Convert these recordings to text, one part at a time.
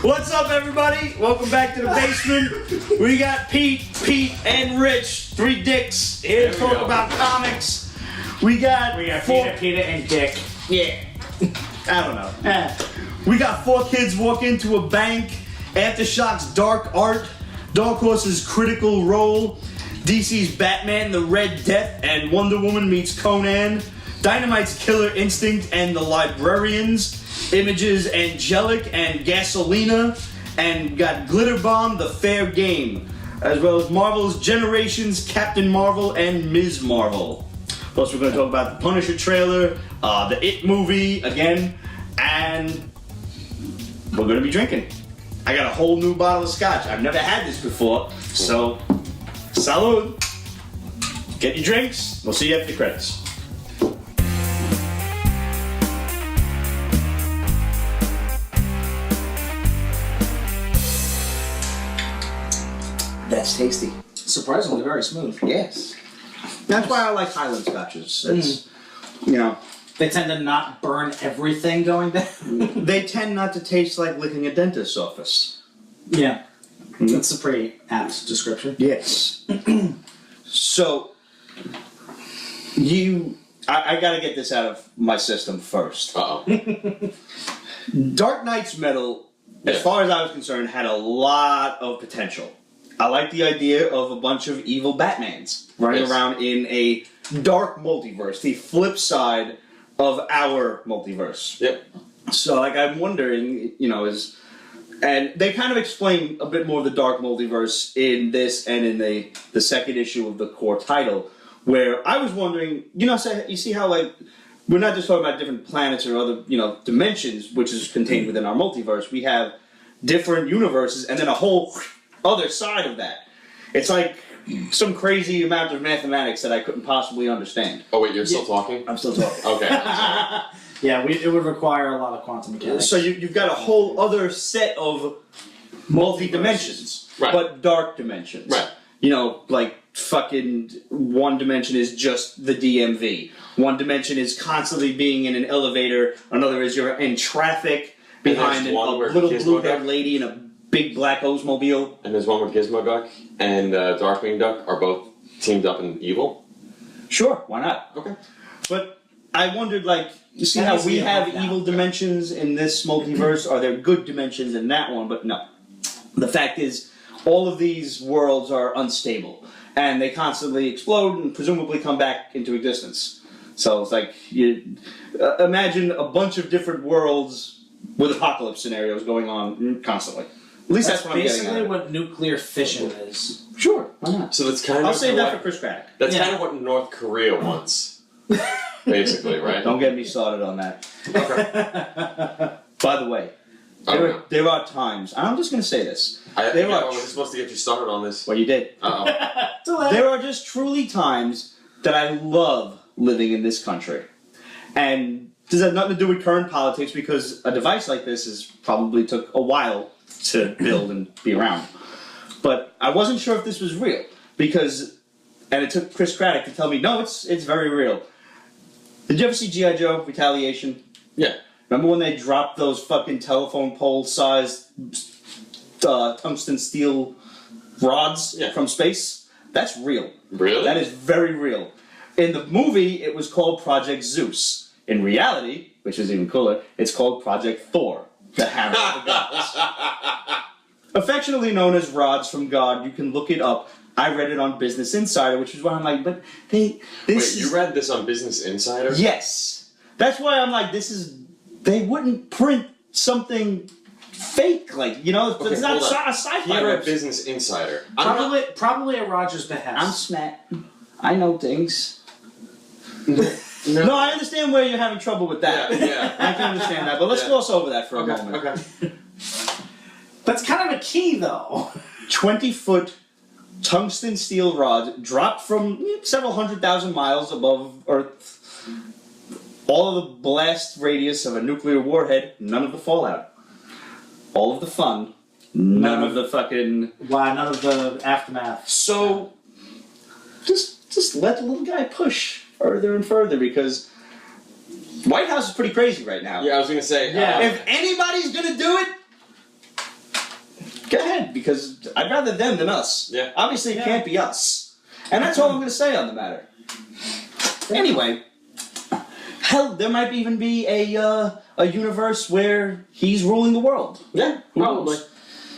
What's up, everybody? Welcome back to the basement. We got Pete, and Rich, three dicks, here to talk about comics. We got Peter, and Dick. Yeah. I don't know. We got four kids walk into a bank. Aftershock's Dark Ark. Dark Horse's Critical Role. DC's Batman, the Red Death, and Wonder Woman meets Conan. Dynamite's Killer Instinct and the Librarians. Image's Angelic and Gasolina. And got Glitterbomb, the Fair Game. As well as Marvel's Generations, Captain Marvel, and Ms. Marvel. Plus, we're going to talk about the Punisher trailer, the It movie again, and we're going to be drinking. I got a whole new bottle of scotch. I've never had this before, so salud. Get your drinks. We'll see you after the credits. That's tasty. Surprisingly very smooth. Yes. That's why I like Highland scotches. It's, you know, They tend to not burn everything going down. they tend not to taste like licking a dentist's office. Yeah. That's a pretty apt description. Yes. So, I gotta get this out of my system first. Uh-oh. Dark Knight's Metal, as far as I was concerned, had a lot of potential. I like the idea of a bunch of evil Batmans running around in a dark multiverse, the flip side of our multiverse. Yep. So, like, I'm wondering, you know, and they kind of explain a bit more of the dark multiverse in this and in the second issue of the core title, where I was wondering, you know, so you see how, like, we're not just talking about different planets or other, you know, dimensions, which is contained within our multiverse. We have different universes and then a whole other side of that. It's like some crazy amount of mathematics that I couldn't possibly understand. Oh, wait, you're still talking? I'm still talking. Okay. Yeah, it would require a lot of quantum mechanics. So you've got a whole other set of multi-dimensions, Right. but dark dimensions. Right. You know, like fucking one dimension is just the DMV. One dimension is constantly being in an elevator. Another is you're in traffic behind a little blue-haired lady in a big black Oldsmobile. And there's one where Gizmo Duck and Darkwing Duck are both teamed up in evil? Sure, why not? Okay. But I wondered, like, you see That how is we the have evil evil now. dimensions in this multiverse? Are there good dimensions in that one? But no. The fact is, all of these worlds are unstable. And they constantly explode and presumably come back into existence. So it's like, you imagine a bunch of different worlds with apocalypse scenarios going on constantly. At least that's what I'm getting at. basically what nuclear fission is. Sure, why not? So that's kind of... I'll save that for Chris Craddock. That's kind of what North Korea wants. Basically, right? Don't get me started on that. Okay. By the way, there are times, and I'm just going to say this. I was supposed to get you started on this. Well, you did. Uh-oh. There are just truly times that I love living in this country. And this has nothing to do with current politics because a device like this probably took a while to build and be around. But I wasn't sure if this was real and it took Chris Craddock to tell me, no, it's very real. Did you ever see G.I. Joe Retaliation? Yeah. Remember when they dropped those fucking telephone pole-sized tungsten steel rods from space? That's real. Really? That is very real. In the movie, it was called Project Zeus. In reality, which is even cooler, it's called Project Thor, the hammer of the gods. Affectionately known as rods from God, you can look it up. I read it on Business Insider, which is why I'm like, but Wait, you read this on Business Insider? Yes. That's why I'm like, they wouldn't print something fake, like, you know, it's not a sci-fi. He read Business Insider. Probably at Roger's behest. I'm smart. I know things. No, I understand where you're having trouble with that. Yeah. I can understand that, but let's gloss over that for a moment. Okay. That's kind of a key, though. 20-foot tungsten steel rods dropped from several 100,000 miles above Earth. All of the blast radius of a nuclear warhead, none of the fallout. All of the fun, none of the fucking... Wow, none of the aftermath. So, just let the little guy push further and further, because White House is pretty crazy right now. Yeah, I was going to say... Yeah. If anybody's going to do it, ahead, because I'd rather them than us. Yeah. Obviously, it can't be us. And that's all I'm going to say on the matter. Anyway, hell, there might even be a universe where he's ruling the world. Yeah, Who probably. knows?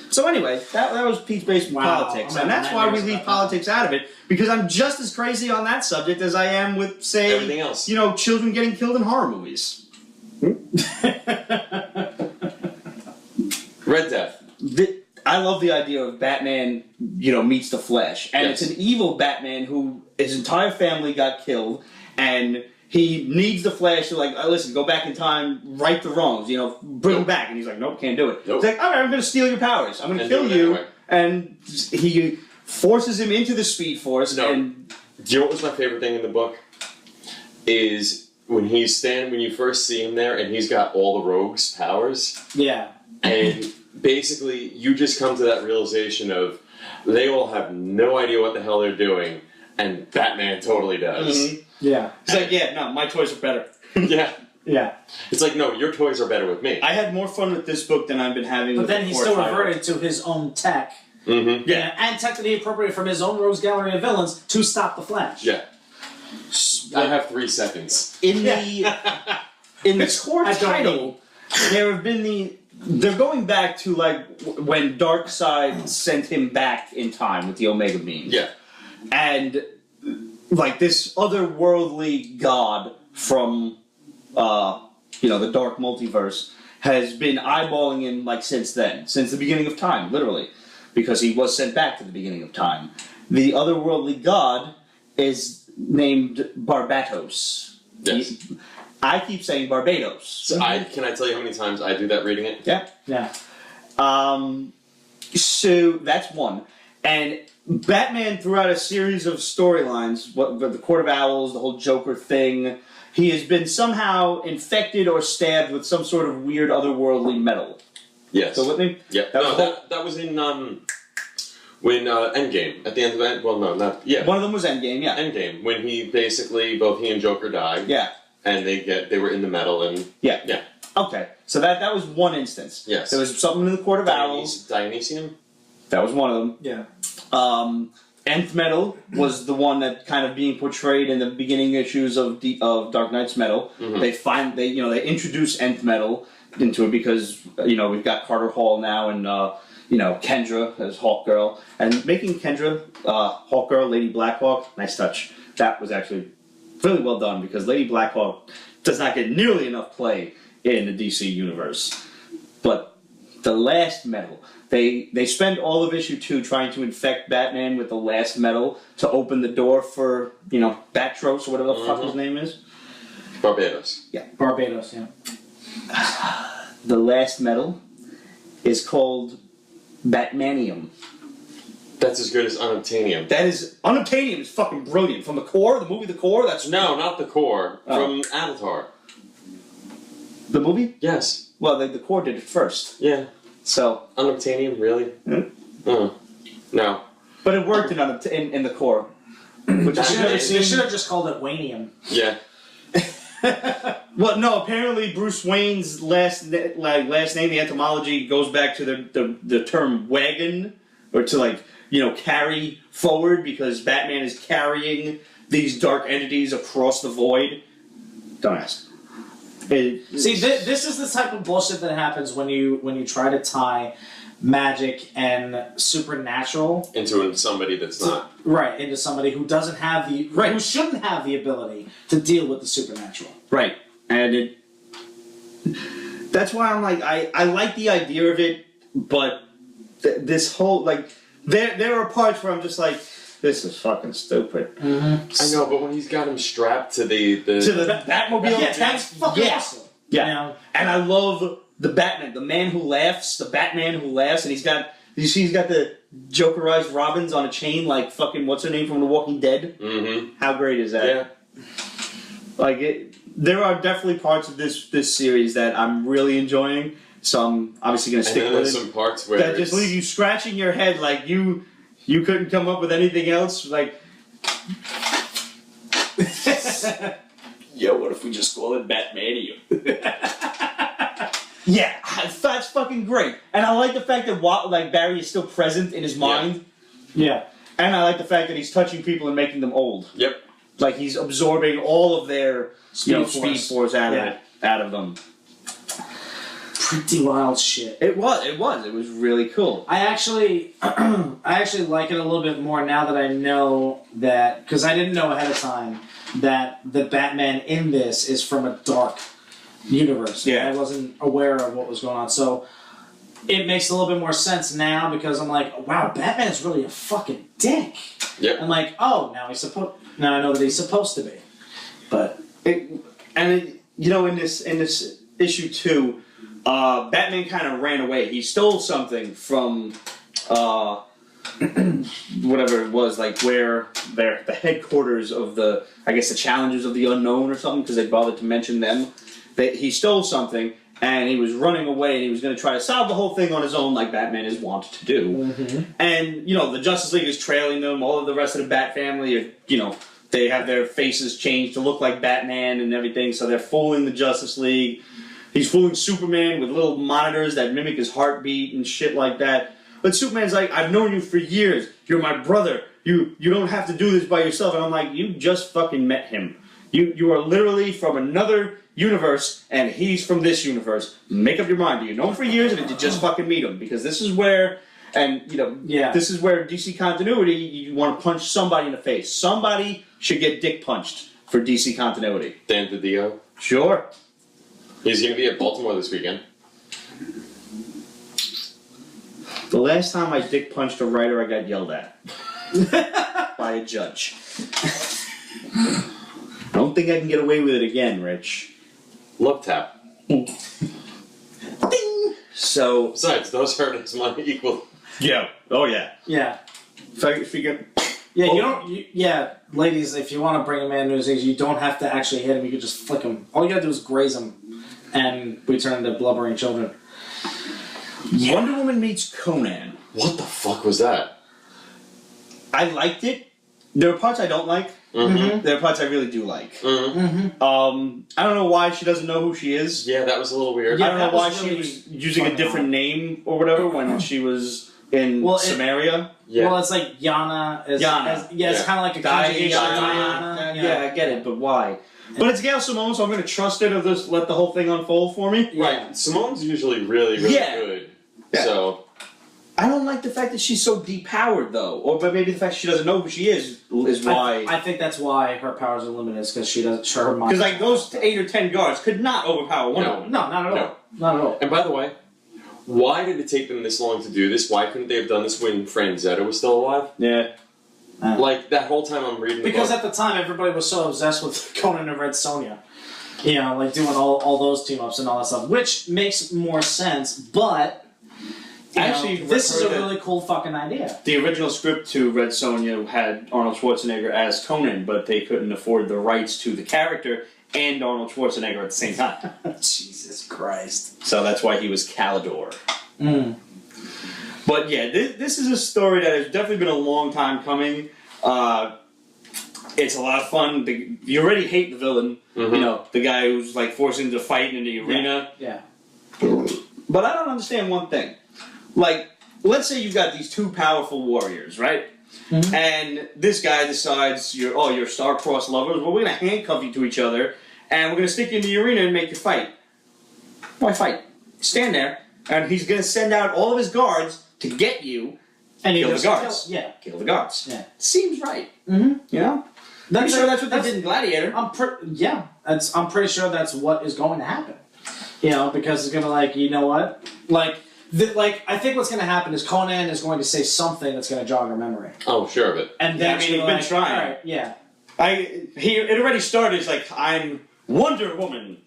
So anyway, that was Pete's-based politics, and that's why we leave politics out of it, because I'm just as crazy on that subject as I am with, say, everything else. Children getting killed in horror movies. Red Death. I love the idea of Batman, meets the Flash, and Yes. it's an evil Batman who his entire family got killed, and he needs the Flash to listen, go back in time, right the wrongs, bring him back, and he's like, nope, can't do it. Nope. He's like, all right, I'm going to steal your powers, I'm going to kill do it you, anyway. and he forces him into the Speed Force, No. and Do you know what was my favorite thing in the book? Is when when you first see him there, and he's got all the rogues' powers, Yeah. and basically you just come to that realization of they all have no idea what the hell they're doing, and Batman totally does. Mhm. Yeah. he's like, yeah, no, my toys are better. Yeah. Yeah. It's like, no, your toys are better with me. I had more fun with this book than I've been having But with then the he core still title. reverted to his own tech. Mm-hmm. Yeah. And technically appropriated from his own Rose Gallery of Villains to stop the Flash. Yeah. I have 3 seconds. In the core I don't title, there have been they're going back to when Darkseid sent him back in time with the Omega Beam. Yeah. And this otherworldly god from the Dark Multiverse has been eyeballing him since then, since the beginning of time, literally, because he was sent back to the beginning of time. The otherworldly god is named Barbatos. Yes. I keep saying Barbados. So can I tell you how many times I do that reading it? Yeah. Yeah. So that's one. And Batman, throughout a series of storylines, the Court of Owls, the whole Joker thing, he has been somehow infected or stabbed with some sort of weird otherworldly metal. Yes. So with me? Yeah. That was in when Endgame at the end of that. Well, no, not yeah. One of them was Endgame, yeah. Endgame when both he and Joker died. Yeah. And they were in the metal and Yeah. yeah. Okay. So that was one instance. Yes. There was something in the Court of Owls. Dionysium. That was one of them. Yeah. Nth Metal was the one that kind of being portrayed in the beginning issues of Dark Knight's Metal. Mm-hmm. They introduce Nth Metal into it because we've got Carter Hall now and Kendra as Hawkgirl, and making Kendra Hawkgirl Lady Blackhawk, nice touch. That was actually really well done because Lady Blackhawk does not get nearly enough play in the DC universe. But the last metal. They spend all of issue 2 trying to infect Batman with the last metal to open the door for, Batros or whatever the fuck his name is. Barbados. Yeah. Barbados, yeah. The last metal is called Batmanium. That's as good as Unobtainium. That is, Unobtainium is fucking brilliant. From the core, the movie The Core, that's... No, not the core. Oh. From Avatar. The movie? Yes. Well, the Core did it first. Yeah. So... Unobtainium, really? No. But it worked in the Core. Which They I should have just called it Wanium. Yeah. Well, no. Apparently, Bruce Wayne's last name, the etymology, goes back to the term wagon, or to carry forward, because Batman is carrying these dark entities across the void. Don't ask. See, this is the type of bullshit that happens when you try to tie magic and supernatural Into somebody that's not. into somebody who doesn't have who shouldn't have the ability to deal with the supernatural. Right, and that's why I'm I like the idea of it, but this whole there are parts where I'm just this is fucking stupid. I know, but when he's got him strapped to the Batmobile, Yeah, that's fucking awesome. Yeah, You know? and I love the Batman, the man who laughs, the Batman who laughs, and he's got the Jokerized Robins on a chain like fucking what's her name from The Walking Dead. Mm-hmm. How great is that? Yeah. There are definitely parts of this series that I'm really enjoying, so I'm obviously going to stick And then with there's it. some parts where That just leave you scratching your head like you couldn't come up with anything else. Yo, what if we just call it Batmanium? Yeah, that's fucking great. And I like the fact that Barry is still present in his mind. Yeah. And I like the fact that he's touching people and making them old. Yep. Like he's absorbing all of their speed force out of them. Pretty wild shit. It was really cool. I actually like it a little bit more now that I know that, because I didn't know ahead of time that the Batman in this is from a dark universe. Yeah. I wasn't aware of what was going on, so it makes a little bit more sense now because I'm like, wow, Batman's really a fucking dick. Yep. I'm like, oh, now I know that he's supposed to be, but in this issue 2. Batman kind of ran away. He stole something from whatever it was, like where the headquarters of the Challengers of the Unknown or something, because they bothered to mention them. He stole something, and he was running away, and he was going to try to solve the whole thing on his own, like Batman is wont to do. Mm-hmm. And, the Justice League is trailing them. All of the rest of the Bat family are, they have their faces changed to look like Batman and everything, so they're fooling the Justice League. He's fooling Superman with little monitors that mimic his heartbeat and shit like that. But Superman's like, I've known you for years. You're my brother. You don't have to do this by yourself. And I'm like, you just fucking met him. You are literally from another universe, and he's from this universe. Make up your mind. Do you know him for years, or did you just fucking meet him? Because this is where, this is where DC continuity, you want to punch somebody in the face. Somebody should get dick punched for DC continuity. Dan DiDio. Sure. He's going to be at Baltimore this weekend. The last time I dick punched a writer, I got yelled at. By a judge. I don't think I can get away with it again, Rich. Love tap. Ding! So... Besides, those hurt as money equal. Yeah. Oh, yeah. yeah. If you get... Yeah, ladies, if you want to bring a man to his age, you don't have to actually hit him, you can just flick him. All you gotta do is graze him, and we turn into blubbering children. Yeah. Wonder Woman meets Conan. What the fuck was that? I liked it. There are parts I don't like. Mm-hmm. There are parts I really do like. Mm-hmm. I don't know why she doesn't know who she is. Yeah, that was a little weird. I don't know why she was using a different name or whatever when she was in Samaria. Yeah. Well, it's like Yana. It's kind of like a conjugation of Diana. Yeah, I get it, but why? But it's Gail Simone, so I'm going to trust it or just let the whole thing unfold for me. Yeah. Right. Simone's usually really good. Yeah. So... I don't like the fact that she's so depowered, though. But maybe the fact she doesn't know who she is why... I think that's why her powers are limited, is because she doesn't... Her mind... Because, those 8 or 10 guards could not overpower one of them. No, not at all. No. Not at all. And by the way, why did it take them this long to do this? Why couldn't they have done this when Franzetta was still alive? Yeah. That whole time I'm reading because at the time, everybody was so obsessed with Conan and Red Sonja. Doing all those team-ups and all that stuff, which makes more sense, but... Actually, this is a really cool fucking idea. The original script to Red Sonja had Arnold Schwarzenegger as Conan, but they couldn't afford the rights to the character and Arnold Schwarzenegger at the same time. Jesus Christ. So that's why he was Calidor. Mm. But yeah, this is a story that has definitely been a long time coming. It's a lot of fun. You already hate the villain, the guy who's forced into fight in the arena. Yeah. But I don't understand one thing. Let's say you've got these two powerful warriors, right? Mm-hmm. And this guy decides, you're star-crossed lovers, well, we're going to handcuff you to each other, and we're going to stick you in the arena and make you fight. Why fight? Stand there, and he's going to send out all of his guards to get you and kill the guards. Kill the guards. Yeah. Seems right. Mm-hmm. I'm sure that's what they did in Gladiator. I'm pretty sure that's what is going to happen. Because it's going to you know what? I think what's going to happen is Conan is going to say something that's going to jog her memory. Oh, sure of it. And then he's been trying. All right, yeah. It already started. It's I'm Wonder Woman.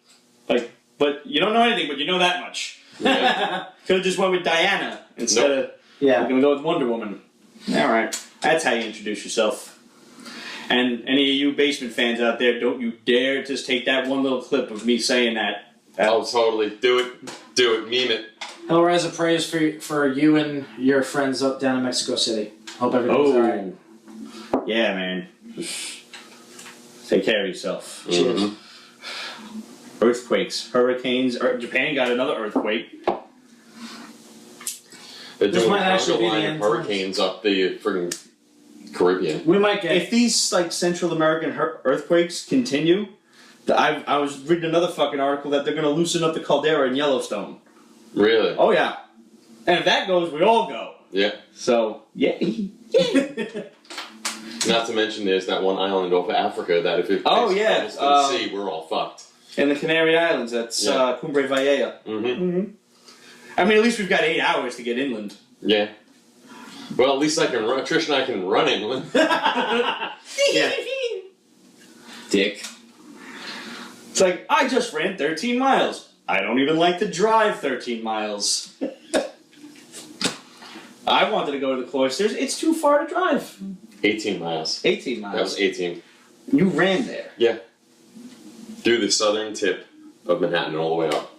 But you don't know anything, but you know that much. Yeah. Could have just went with Diana instead of. Yeah. We're going to go with Wonder Woman. All right. That's how you introduce yourself. And any of you basement fans out there, don't you dare just take that one little clip of me saying that. Oh, totally. Do it. Meme it. Hellraiser praise for you and your friends up down in Mexico City. Hope everything's alright. Yeah, man. Take care of yourself. Mm-hmm. Cheers. Earthquakes, hurricanes. Japan got another earthquake. They're This doing might a actually be the line of end hurricanes up the friggin' Caribbean. We might get. If these like Central American earthquakes continue, I was reading another fucking article that they're going to loosen up the caldera in Yellowstone. Really? Oh yeah, and if that goes, we all go. Yeah. So yay. Not to mention there's that one island off of Africa that if it Oh, gets yeah, close to the sea, we're all fucked. In the Canary Islands, that's Cumbre Vieja. Mm-hmm. I mean, at least we've got 8 hours to get inland. Yeah. Well, at least I can run. Trish and I can run inland. Yeah. Dick. It's like, I just ran 13 miles. I don't even like to drive 13 miles. I wanted to go to the cloisters. It's too far to drive. 18 miles. 18 miles. That was 18. You ran there. Yeah. Through the southern tip of Manhattan all the way up.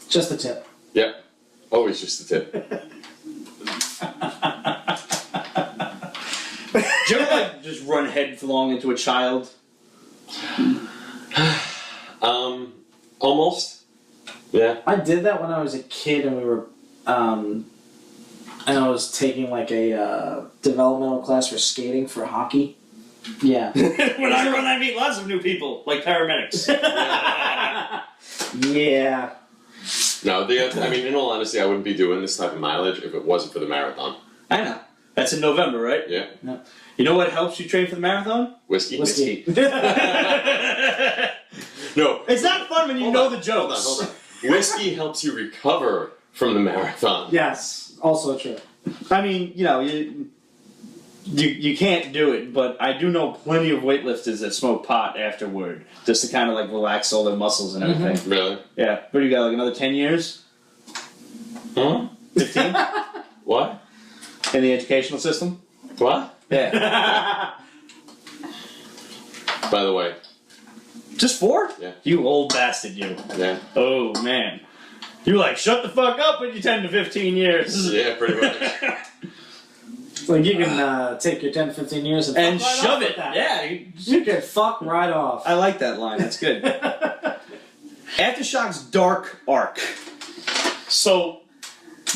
Just the tip. Yep. Always just the tip. Do you ever like just run headlong into a child? Almost. Yeah. I did that when I was a kid, and we were, and I was taking like a developmental class for skating for hockey. Yeah. When I run, I meet lots of new people, like paramedics. Yeah. No, I mean, in all honesty, I wouldn't be doing this type of mileage if it wasn't for the marathon. I know. That's in November, right? Yeah. No. You know what helps you train for the marathon? Whiskey. Whiskey. No. It's not fun when you Hold know on, the jokes. Hold on. Whiskey helps you recover from the marathon. Yes. Also true. I mean, you know, you can't do it, but I do know plenty of weightlifters that smoke pot afterward, just to kind of like relax all their muscles and everything. Really? Yeah. What do you got, like another 10 years? Huh? 15? What? In the educational system? What? Yeah. By the way. Just 4? Yeah. You old bastard, you. Yeah. Oh, man. You like, shut the fuck up with your 10 to 15 years. Yeah, pretty much. Like you can take your 10 to 15 years and fuck right shove off it. with that. Yeah. You can fuck right off. I like that line. That's good. Aftershock's Dark Ark. So,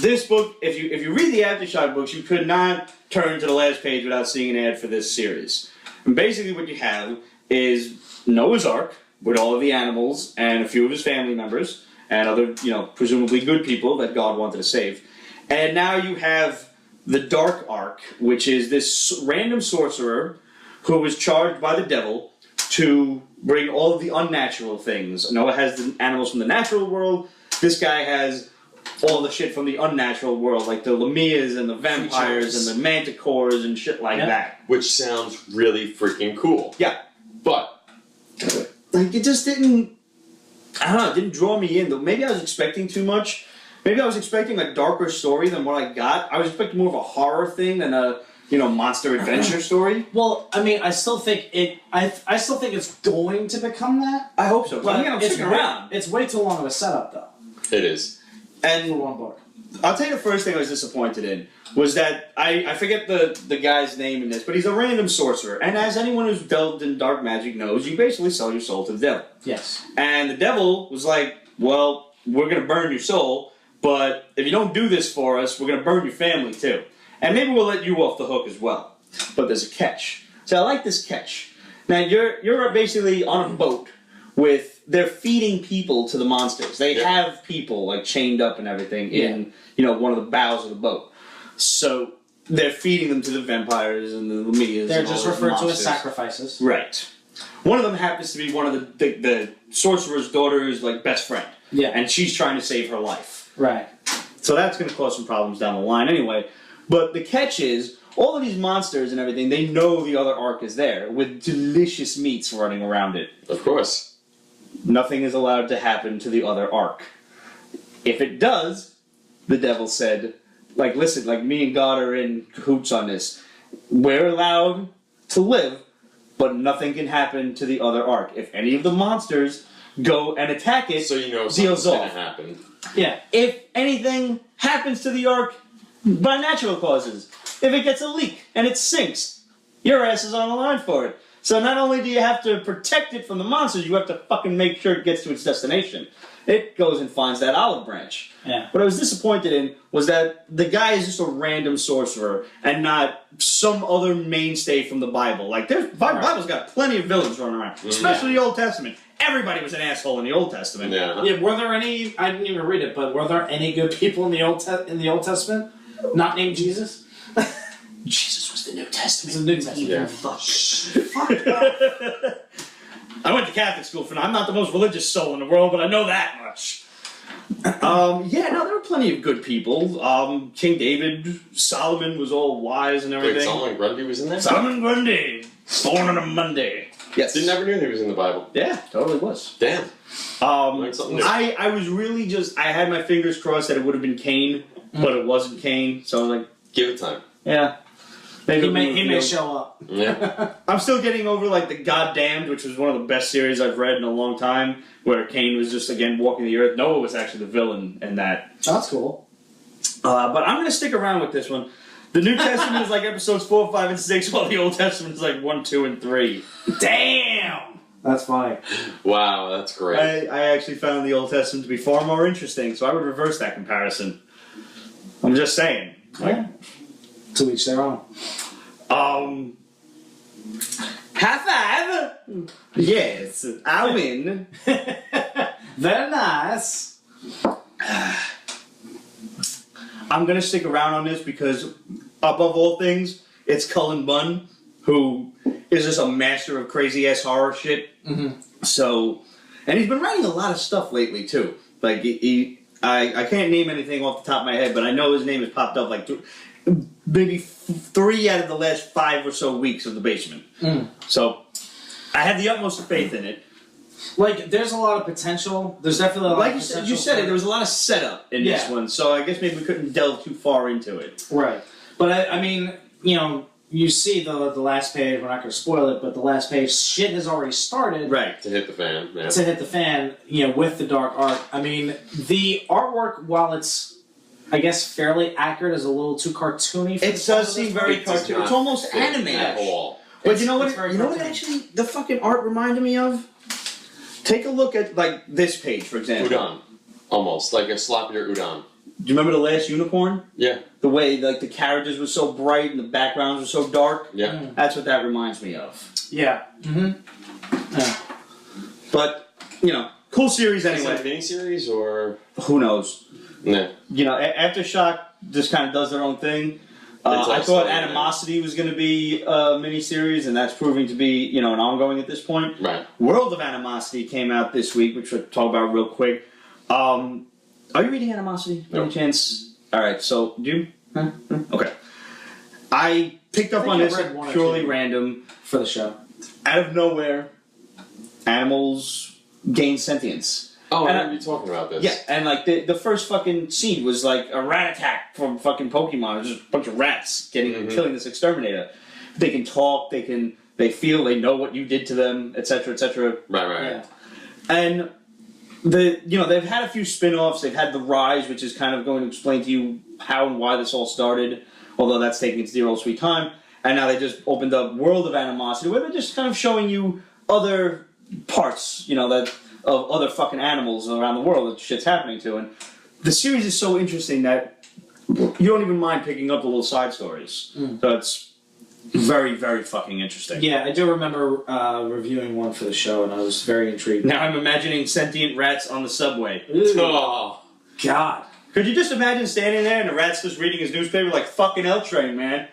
this book, if you read the Aftershock books, you could not turn to the last page without seeing an ad for this series. And basically what you have is Noah's Ark, with all of the animals and a few of his family members, and other, presumably good people that God wanted to save. And now you have the Dark Ark, which is this random sorcerer who was charged by the devil to bring all of the unnatural things. Noah has the animals from the natural world. This guy has all the shit from the unnatural world, like the Lamias and the vampires and the manticores and shit like that. Which sounds really freaking cool. Yeah. But like, it just didn't, I don't know, it didn't draw me in. Maybe I was expecting too much. Maybe I was expecting a darker story than what I got. I was expecting more of a horror thing than a, monster adventure story. Well, I mean, I still think I still think it's going to become that. I hope so. But I'm sticking around. It's way too long of a setup, though. it is. And For one book. I'll tell you the first thing I was disappointed in was that I forget the guy's name in this, but he's a random sorcerer. And as anyone who's delved in dark magic knows, you basically sell your soul to the devil. Yes. And the devil was like, well, we're going to burn your soul, but if you don't do this for us, we're going to burn your family too. And maybe we'll let you off the hook as well. But there's a catch. So I like this catch. Now, you're basically on a boat with, they're feeding people to the monsters. They have people like chained up and everything in, one of the bows of the boat. So they're feeding them to the vampires and the Lamias. They're and just all those referred to as monsters. sacrifices. Right. One of them happens to be one of the sorcerer's daughter's like best friend. Yeah. And she's trying to save her life. Right. So that's going to cause some problems down the line anyway. But the catch is, all of these monsters and everything, they know the other Ark is there, with delicious meats running around it. Of course. Nothing is allowed to happen to the other Ark. If it does, the devil said, like, listen, like, me and God are in cahoots on this. We're allowed to live, but nothing can happen to the other Ark. If any of the monsters go and attack it, So you know deals something's going off. to happen. Yeah. If anything happens to the Ark by natural causes, if it gets a leak and it sinks, your ass is on the line for it. So not only do you have to protect it from the monsters, you have to fucking make sure it gets to its destination. It goes and finds that olive branch. Yeah. What I was disappointed in was that the guy is just a random sorcerer and not some other mainstay from the Bible. Like, Bible's got plenty of villains running around, especially the Old Testament. Everybody was an asshole in the Old Testament. Yeah. Were there any? I didn't even read it, but were there any good people in the Old Testament? Not named Jesus. Jesus was the New Testament. It's the New Testament. Yeah. Fuck. I went to Catholic school for now. I'm not the most religious soul in the world, but I know that much. There were plenty of good people. King David, Solomon was all wise and everything. Wait, Solomon Grundy was in there? Solomon Grundy, born on a Monday. Yes. Never knew he was in the Bible. Yeah, totally was. Damn. I was really I had my fingers crossed that it would have been Cain, but it wasn't Cain, so like... Give it time. Yeah. Maybe he may show up. Yeah. I'm still getting over like the Goddamned, which was one of the best series I've read in a long time, where Cain was just again walking the earth. Noah was actually the villain in that. Oh, that's cool. But I'm gonna stick around with this one. The New Testament is like episodes 4, 5, and 6, while the Old Testament is like 1, 2, and 3. Damn. That's funny. Wow, that's great. I actually found the Old Testament to be far more interesting, so I would reverse that comparison. I'm just saying. Yeah. To each their own. High five! Yes, I win. Very nice. I'm gonna stick around on this because, above all things, it's Cullen Bunn, who is just a master of crazy ass horror shit. Mm-hmm. So, and he's been writing a lot of stuff lately too. Like I can't name anything off the top of my head, but I know his name has popped up like maybe 3 out of the last 5 or so weeks of The Basement. So I have the utmost faith in it. Like, there's a lot of potential. There's definitely a lot of potential. Like you said, there was a lot of setup in this one, so I guess maybe we couldn't delve too far into it. Right. But I mean, you see the last page, we're not going to spoil it, but the last page, shit has already started. Right. To hit the fan. Yeah. To hit the fan, with the Dark Ark. I mean, the artwork, while it's, I guess, fairly accurate, is a little too cartoony. It does seem very cartoony. It's almost anime-ish. But you know what? Actually the fucking art reminded me of? Take a look at like this page, for example. Udon, almost like a sloppier udon. Do you remember the last Unicorn? Yeah. The way like the characters were so bright and the backgrounds were so dark. Yeah. That's what that reminds me of. Yeah. Mm-hmm. Yeah. But cool series anyway. Is it a miniseries or who knows? Yeah. Aftershock just kind of does their own thing. I thought Animosity was going to be a miniseries, and that's proving to be, an ongoing at this point. Right. World of Animosity came out this week, which we'll talk about real quick. Are you reading Animosity? No. Any chance? All right, so do you? Huh? Okay. I picked up on this purely random. For the show. Out of nowhere, animals gain sentience. Oh, I remember you talking about this. Yeah, and like the first fucking scene was like a rat attack from fucking Pokemon. It was just a bunch of rats killing this exterminator. They can talk, they feel, they know what you did to them, etc., etc. Right. Yeah. And they've had a few spin-offs. They've had The Rise, which is kind of going to explain to you how and why this all started, although that's taking its dear old sweet time. And now they just opened up World of Animosity, where they're just kind of showing you other parts, of other fucking animals around the world that shit's happening to. And the series is so interesting that you don't even mind picking up the little side stories. So it's very, very fucking interesting. Yeah, I do remember reviewing one for the show, and I was very intrigued. Now I'm imagining sentient rats on the subway. Oh, God. Could you just imagine standing there and the rat's just reading his newspaper like, fucking L-Train, man?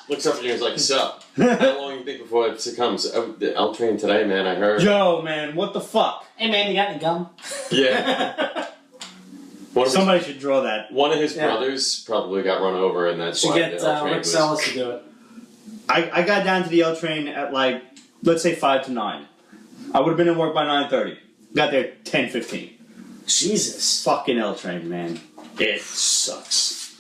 looks up and he's like, sup? How long do you think before it succumbs? The L-Train today, man, I heard. Yo, man, what the fuck? Hey, man, you got any gum? Yeah. Somebody should draw that. One of his brothers probably got run over, and that's should why get the L-Train Rick Sellis to do it. I got down to the L-Train at like, let's say 5 to 9. I would have been at work by 9:30. Got there at 10:15. Jesus. Fucking L-Train, man. It sucks.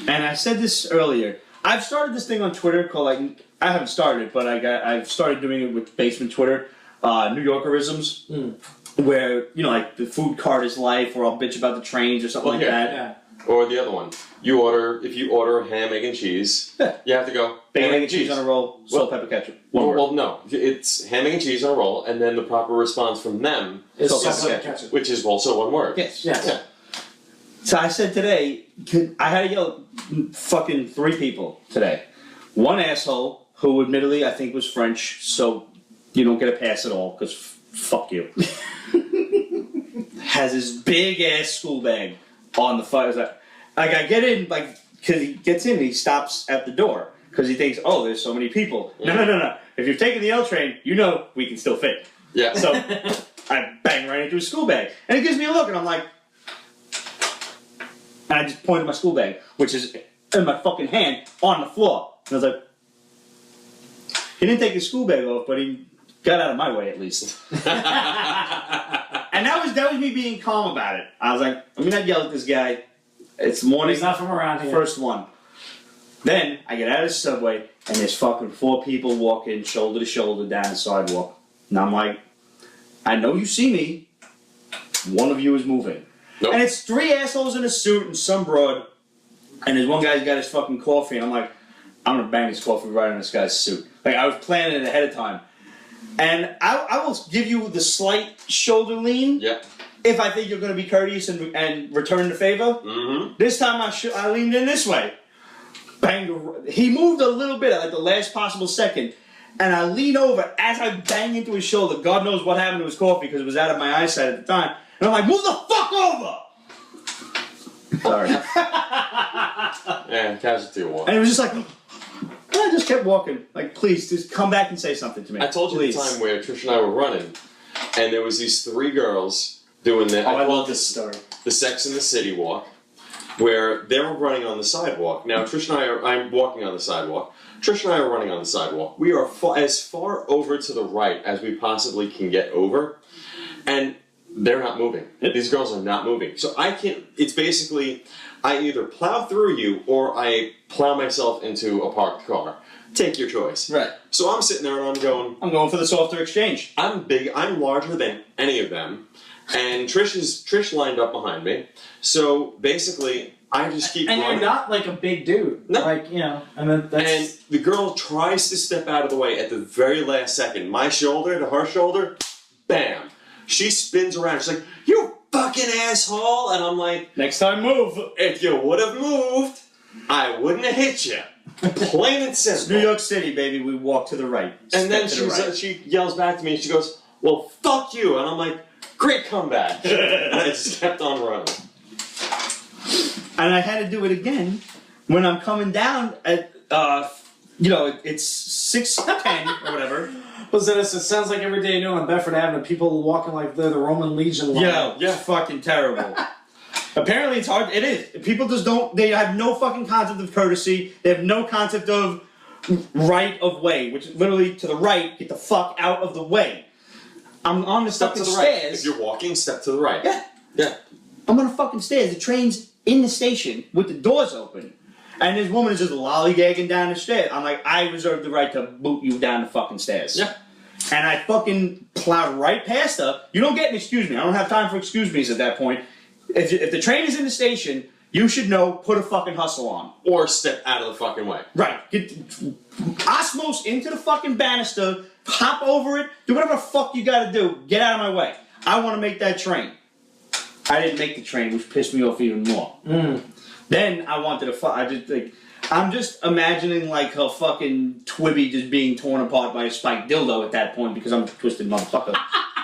And I said this earlier. I've started this thing on Twitter called, like, I haven't started it, but I've started doing it with Basement Twitter, New Yorkerisms, where, like, the food cart is life, or I'll bitch about the trains or something that. Yeah. Or the other one. If you order ham, egg, and cheese, you have to go Bacon, egg, and cheese on a roll, salt, pepper, ketchup. Well, no. It's ham, egg, and cheese on a roll, and then the proper response from them is salt, salt, pepper, ketchup. which is also one word. Yes. Yeah. So I said today, I had to yell at fucking 3 people today. One asshole, who admittedly I think was French, so you don't get a pass at all, because fuck you. Has this big ass school bag on the fire. Like I get in, because he gets in, he stops at the door, because he thinks, oh, there's so many people. No. If you're taking the L train, you know we can still fit. Yeah. So I bang right into his school bag. And he gives me a look, and I'm like, and I just pointed my school bag, which is in my fucking hand, on the floor. And I was like, he didn't take his school bag off, but he got out of my way at least. And that was me being calm about it. I was like, let me not yell at this guy. It's morning. He's not from around here. First one. Then I get out of the subway, and there's fucking 4 people walking shoulder to shoulder down the sidewalk. And I'm like, I know you see me. One of you is moving. Nope. And it's 3 assholes in a suit and some broad. And there's one guy's got his fucking coffee, and I'm like, I'm gonna bang his coffee right on this guy's suit. Like, I was planning it ahead of time. And I will give you the slight shoulder lean. Yeah. If I think you're going to be courteous and return the favor. Mm-hmm. This time I leaned in this way. Bang. He moved a little bit at like the last possible second. And I lean over as I bang into his shoulder. God knows what happened to his coffee because it was out of my eyesight at the time. And I'm like, move the fuck over! Sorry. Yeah, casualty of war. And it was just like, I just kept walking. Like, please, just come back and say something to me. I told you please. the time where Trish and I were running, and there was these 3 girls doing the I love this story. the Sex and the City walk, where they were running on the sidewalk. Now Trish and I'm walking on the sidewalk. Trish and I are running on the sidewalk. We are as far over to the right as we possibly can get over, and they're not moving. These girls are not moving. So I can't. It's basically I either plow through you or I plow myself into a parked car. Take your choice. Right. So I'm sitting there and I'm going for the softer exchange. I'm big, I'm larger than any of them. And Trish lined up behind me. So basically, I just keep running. And you're not like a big dude. No. Like, you know, and then that's... And the girl tries to step out of the way at the very last second. My shoulder to her shoulder, bam. She spins around. She's like, you fucking asshole. And I'm like, next time move. If you would have moved, I wouldn't have hit you. Plain and simple. It's New York City, baby. We walk to the right. And then right. she yells back to me and she goes, well, fuck you. And I'm like, great comeback. And I just kept on running. And I had to do it again when I'm coming down at, it's 6:10 or whatever. Listen, it sounds like every day new on Bedford Avenue, people walking like they're the Roman Legion line. Yeah, fucking terrible. Apparently it's hard. It is. People just don't, they have no fucking concept of courtesy. They have no concept of right of way, which is literally to the right, get the fuck out of the way. I'm on the Step fucking to the stairs. right. If you're walking, step to the right. Yeah. I'm on the fucking stairs. The train's in the station with the doors open. And this woman is just lollygagging down the stairs. I'm like, I reserve the right to boot you down the fucking stairs. Yeah. And I fucking plowed right past her. You don't get an excuse me. I don't have time for excuse me's at that point. If the train is in the station, you should know, put a fucking hustle on. Or step out of the fucking way. Right. Get osmos into the fucking banister, hop over it, do whatever the fuck you gotta do. Get out of my way. I want to make that train. I didn't make the train, which pissed me off even more. Then I wanted to I'm just imagining like her fucking Twibby just being torn apart by a spiked dildo at that point because I'm a twisted motherfucker.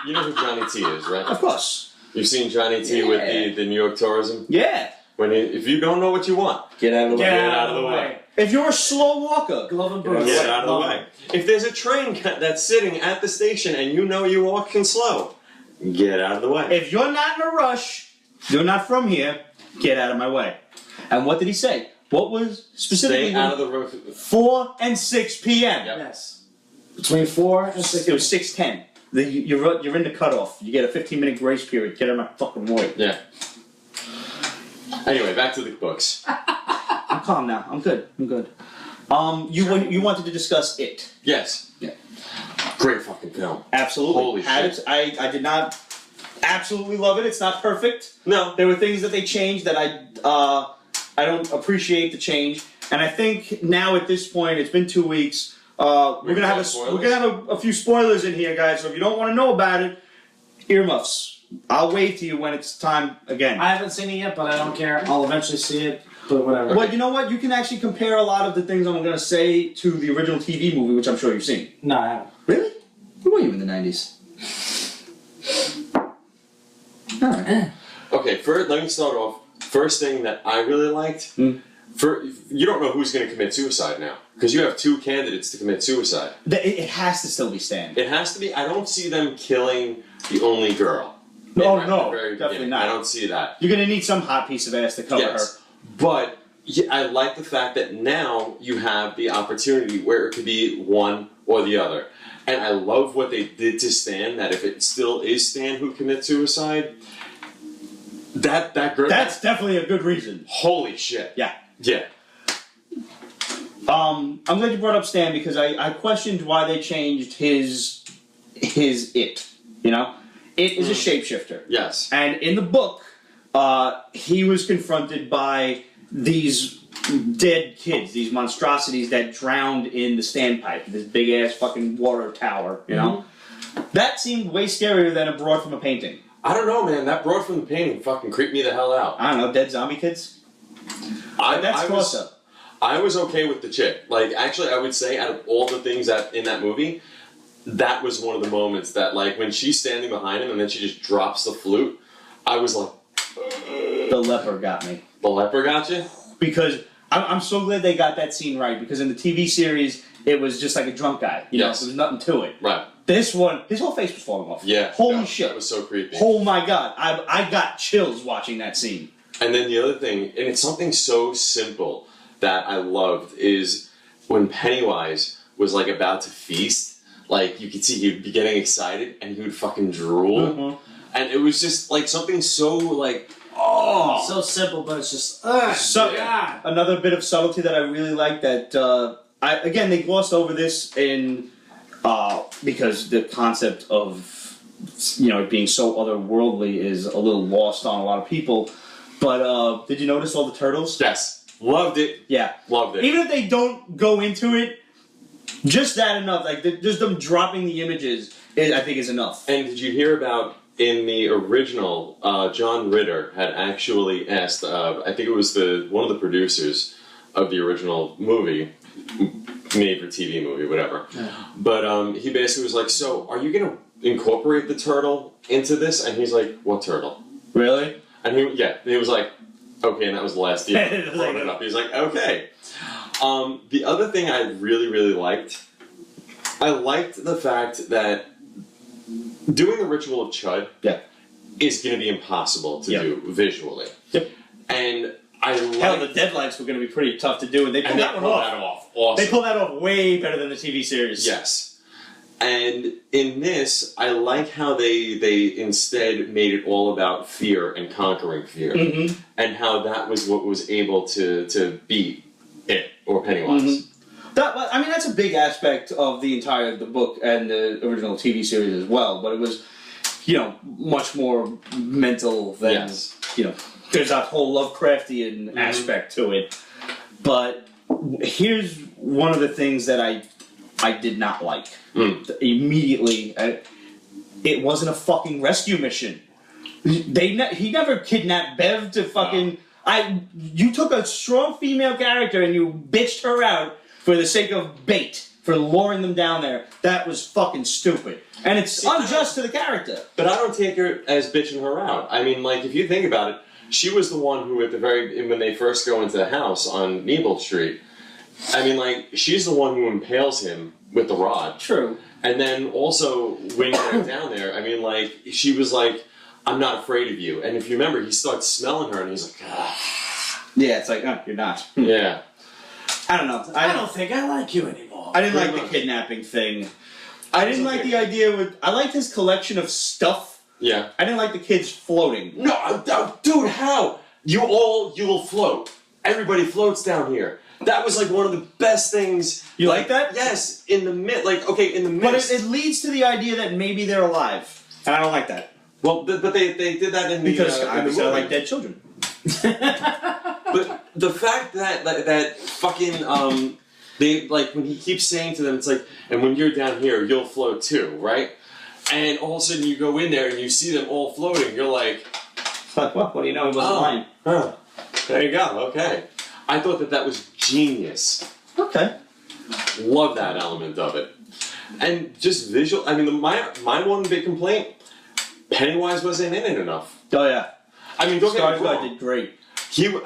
You know who Johnny T is, right? Of course. You've seen Johnny T with the New York tourism? Yeah. If you don't know what you want, get out of the way. Get out of the way. If you're a slow walker, glove and boots. Get out of the way. If there's a train that's sitting at the station and you know you're walking slow, get out of the way. If you're not in a rush, you're not from here, get out of my way. And what did he say? What was specifically? Stay out of the road. 4 and 6 p.m. Yep. Yes. Between 4 and 6. It was 6:10. You're in the cutoff. You get a 15-minute grace period. Get out of my fucking way. Yeah. Anyway, back to the books. I'm calm now. I'm good. You wanted to discuss it. Yes. Yeah. Great fucking film. Absolutely. Holy shit. I did not absolutely love it. It's not perfect. No. There were things that they changed that I don't appreciate the change. And I think now at this point, it's been 2 weeks. We're gonna have a few spoilers in here, guys. So if you don't want to know about it, earmuffs. I'll wave to you when it's time again. I haven't seen it yet, but I don't care. I'll eventually see it. But whatever. Well, you know what? You can actually compare a lot of the things I'm gonna say to the original TV movie, which I'm sure you've seen. No, I haven't. Really? Where were you in the 90s? Alright. Okay, let me start off. First thing that I really liked, you don't know who's going to commit suicide now. Because you have 2 candidates to commit suicide. It has to still be Stan. It has to be. I don't see them killing the only girl. No, definitely not. I don't see that. You're going to need some hot piece of ass to cover her. But I like the fact that now you have the opportunity where it could be one or the other. And I love what they did to Stan, that if it still is Stan who commits suicide, that girl... That's definitely a good reason. Holy shit. Yeah. Yeah. I'm glad you brought up Stan because I questioned why they changed his it. You know? It is a shapeshifter. Yes. And in the book, he was confronted by these dead kids, these monstrosities that drowned in the standpipe, this big ass fucking water tower, you know? That seemed way scarier than a broad from a painting. I don't know, man. That broad from the painting fucking creeped me the hell out. I don't know, dead zombie kids? That's close up. I was okay with the chick. Like, actually, I would say out of all the things that in that movie, that was one of the moments that, like, when she's standing behind him and then she just drops the flute, I was like... The leper got me. The leper got you? Because I'm so glad they got that scene right, because in the TV series, it was just like a drunk guy. You know, there was nothing to it. Right. This one, his whole face was falling off. Yeah. Holy shit. That was so creepy. Oh my god. I got chills watching that scene. And then the other thing, and it's something so simple that I loved, is when Pennywise was like about to feast, like you could see he'd be getting excited and he would fucking drool. Mm-hmm. And it was just like something so like, so simple, but it's just, God. Another bit of subtlety that I really like that, again, they glossed over this in, because the concept of, you know, it being so otherworldly is a little lost on a lot of people. But, did you notice all the turtles? yes. Loved it. Yeah. Loved it. Even if they don't go into it, just that enough. Like, just them dropping the images, I think is enough. And did you hear about, in the original, John Ritter had actually asked, I think it was one of the producers of the original movie, made for TV movie, whatever. Yeah. But he basically was like, so, are you going to incorporate the turtle into this? And he's like, what turtle? Really? And he was like, okay, and that was the last deal. Brought it up. He's like, okay. The other thing I really, really liked, I liked the fact that doing the ritual of Chud is going to be impossible to do visually. Yep. And I like... Hell, the deadlines were going to be pretty tough to do, and they pulled that one off. Awesome. They pulled that off way better than the TV series. Yes. And in this, I like how they instead made it all about fear and conquering fear. Mm-hmm. And how that was what was able to beat it, or Pennywise. Mm-hmm. That's a big aspect of the book and the original TV series as well, but it was, you know, much more mental than, you know, there's that whole Lovecraftian aspect to it. But here's one of the things that I did not like. Immediately, it wasn't a fucking rescue mission. He never kidnapped Bev to fucking... You took a strong female character and you bitched her out for the sake of bait, for luring them down there. That was fucking stupid. And it's unjust to the character. But I don't take her as bitching her out. I mean, like, if you think about it, she was the one who when they first go into the house on Nebel Street, I mean, like, she's the one who impales him with the rod. True. And then also, when he went down there, I mean, like, she was like, I'm not afraid of you. And if you remember, he starts smelling her and he's like, ah. Yeah, it's like, oh, you're not. Yeah. I don't know. I don't think I like you anymore. I didn't like the kidnapping thing. I didn't like the idea with... I liked his collection of stuff. Yeah. I didn't like the kids floating. No, dude, how? You will float. Everybody floats down here. That was like one of the best things. You like that? Yes, in the mist. But it leads to the idea that maybe they're alive. And I don't like that. Well, but they did that in the because movie. I like dead children. But the fact that fucking they like when he keeps saying to them, it's like, and when you're down here, you'll float too, right? And all of a sudden you go in there and you see them all floating. You're like, what do you know? He wasn't lying. Huh. There you go. Okay. I thought that was genius. Okay. Love that element of it. And just visual. I mean, my one big complaint: Pennywise wasn't in it enough. Oh yeah. I mean, don't get me Skarsgård wrong. did great.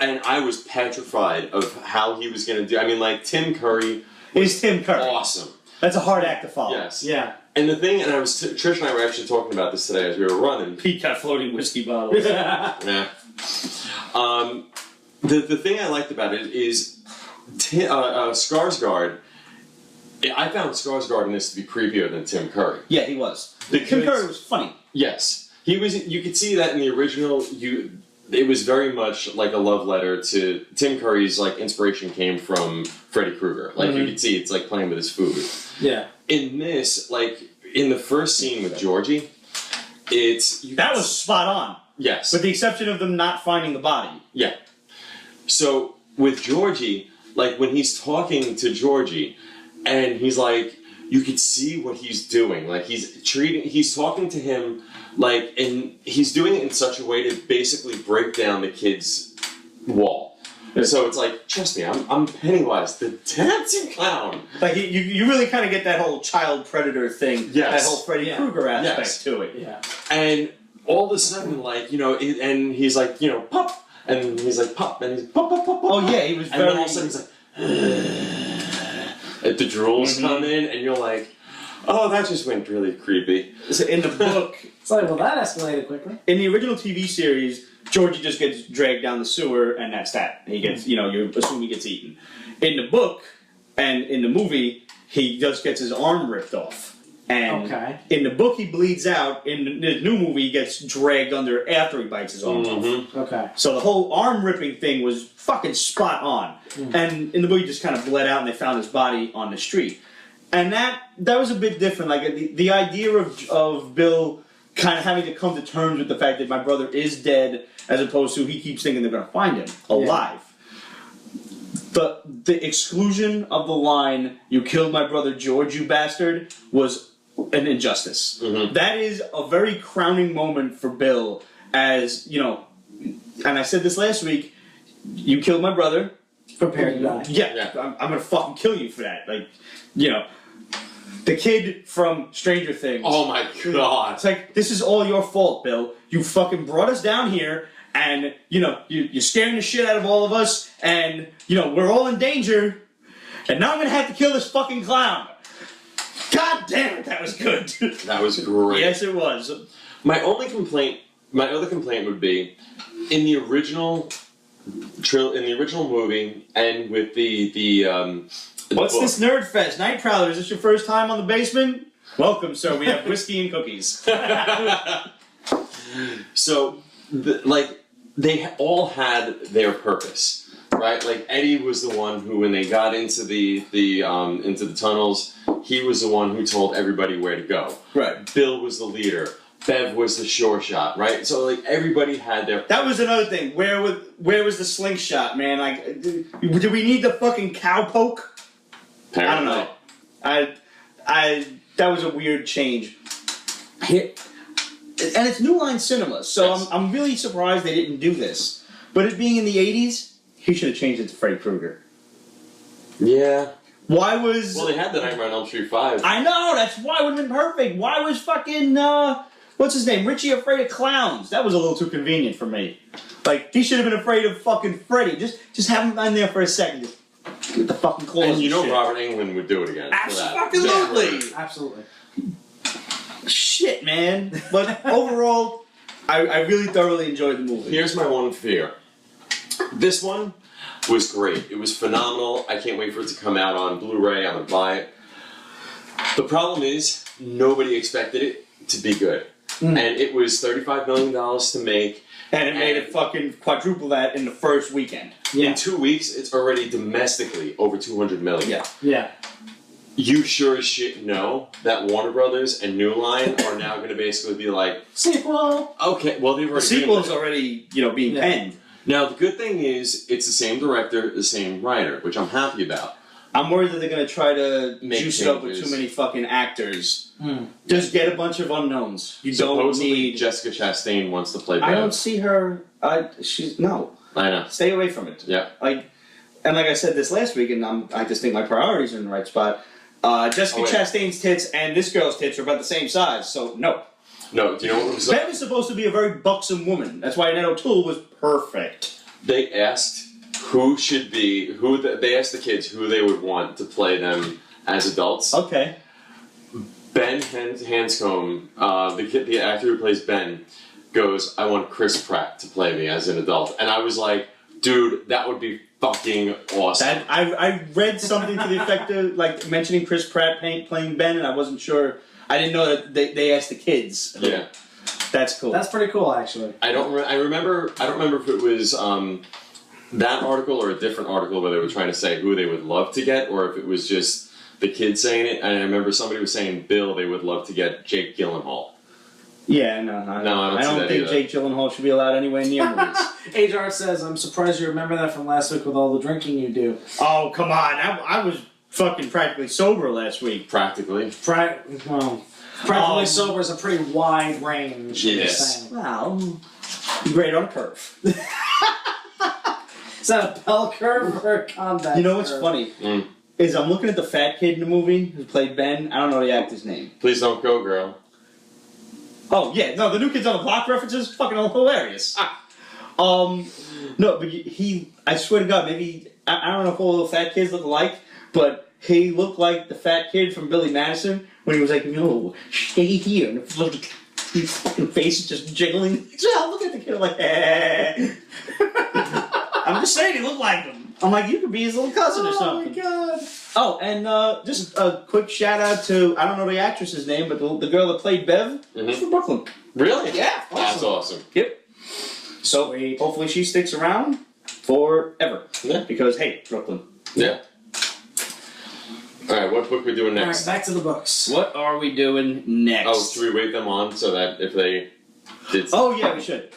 And I was petrified of how he was going to do. I mean, like Tim Curry. He's Tim Curry. Awesome. That's a hard act to follow. Yes. Yeah. And the thing, and Trish and I were actually talking about this today as we were running. Pete got floating whiskey bottles. Yeah. The thing I liked about it is Skarsgård. I found Skarsgård in this to be creepier than Tim Curry. Yeah, he was. Because- Tim Curry was funny. Yes, he was. You could see that in the original. It was very much like a love letter to Tim Curry's. Like inspiration came from Freddy Krueger. Like you could see, it's like playing with his food. Yeah. In this, like in the first scene with Georgie, That was spot on. Yes. With the exception of them not finding the body. Yeah. So with Georgie, like when he's talking to Georgie, and he's like, you could see what he's doing. Like he's talking to him, like, and he's doing it in such a way to basically break down the kid's wall. So it's like, trust me, I'm Pennywise, the dancing clown. Like you really kind of get that whole child predator thing. Yes. That whole Freddy Krueger aspect to it. Yeah. And all of a sudden, like, and he's like, pop, and he's like, pop, and he's pop, pop, pop, pop. Oh yeah, he was and very. then all of a sudden he's like, the drools come in, and you're like, oh, that just went really creepy. In the book, It's like, well, that escalated quickly. in the original TV series, Georgie just gets dragged down the sewer, and that's that. He gets, you assume he gets eaten. In the book and in the movie, he just gets his arm ripped off. And in the book, he bleeds out. In the new movie, he gets dragged under after he bites his arm off. Okay. So the whole arm ripping thing was fucking spot on. And in the book, he just kind of bled out, and they found his body on the street. And that was a bit different. Like the idea of Bill kind of having to come to terms with the fact that my brother is dead, as opposed to he keeps thinking they're going to find him alive. The exclusion of the line, "You killed my brother George, you bastard," was an injustice. That is a very crowning moment for Bill, as, and I said this last week, you killed my brother. Prepare to die. Yeah. I'm going to fucking kill you for that. Like, the kid from Stranger Things. Oh my god. It's like, this is all your fault, Bill. You fucking brought us down here, and, you're scaring the shit out of all of us, and, we're all in danger, and now I'm gonna have to kill this fucking clown. God damn it, that was good. That was great. Yes, it was. My other complaint would be, in the original movie, and with the What's book. this nerd fest? Night Prowler, is this your first time on the basement? Welcome, sir. We have whiskey and cookies. So, they all had their purpose, right? Like Eddie was the one who, when they got into the tunnels, he was the one who told everybody where to go. Right. Bill was the leader. Bev was the sure shot, right? So like everybody had their. That was another thing. Where was the slingshot, man? Like, do we need the fucking cowpoke? Apparently. I don't know. That was a weird change. And it's New Line Cinema, so Yes. I'm really surprised they didn't do this. But it being in the 80s, he should have changed it to Freddy Krueger. Yeah. Why was... Well, they had the Nightmare on Elm Street 5. I know, that's why it would have been perfect. Why was fucking, what's his name? Richie afraid of clowns? That was a little too convenient for me. Like, he should have been afraid of fucking Freddy. Just have him in there for a second. Just get the fucking claws And you know shit. Robert Englund would do it again. Absolutely. Absolutely. Shit, man. But overall, I really thoroughly enjoyed the movie. Here's my one fear. This one was great. It was phenomenal. I can't wait for it to come out on Blu-ray. I'm going to buy it. The problem is, nobody expected it to be good. And it was $35 million to make. And it made it fucking quadruple that in the first weekend. In 2 weeks, it's already domestically over $200 million. Yeah. Yeah. You sure as shit know that Warner Brothers and New Line are now going to basically be like, Sequel. okay, well they've The already sequel's been- already, being penned. Now, the good thing is, it's the same director, the same writer, which I'm happy about. I'm worried that they're going to try to Make juice it up with changes. too many fucking actors. Just get a bunch of unknowns. You Supposedly, don't need... Jessica Chastain wants to play Bev. I don't see her... No. I know. Stay away from it. Yeah. And like I said this last week, and I just think my priorities are in the right spot, Jessica Chastain's tits and this girl's tits are about the same size, so no. No, do you know what was Bev is supposed to be a very buxom woman. That's why Annette O'Toole was perfect. They asked they asked the kids who they would want to play them as adults. Okay. Ben Hanscom, the actor who plays Ben, goes, I want Chris Pratt to play me as an adult. And I was like, dude, that would be fucking awesome. I read something to the effect of, like, mentioning Chris Pratt playing Ben, and I wasn't sure. I didn't know that they asked the kids. Yeah. That's cool. That's pretty cool, actually. I don't remember if it was that article or a different article where they were trying to say who they would love to get, or if it was just the kids saying it. And I remember somebody was saying Bill, they would love to get Jake Gyllenhaal. Yeah, no, I don't think either. Jake Gyllenhaal should be allowed anywhere near movies. HR says, I'm surprised you remember that from last week with all the drinking you do. Oh, come on. I was fucking practically sober last week. Practically. Practically sober is a pretty wide range. Yes. Well, great on a curve. Is that a bell curve or a combat You know what's curve? funny? Is I'm looking at the fat kid in the movie who played Ben. I don't know the actor's name. Please don't go, girl. Oh, yeah. No, the New Kids on the Block references fucking hilarious. No, but I swear to God, maybe, I don't know if all the fat kids look alike, but he looked like the fat kid from Billy Madison when he was like, no, stay here. And his fucking face is just jiggling. So I'm looking at the kid, I'm like, eh. I'm just saying he looked like him. I'm like, you could be his little cousin or something. Oh, my God. Oh, and just a quick shout out to, I don't know the actress's name, but the girl that played Bev, she's from Brooklyn. Really? Yeah. That's awesome. Yep. So, hopefully she sticks around forever. Yeah. Because, hey, Brooklyn. Yeah. Alright, what book are we doing next? Alright, back to the books. What are we doing next? Oh, should we wait them on so that if they did... Oh, yeah, we should.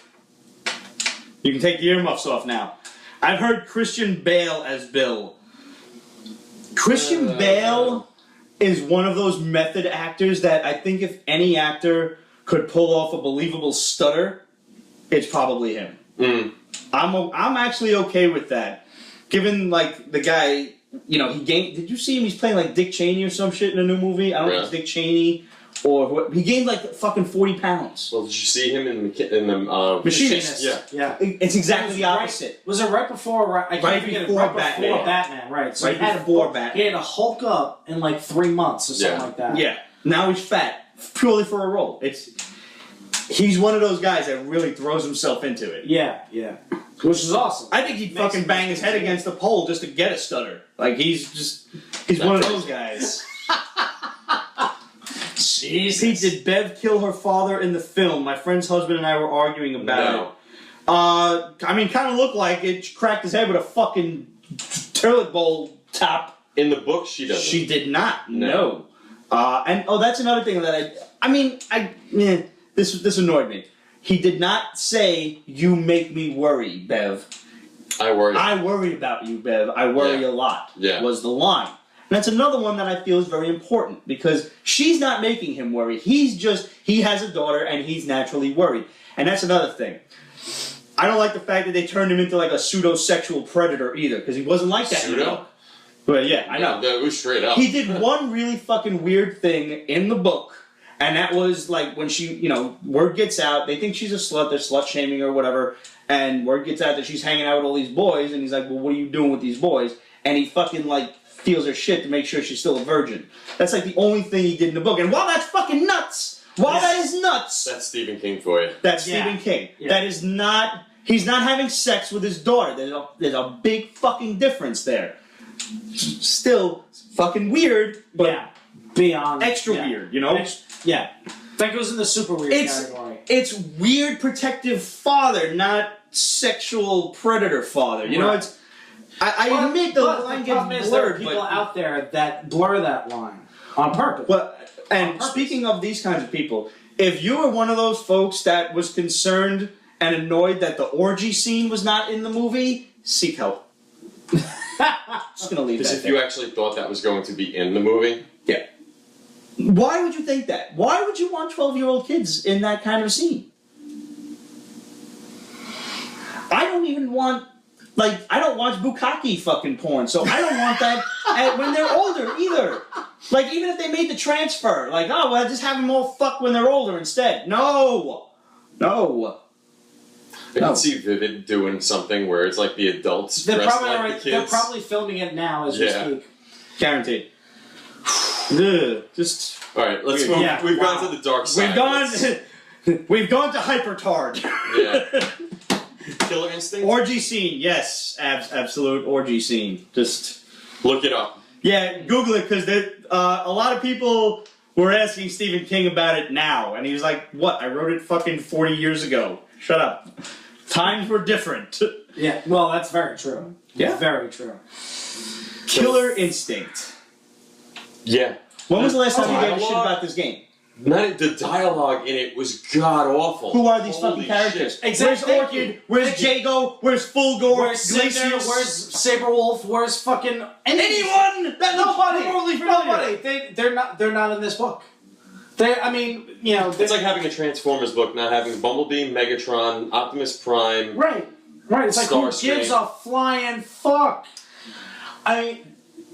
You can take the earmuffs off now. I've heard Christian Bale as Bill. Christian Bale is one of those method actors that I think if any actor could pull off a believable stutter, it's probably him. I'm actually okay with that. Given, like, the guy, you know, he gained... Did you see him? He's playing, like, Dick Cheney or some shit in a new movie. I don't know if it's Dick Cheney or... He gained, like, fucking 40 pounds. Well, did you see him in the Machinist. Yeah. It's exactly the opposite. Was it right before... Right before Batman, right. So Right before Batman. He had to Hulk up in like 3 months or something like that. Yeah. Now he's fat. Purely for a role. He's one of those guys that really throws himself into it. Yeah. Which is awesome. I think he'd fucking bang his head against the pole just to get a stutter. Like, he's one of those guys. Jesus. Pete, did Bev kill her father in the film? My friend's husband and I were arguing about it. I mean, kind of looked like it. She cracked his head with a fucking toilet bowl top. In the book, she doesn't. She did not. No. And that's another thing that this annoyed me. He did not say, "You make me worry, Bev." I worry. I worry about you, Bev. I worry a lot. Yeah. Was the line. And that's another one that I feel is very important because she's not making him worry. He has a daughter and he's naturally worried. And that's another thing. I don't like the fact that they turned him into like a pseudo-sexual predator either because he wasn't like that. Pseudo? But yeah, I know. It was straight up. He did one really fucking weird thing in the book. And that was like when she, word gets out, they think she's a slut, they're slut shaming her or whatever, and word gets out that she's hanging out with all these boys, and he's like, well, what are you doing with these boys? And he fucking feels her shit to make sure she's still a virgin. That's the only thing he did in the book. And while that's fucking nuts, that is nuts. That's Stephen King for you. That's Stephen King. Yeah. That is not, he's not having sex with his daughter. There's a big fucking difference there. Still fucking weird, but beyond extra weird, That goes in the super weird category. It's weird protective father, not sexual predator father. It's. I admit the line gets blurred. There are people out there that blur that line on purpose. Speaking of these kinds of people, if you were one of those folks that was concerned and annoyed that the orgy scene was not in the movie, seek help. Just gonna leave Because that if there. you actually thought that was going to be in the movie, Yeah. Why would you think that? Why would you want 12-year-old kids in that kind of scene? I don't even want, I don't watch bukkake fucking porn, so I don't want that when they're older either. Even if they made the transfer, just have them all fuck when they're older instead. No! I can see Vivid doing something where it's like the adults dressed like the kids. They're probably filming it now as we speak. Guaranteed. Ugh, just... Alright, let's move. Yeah, We've gone to the dark side. We've gone to hypertard. Yeah. Killer Instinct? Orgy scene, yes. Absolute orgy scene. Just... Look it up. Yeah, Google it, because a lot of people were asking Stephen King about it now, and he was like, what, I wrote it fucking 40 years ago. Shut up. Times were different. Yeah, well, that's very true. Yeah. Very true. Killer Instinct. Yeah. When was the last time you gave a Dialogue? shit about this game? The dialogue in it was god-awful. Who are these Holy fucking characters? shit. Exactly. Where's Orchid? Where's Jago? Where's Fulgore? Where's Cinder? Glacius? Where's Saberwolf? Where's fucking anyone? That Nobody. Totally familiar. Nobody. They're not in this book. It's like having a Transformers book, not having Bumblebee, Megatron, Optimus Prime. Right. It's like, who Starscream. gives a flying fuck? And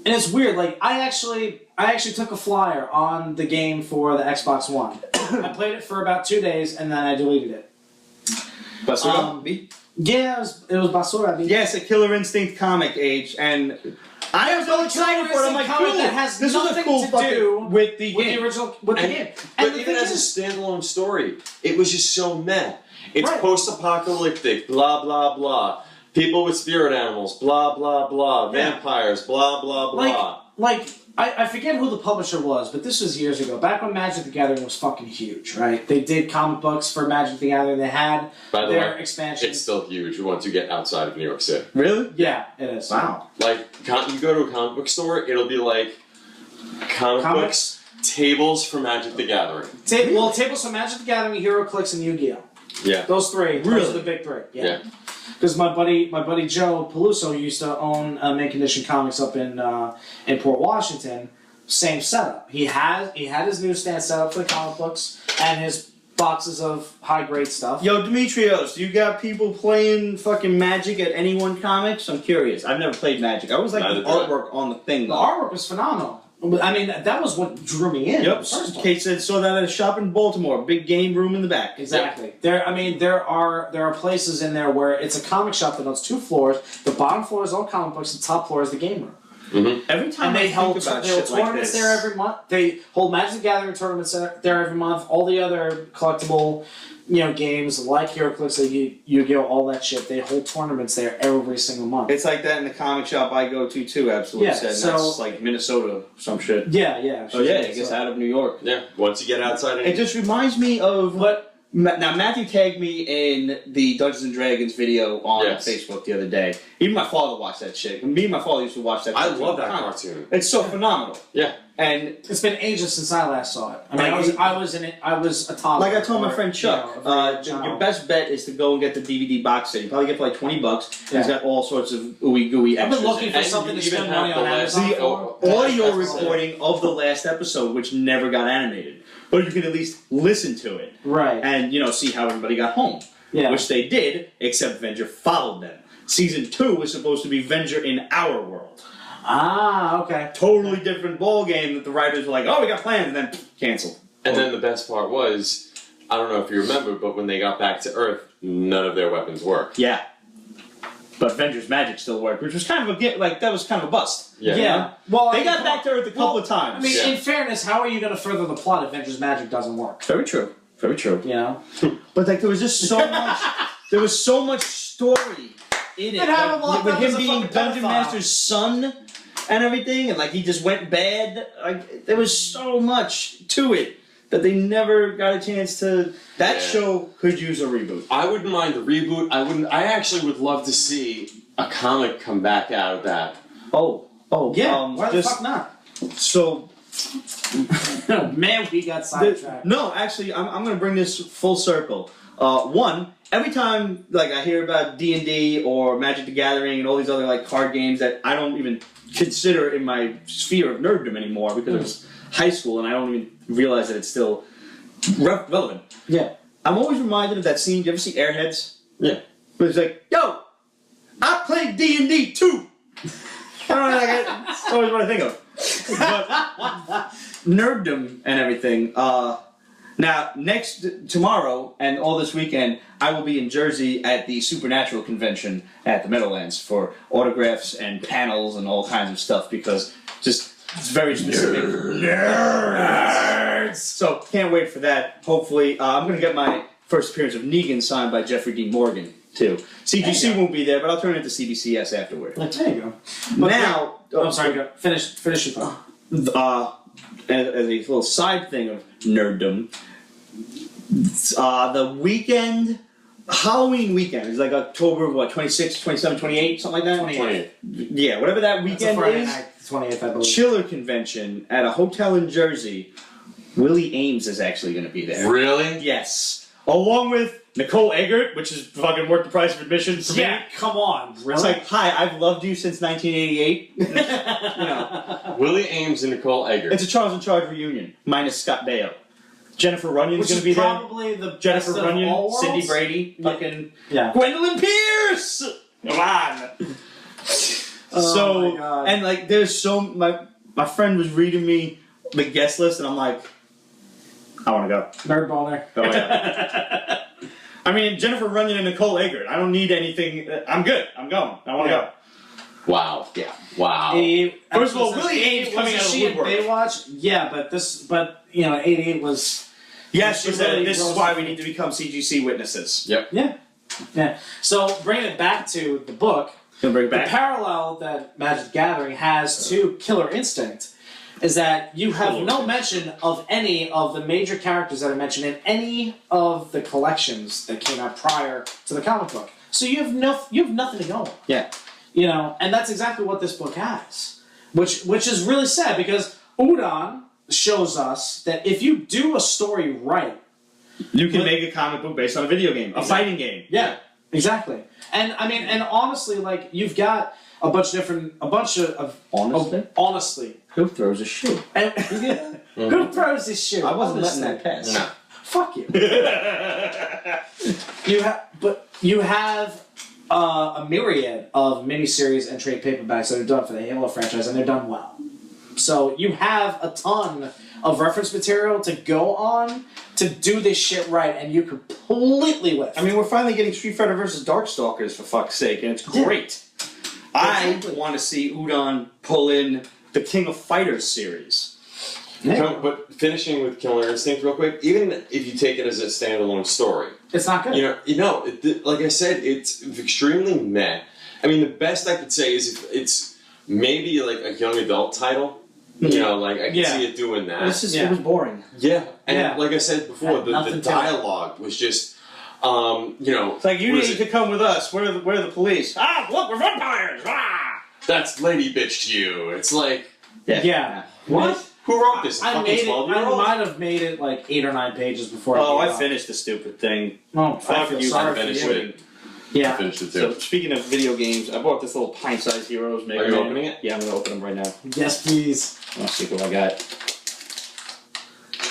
it's weird. I actually took a flyer on the game for the Xbox One. I played it for about 2 days, and then I deleted it. Basura? Yeah, it was Basura. Yes, a Killer Instinct comic, Age, and I was so excited for it. I'm like, cool. That has This was a nothing cool to fucking do with the game. with the game. But the even thing as a standalone story, it was just so meh. It's Right. post-apocalyptic, blah, blah, blah. People with spirit animals, blah, blah, blah. Yeah. Vampires, blah, blah, blah. I forget who the publisher was, but this was years ago. Back when Magic the Gathering was fucking huge, right? They did comic books for Magic the Gathering. They had By the their way, expansion. it's still huge once you get outside of New York City. Really? Yeah, it is. Wow. You go to a comic book store, it'll be like comics, Comics? tables for Magic the Gathering. Well, tables for Magic the Gathering, Hero Clicks, and Yu-Gi-Oh. Yeah. Those three. Really? Those are the big three. Yeah. Because my buddy Joe Peluso used to own Mint Condition Comics up in Port Washington. Same setup. He had his newsstand set up for the comic books and his boxes of high grade stuff. Yo, Demetrios, you got people playing fucking Magic at Anyone Comics? I'm curious. I've never played Magic. I always like the artwork on the thing, The though. artwork was phenomenal. I mean, that was what drew me in. Yep. In the first place. Kate said saw that at a shop in Baltimore. Big game room in the back. Exactly. There are places in there where it's a comic shop that owns 2 floors. The bottom floor is all comic books. The top floor is the game room. Mm-hmm. Every time And I they think hold about they hold shit like tournaments this, there every month. They hold Magic the Gathering tournaments there every month. All the other collectible, games like HeroClix, like Yu-Gi-Oh, all that shit. They hold tournaments there every single month. it's like that in the comic shop I go to too. Absolutely Yeah, said. And so- that's like Minnesota, some shit. Yeah. Oh yeah, I guess out of New York. Yeah. Once you get outside, It just reminds me of But now Matthew tagged me in the Dungeons and Dragons video on Yes. Facebook the other day. Even my father watched that shit. Me and my father used to watch that. I cartoon love that all the time. cartoon. It's so phenomenal. Yeah. And it's been ages since I last saw it. I mean, Like, I was in it. I was a toddler. like I told my or, friend Chuck, a very young your child. best bet is to go and get the DVD box set. You probably get for like $20. And Yeah. It's got all sorts of ooey gooey I've extras. been looking for And something you to even spend have money the on last- Amazon the for. audio That's recording of the last episode, which never got animated, but you can at least listen to it Right. and see how everybody got home. Yeah. Which they did, except Venger followed them. Season 2 was supposed to be Venger in our world. Ah, okay. Totally different ball game that the writers were like, oh, we got plans, and then canceled. And then the best part was, I don't know if you remember, but when they got back to Earth, none of their weapons worked. Yeah. But Venger's magic still worked, which was kind of that was kind of a bust. Yeah. Well, They got back to Earth a couple of times. I mean, Yeah. in fairness, how are you going to further the plot if Venger's magic doesn't work? Very true. Very true. You know? But there was just so much. There was so much story in it. And have him locked with up him as a being fucking Dungeon pedophile. Master's son and everything, and he just went bad. There was so much to it that they never got a chance to. That Yeah. show could use a reboot. I wouldn't mind a reboot. I actually would love to see a comic come back out of that. Oh, Yeah, why the fuck not? So Man, we got sidetracked. no, actually, I'm going to bring this full circle. One, every time like I hear about D&D or Magic the Gathering and all these other like card games that I don't even consider in my sphere of nerddom anymore because it was high school and I don't even realize that it's still relevant. Yeah. I'm always reminded of that scene. Do you ever see Airheads? Yeah. Where it's like, yo, I played D&D too. I don't know, like, that's always what I think of. But nerddom and everything. Now, tomorrow and all this weekend, I will be in Jersey at the Supernatural Convention at the Meadowlands for autographs and panels and all kinds of stuff because just it's very specific. Nerds! So, can't wait for that. Hopefully, I'm going to get my first appearance of Negan signed by Jeffrey D. Morgan, too. CGC won't be there, but I'll turn it into CBCS afterward. There you go. But now... I'm sorry, go. Finish your thought. As a little side thing of nerddom, the weekend, Halloween weekend, is like October, 26, 27, 28, something like that? 28. Yeah, whatever that weekend Friday is. night, 28th, I believe. Chiller convention at a hotel in Jersey. Willie Ames is actually going to be there. Really? Yes. Along with Nicole Eggert, which is fucking worth the price of admission for me. Yeah, come on. Really? It's like, hi, I've loved you since 1988. You know. Willie Ames and Nicole Eggert. It's a Charles in Charge reunion, minus Scott Baio. Jennifer Runyon's Which going is to be probably the Jennifer best Runyon, of all worlds. Cindy Brady, fucking Yeah. Gwendolyn Pierce. Come on. Oh my God. And like, there's my friend was reading me the guest list, and I'm like, I want to go. Nerd boner. Oh, yeah. I mean, Jennifer Runyon and Nicole Eggert. I don't need anything. I'm good. I'm going. I want to go. Wow. Yeah. Wow. First of all, Willie Ames coming out of she in woodwork. Baywatch? Yeah, but 88 was. Yes, she she said really this is rose why to we the- need to become CGC witnesses. Yep. Yeah. So bringing it back to the book, Gonna bring it the back. parallel that Magic the Gathering has to Killer Instinct is that you have no mention of any of the major characters that are mentioned in any of the collections that came out prior to the comic book. So you have nothing to go on. Yeah. And that's exactly what this book has, which is really sad because Udon shows us that if you do a story right, You can make a comic book based on a video game, a fighting game. Yeah, exactly. And I mean, and honestly, like you've got a bunch of honestly. Who throws a shoe? And, who throws this shit? I wasn't letting that pass. No. Fuck you. you have a myriad of miniseries and trade paperbacks that are done for the Halo franchise, and they're done well. So you have a ton of reference material to go on to do this shit right, and you completely whiff. I mean, we're finally getting Street Fighter versus Darkstalkers, for fuck's sake, and it's great. Exactly. I want to see Udon pull in the King of Fighters series. Yeah. But finishing with Killer Instinct real quick, even if you take it as a standalone story, It's not good. like I said, it's extremely meh. I mean, the best I could say is if it's maybe like a young adult title. You know, like I can see it doing that. It was boring. Yeah, and like I said before, Had the nothing to it. dialogue was just, It's like, you what is need to come with us. Where are the police? Ah, look, we're vampires! Ah! that's lady bitch to you. It's like, Yeah. what? Who wrote this? A I fucking made it. I 12-year-old? might have made it like 8 or 9 pages before. Oh, gave I up. finished the stupid thing. Oh, I Fuck feel you, sorry I for finished you. it. I Yeah. finished it So, too. speaking of video games, I bought this little pint-sized Heroes Mega Are you Man. opening it? Yeah, I'm gonna open them right now. Yes, please. Let's see what I got.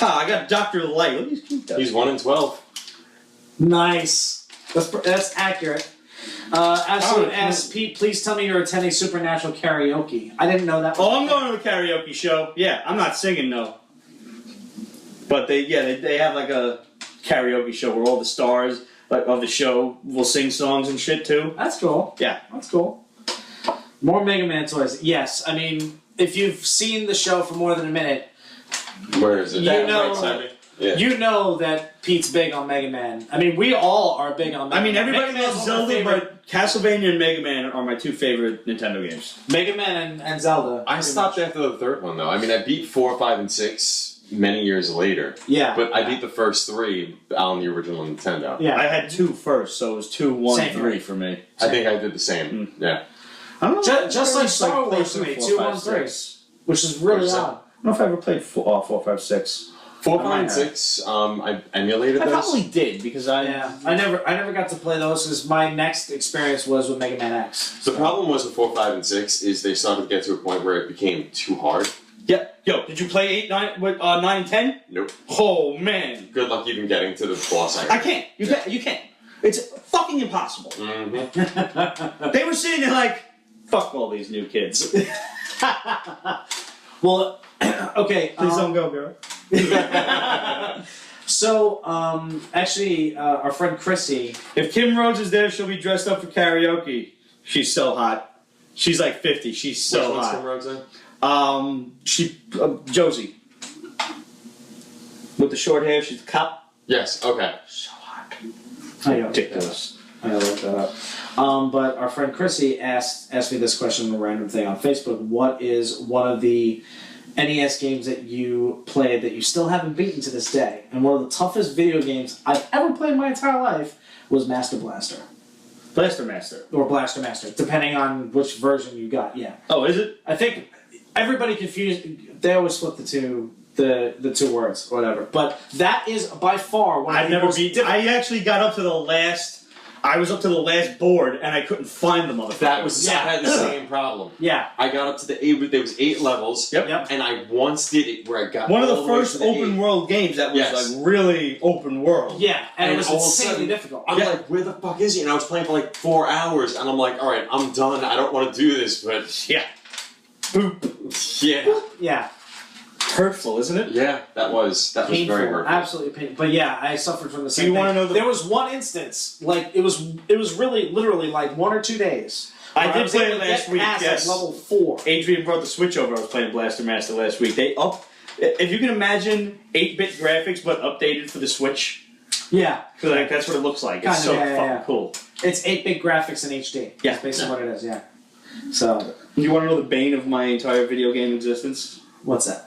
I got Dr. Light. Look at these cute guys. He's 1 in 12. Nice. That's accurate. Absolute S. Pete, please tell me you're attending Supernatural karaoke. I didn't know that. Oh, I'm going to the karaoke show. Yeah, I'm not singing, no. But they have like a karaoke show where all the stars of the show will sing songs and shit too. That's cool. Yeah. That's cool. More Mega Man toys. Yes, I mean, if you've seen the show for more than a minute, Where is it? You That know- right side of me? Yeah. you know that Pete's big on Mega Man. I mean, we all are big on Mega Man. I mean, everybody Mega Man's loves one of my Zelda, favorite- but Castlevania and Mega Man are my two favorite Nintendo games. Mega Man and Zelda. I pretty stopped much. after the third one, though. I mean, I beat 4, 5, and 6 many years later. Yeah. But I beat the first 3 on the original Nintendo. Yeah. I had 2 first, so it was 2, 1, Same 3 here. for me. I think I did the same. Yeah. I don't know. Just like Star Wars played to me, 4, 2, 5, 1, 3, 6. which is really What's that? odd. I don't know if I ever played 4, 5, 6. 4, 5, and 6. I emulated I those. probably did because I never got to play those because my next experience was with Mega Man X. The problem was with 4, 5, and 6 is they started to get to a point where it became too hard. Yeah. Yo, did you play 8, 9, 9, and 10? Nope. Oh man. Good luck even getting to the boss. I can't. You can't. It's fucking impossible. Mm-hmm. They were sitting there like, fuck all these new kids. Well, okay. Please don't go, girl. So, actually, our friend Chrissy. If Kim Rhodes is there, she'll be dressed up for karaoke. She's so hot. She's like 50. She's so Which one's hot. Kim Rhodes in? Josie. With the short hair, she's a cop. Yes, okay. So hot. Ridiculous. I gotta look that up. But our friend Chrissy asked me this question, a random thing on Facebook. What is one of the NES games that you played that you still haven't beaten to this day? And one of the toughest video games I've ever played in my entire life was Master Blaster. Blaster Master. Or Blaster Master, depending on which version you got, yeah. Oh, is it? I think everybody confused. They always flip the two words, or whatever. But that is by far one of I've the never most beat. I actually got up to the last. I was up to the last board and I couldn't find the motherfucker. That was I had the same problem. Yeah. I got up to the 8. There was 8 levels. Yep. And I once did it where I got one of all the way first to the open 8. world games that was Yes. like really open world. Yeah, and it was all of a insanely sudden, difficult. I'm like, where the fuck is he? And I was playing for like 4 hours, and I'm like, all right, I'm done. I don't want to do this, but Yeah. Boop. yeah, Yeah. Hurtful, isn't it? yeah, that was Painful, very hurtful. absolutely painful. But yeah, I suffered from the same you thing. wanna know the- There was one instance, like it was really literally like 1 or 2 days. I where did was play able it to last get week, past, yes. like, level 4. Adrian brought the Switch over. I was playing Blaster Master last week. If you can imagine 8-bit graphics but updated for the Switch, Yeah. because like that's what it looks like. It's Kinda, so yeah, fucking yeah. cool. It's 8-bit graphics in HD. Yeah. That's basically what it is, yeah. So, You want to know the bane of my entire video game existence? what's that?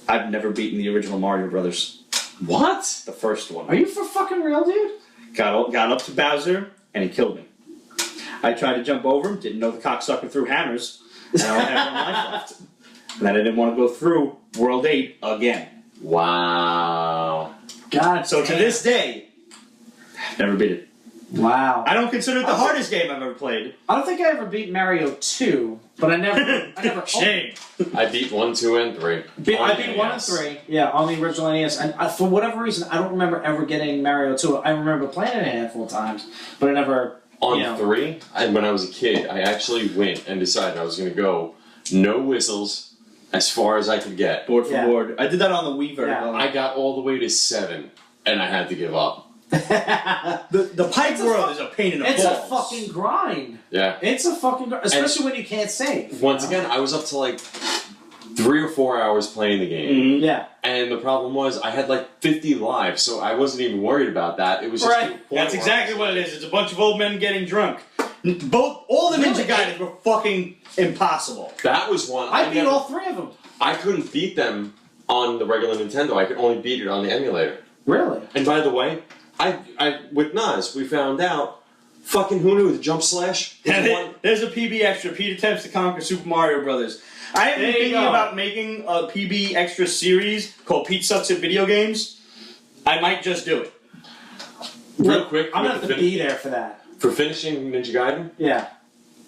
I've never beaten the original Mario Brothers. What? The first one. Are you for fucking real, dude? Got up to Bowser, and he killed me. I tried to jump over him, didn't know the cocksucker threw hammers, and I only had 1 life left. And then I didn't want to go through World 8 again. Wow. God So to damn. this day, I've never beat it. Wow. I don't consider it the hardest game I've ever played. I don't think I ever beat Mario 2, but I never Shame. I beat 1, 2, and 3. I beat 1 and 3, yeah, on the original NES. And for whatever reason, I don't remember ever getting Mario 2. I remember playing it a handful of times, but I never. On 3, when I was a kid, I actually went and decided I was going to go no whistles as far as I could get. Board for Yeah. board. I did that on the Wii version. Yeah. I got all the way to 7, and I had to give up. The pipe world is a pain in the It's balls. a fucking grind. Yeah. It's a fucking grind, especially when you can't save. Once again, I was up to like 3 or 4 hours playing the game. Mhm. Yeah. And the problem was, I had like 50 lives, so I wasn't even worried about that. It was just Right. to the point That's where exactly what it is. It's a bunch of old men getting drunk. All the Ninja Really? Gaidens were fucking impossible. That was one. I beat never- all 3 of them. I couldn't beat them on the regular Nintendo. I could only beat it on the emulator. Really? And by the way, I with Nas, we found out, fucking who knew the jump slash? was the one- There's a PB extra. Pete attempts to conquer Super Mario Brothers. I have been There you thinking go. about making a PB extra series called Pete Sucks at Video Games. I might just do it. Real quick, I'm with gonna the have to be there for that. for finishing Ninja Gaiden, Yeah.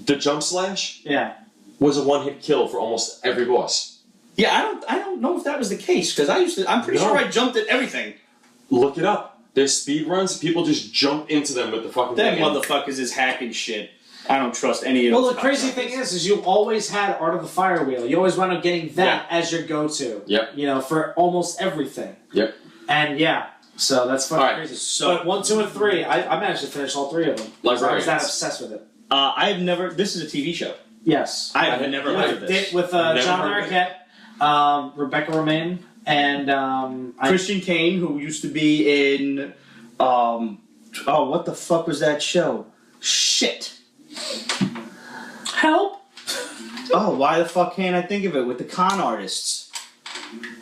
the jump slash Yeah. was a one-hit kill for almost every boss. Yeah, I don't know if that was the case because I'm pretty No. sure I jumped at everything. Look it up. There's speed runs. People just jump into them with the fucking Them thing. motherfuckers is hacking shit. I don't trust any of Well, those. the crazy cocksuckers. thing is you always had Art of the Fire Wheel. You always wound up getting that as your go-to. Yep. You know, for almost everything. Yep. And yeah, so that's fucking Alright, crazy. so- But 1, 2, and 3, I managed to finish all 3 of them. I was Librarians. that obsessed with it. I've never. This is a TV show. Yes. I have I- never I- heard of this. With Never John heard of it. Larroquette, Rebecca Romaine, and Christian Kane, who used to be in, what the fuck was that show? Shit. Help. Oh, why the fuck can't I think of it? With the con artists.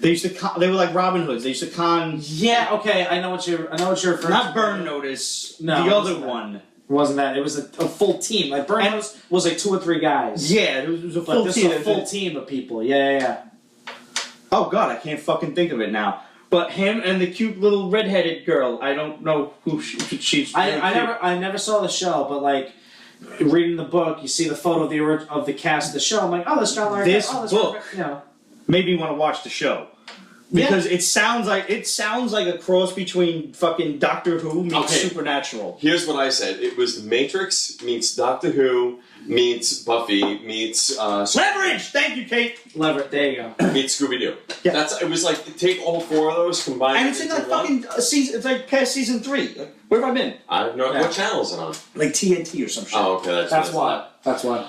They used to they were like Robin Hoods. They used to con. Yeah. Okay. I know what you're referring Not to. Burn Notice. No, the it other wasn't that. one. It wasn't that. It was a full team. Like Burn Notice was like 2 or 3 guys. Yeah, it was a But full this team. is a full team of people. Yeah. Oh god, I can't fucking think of it now. But him and the cute little redheaded girl, I don't know who she's. I never saw the show, but like reading the book, you see the photo of the cast of the show. I'm like, oh, this John Larroquette. This oh, this book made me want to watch the show. Because it sounds like a cross between fucking Doctor Who meets Supernatural. Here's what I said. It was The Matrix meets Doctor Who meets Buffy meets Leverage! Thank you, Kate. Leverage. There you go. Meets Scooby-Doo. Yeah. It was like take all 4 of those combined. And it's in like fucking season. It's like past season 3. Like, where have I been? I have no. What channel is it on? Like TNT or some shit. Oh, okay. That's why. That's why.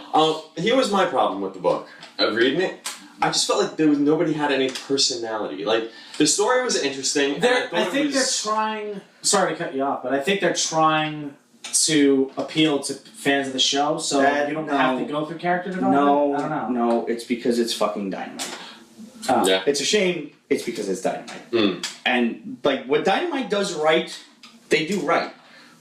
Here was my problem with the book. Of reading it. I just felt like nobody had any personality. Like, the story was interesting. I think they're trying... Sorry to cut you off, but I think they're trying to appeal to fans of the show, so you don't have to go through character development? No, I don't know. No, it's because it's fucking Dynamite. Yeah. It's a shame it's because it's Dynamite. And, like, what Dynamite does right, they do right.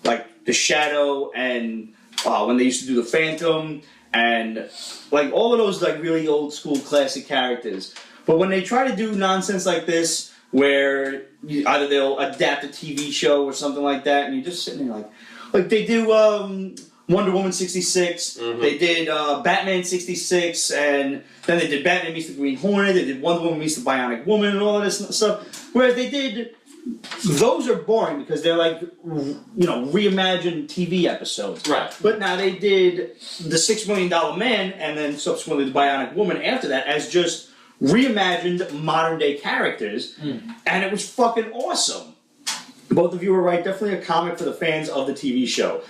Like, the Shadow and when they used to do the Phantom... And, like, all of those, like, really old-school classic characters. But when they try to do nonsense like this, where either they'll adapt a TV show or something like that, and you're just sitting there like they do Wonder Woman 66, they did Batman 66, and then they did Batman meets the Green Hornet, they did Wonder Woman meets the Bionic Woman, and all of this stuff. Whereas they did... Those are boring because they're like, reimagined TV episodes. Right. But now they did the $6 Million Man and then subsequently the Bionic Woman after that as just reimagined modern day characters. And it was fucking awesome. Both of you were right. Definitely a comic for the fans of the TV show.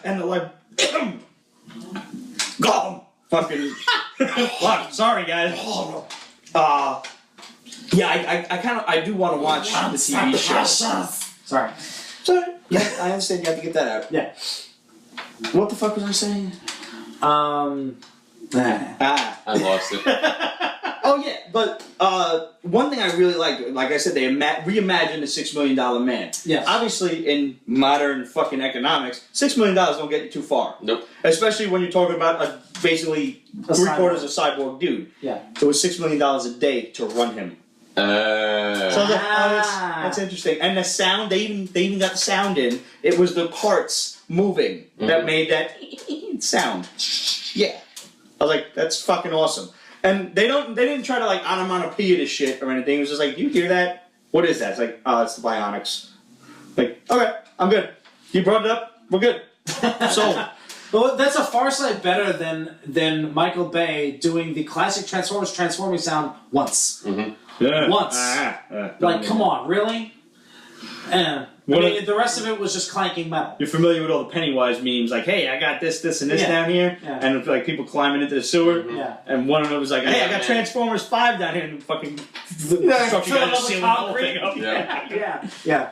And the like... Gollum! Fucking... Sorry, guys. Yeah, I do want to watch the TV show. Sorry. Yeah, I understand. You have to get that out. Yeah. What the fuck was I saying? I lost it. Oh yeah, but one thing I really like I said, they reimagined the $6 Million Man. Yes. Obviously, in modern fucking economics, $6 million don't get you too far. Nope. Especially when you're talking about basically 3/4 of a cyborg dude. Yeah. It was $6 million a day to run him. So that's interesting. And the sound, they even got the sound in. It was the parts moving that made that sound. Yeah. I was like, that's fucking awesome. And they didn't try to like onomatopoeia this shit or anything. It was just like, do you hear that? What is that? It's like, oh, it's the Bionics. Like, okay, I'm good. You brought it up, we're good. Sold. Well, that's a far sight better than Michael Bay doing the classic Transformers transforming sound once. Once. Like, come on, really? The rest of it was just clanking metal. You're familiar with all the Pennywise memes, like, hey, I got this, and this down here, and like people climbing into the sewer, and one of them was like, hey, I got Transformers 5 down here, and fucking construction guys just sealing the whole thing up. Yeah.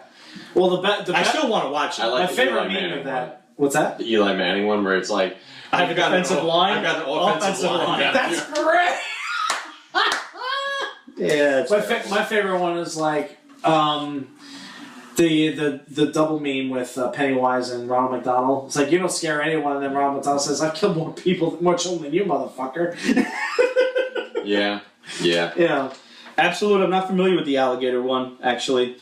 Well, I still want to watch it. I like my favorite meme of that. What's that? The Eli Manning one where it's like, I have a defensive line. I've got an offensive line. That's great! Yeah, my favorite one is like the double meme with Pennywise and Ronald McDonald. It's like, you don't scare anyone, and then Ronald McDonald says, I've killed more people, more children than you, motherfucker. Yeah. Absolutely. I'm not familiar with the alligator one, actually.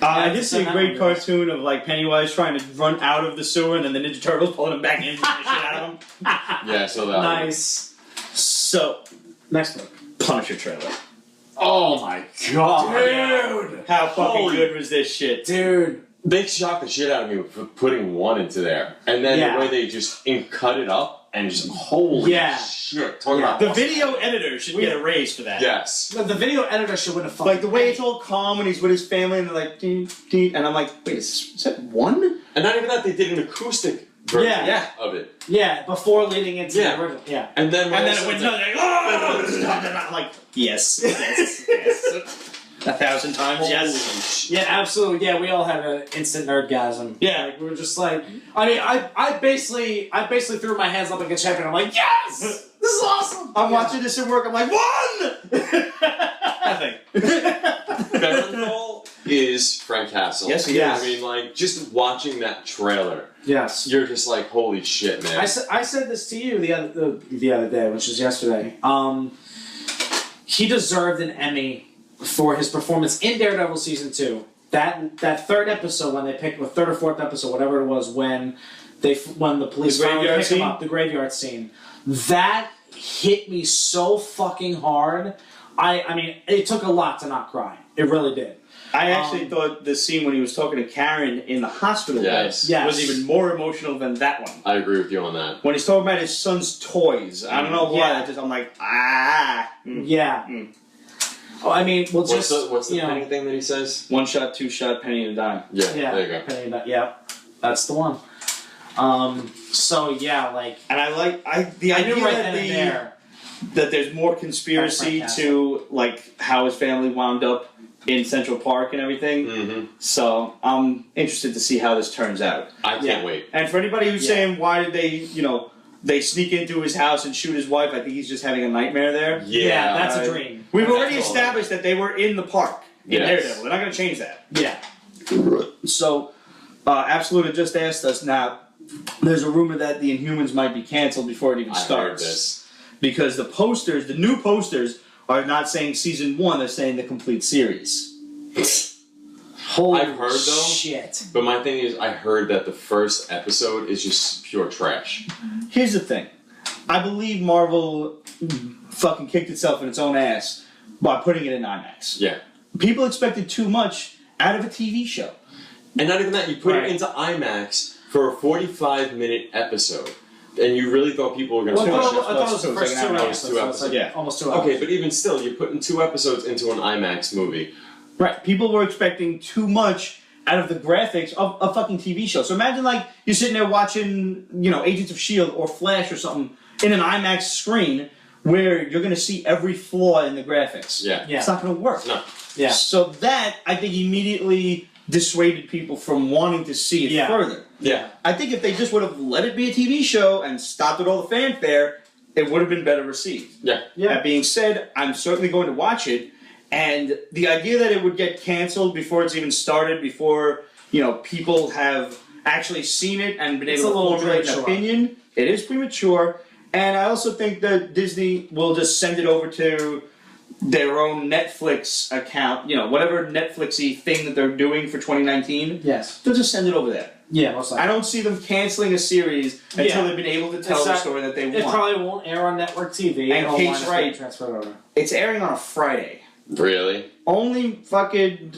I did see a great cartoon of like Pennywise trying to run out of the sewer, and then the Ninja Turtles pulling him back in and beating the shit out of him. Yeah, so that. Nice. So, next one. Punisher trailer. Oh my god, dude! How fucking good was this shit, dude? They shocked the shit out of me for putting one into there, and then the way they just cut it up and just holy shit. Talk about the video editor should get a raise for that. Yes, the video editor should win a fucking like the way it's all calm and he's with his family and they're like, dee, dee, and I'm like, wait, is that one? And not even that, they did an acoustic version of it. Yeah, before leading into the original. Yeah, and then it went like, I'm like, yes. 1,000 times, yes. Yeah, absolutely. Yeah, we all had an instant nerdgasm. Yeah, like, we were just like, I mean, I basically threw my hands up like a champion. I'm like, yes, this is awesome. I'm watching this at work. I'm like, one. Nothing. Beverly is Frank Castle. Yes, he is. I mean, like, just watching that trailer. Yes. You're just like, holy shit, man. I said this to you the other day, which was yesterday. He deserved an Emmy for his performance in Daredevil season 2. That third episode when they picked the third or fourth episode, whatever it was, when the police finally picked him up, the graveyard scene, that hit me so fucking hard. I mean, it took a lot to not cry. It really did. I actually thought the scene when he was talking to Karen in the hospital was even more emotional than that one. I agree with you on that. When he's talking about his son's toys, I don't know why. I'm like, Yeah. Oh, I mean, well, what's the penny thing that he says? 1 shot, 2 shot, penny and a dime. Yeah, there you go. Penny and a dime. Yeah, that's the one. So yeah, like, and the idea that there's more conspiracy to like how his family wound up in Central Park and everything. Mm-hmm. So I'm interested to see how this turns out. I can't wait. And for anybody who's saying why did they sneak into his house and shoot his wife, I think he's just having a nightmare there. Yeah, that's a dream. We've already established that they were in the park in Daredevil. They're not going to change that. Yeah. So, Absoluta just asked us now. There's a rumor that the Inhumans might be canceled before it even starts. I heard this. Because the new posters, are not saying season 1, they're saying the complete series. Holy I've heard though. Shit. But my thing is, I heard that the first episode is just pure trash. Here's the thing. I believe Marvel fucking kicked itself in its own ass by putting it in IMAX. Yeah. People expected too much out of a TV show. And not even that, you put it into IMAX for a 45-minute episode. And you really thought people were going to watch it? I thought it was the first 2 episodes. Like yeah. Almost 2 hours. Okay, but even still, you're putting 2 episodes into an IMAX movie. Right. People were expecting too much out of the graphics of a fucking TV show. So imagine like you're sitting there watching, Agents of S.H.I.E.L.D. or Flash or something in an IMAX screen where you're going to see every flaw in the graphics. Yeah. It's not going to work. No. Yeah. So that, I think, immediately dissuaded people from wanting to see it further. Yeah. I think if they just would have let it be a TV show and stopped with all the fanfare, it would have been better received. Yeah. That being said, I'm certainly going to watch it. And the idea that it would get canceled before it's even started, before people have actually seen it and been able to formulate an opinion, it is premature. And I also think that Disney will just send it over to their own Netflix account, whatever Netflixy thing that they're doing for 2019. Yes, they'll just send it over there. Yeah, most likely. I don't see them canceling a series until they've been able to tell the story that they want. It probably won't air on network TV. And Kate's right. Transferred over. It's airing on a Friday. Really? Only fucking,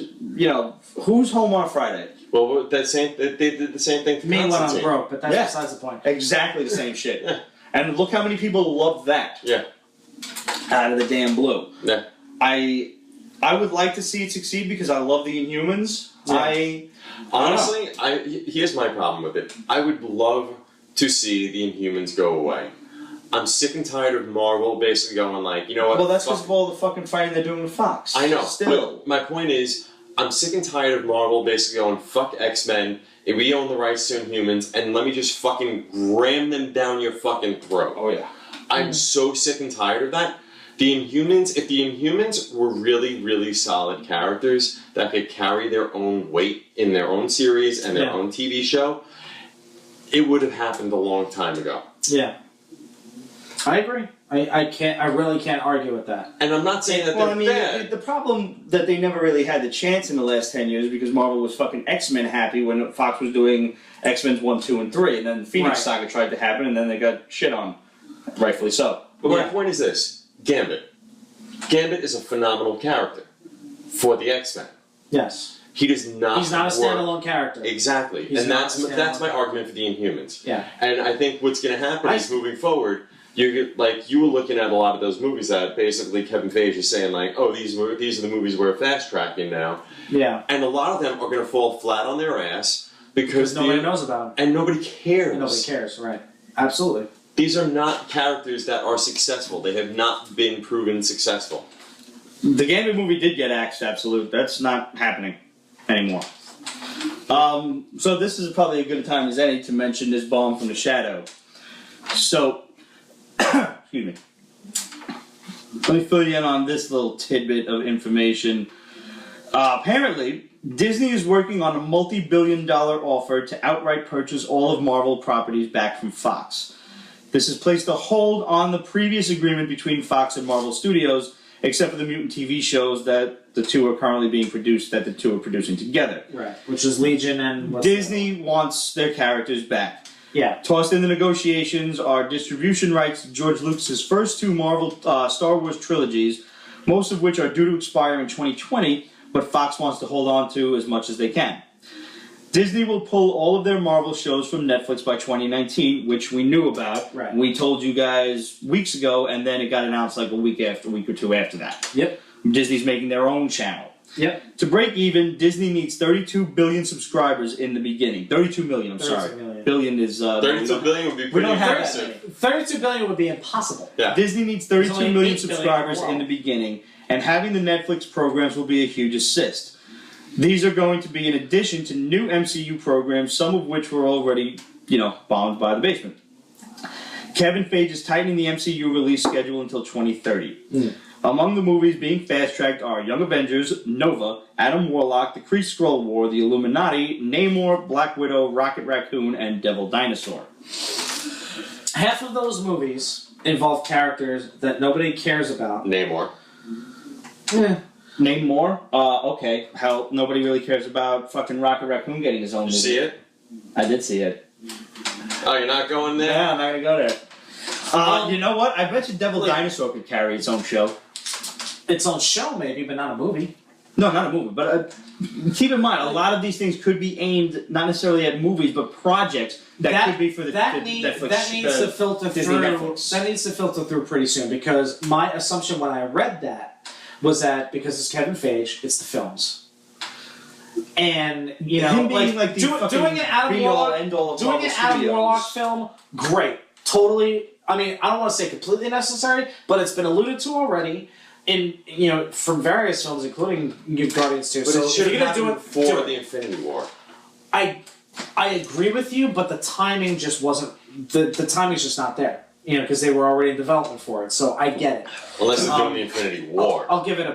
who's home on a Friday? Well, they did the same thing to Me when Constantine. I'm broke, but that's besides the point. Exactly the same shit. Yeah. And look how many people love that. Yeah. Out of the damn blue. Yeah. I would like to see it succeed because I love the Inhumans. Yeah. Honestly, here's my problem with it. I would love to see the Inhumans go away. I'm sick and tired of Marvel basically going like, you know what? Well, that's because of all the fucking fighting they're doing with Fox. I know. Still. But my point is, I'm sick and tired of Marvel basically going, fuck X-Men, we own the rights to Inhumans, and let me just fucking ram them down your fucking throat. Oh, yeah. I'm so sick and tired of that. The Inhumans, if the Inhumans were really, really solid characters that could carry their own weight in their own series and their own TV show, it would have happened a long time ago. Yeah. I agree. I really can't argue with that. And I'm not saying that they're bad. The problem that they never really had the chance in the last 10 years because Marvel was fucking X-Men happy when Fox was doing X-Men 1, 2, and 3, and then the Phoenix Saga tried to happen, and then they got shit on. Rightfully so. But my point is this. Gambit. Gambit is a phenomenal character for the X-Men. Yes. He's not a standalone character. Exactly. And that's my argument for the Inhumans. Yeah. And I think what's going to happen is moving forward, you were looking at a lot of those movies that basically Kevin Feige is saying like, oh, these are the movies we're fast tracking now. Yeah. And a lot of them are going to fall flat on their ass because nobody knows about them. And nobody cares. And nobody cares, right? Absolutely. These are not characters that are successful. They have not been proven successful. The Gambit movie did get axed, absolute. That's not happening anymore. So this is probably a good time as any to mention this bomb from the shadow. So, excuse me. Let me fill you in on this little tidbit of information. Apparently, Disney is working on a multi-billion-dollar offer to outright purchase all of Marvel properties back from Fox. This has placed a hold on the previous agreement between Fox and Marvel Studios, except for the mutant TV shows that the two are currently being produced, that the two are producing together. Right. Which is Legion and... Disney wants their characters back. Yeah. Tossed in the negotiations are distribution rights to George Lucas's first two Marvel Star Wars trilogies, most of which are due to expire in 2020, but Fox wants to hold on to as much as they can. Disney will pull all of their Marvel shows from Netflix by 2019, which we knew about. Right. We told you guys weeks ago, and then it got announced like a week or two after that. Yep. Disney's making their own channel. Yep. To break even, Disney needs 32 billion subscribers in the beginning. 32 million, I'm 32 sorry. million. Billion is... 32 billion would be pretty don't have impressive. 32 billion would be impossible. Yeah. Disney needs There's 32 only million 8 billion subscribers in the in the world. beginning, and having the Netflix programs will be a huge assist. These are going to be in addition to new MCU programs, some of which were already, bombed by the basement. Kevin Feige is tightening the MCU release schedule until 2030. Among the movies being fast-tracked are Young Avengers, Nova, Adam Warlock, The Kree Skrull War, The Illuminati, Namor, Black Widow, Rocket Raccoon, and Devil Dinosaur. Half of those movies involve characters that nobody cares about. Namor. Name more? Okay. Hell, nobody really cares about fucking Rocket Raccoon getting his own movie. Did you see it? I did see it. Oh, you're not going there? Yeah, I'm not gonna go there. You know what? I bet you Devil Dinosaur could carry its own show. Its own show, maybe, but not a movie. No, not a movie. But keep in mind, a lot of these things could be aimed not necessarily at movies, but projects that could be for the Netflix. That needs to filter Disney through. Netflix. That needs to filter through pretty soon, because my assumption when I read that was that because it's Kevin Feige, it's the films. And Him being like the fucking doing an Adam be-all, Warlock, end-all of doing Marvel an Adam Studios. Warlock film, great, totally. I mean, I don't want to say completely necessary, but it's been alluded to already in from various films, including Guardians 2. But so it should if you're have gonna do happened it before do the it. Infinity War. I agree with you, but the timing just wasn't. The timing's just not there. Because they were already in development for it. So I get it. Unless they're doing the Infinity War. I'll give it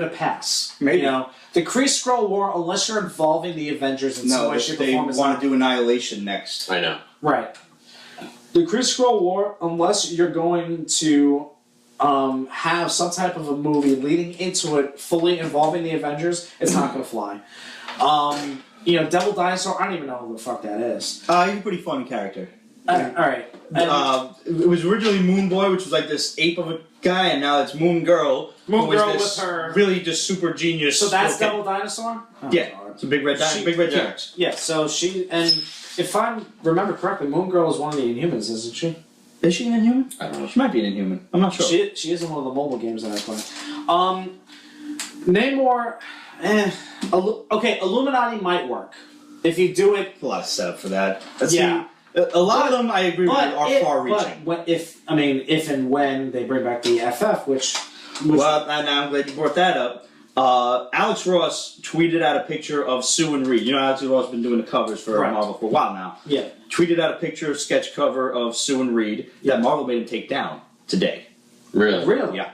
a pass. Maybe. The Kree Skrull War, unless you're involving the Avengers in some way, shape, or they form, is want not to do Annihilation next. I know. right. The Kree Skrull War, unless you're going to have some type of a movie leading into it, fully involving the Avengers, it's not going to fly. Devil Dinosaur, I don't even know who the fuck that is. He's a pretty fun character. All right. It was originally Moon Boy, which was like this ape of a guy, and now it's Moon Girl. Moon who is Girl this with her- really just super genius. So that's okay. Devil Dinosaur? Oh, Yeah, God. it's a big red T-Rex. Yeah, so she, and if I remember correctly, Moon Girl is one of the Inhumans, isn't she? Is she an Inhuman? I don't know. She might be an Inhuman. I'm not sure. She is in one of the mobile games that I play. Namor, okay, Illuminati might work. If you do it... a lot of setup for that. Yeah. A lot of them, I agree with you, are far-reaching. But if and when they bring back the FF, which well, and I'm glad you brought that up. Alex Ross tweeted out a picture of Sue and Reed. Alex Ross has been doing the covers for Right. Marvel for a while now. Yeah. Tweeted out a picture, sketch cover of Sue and Reed that Marvel made him take down today. Really? Really? Yeah.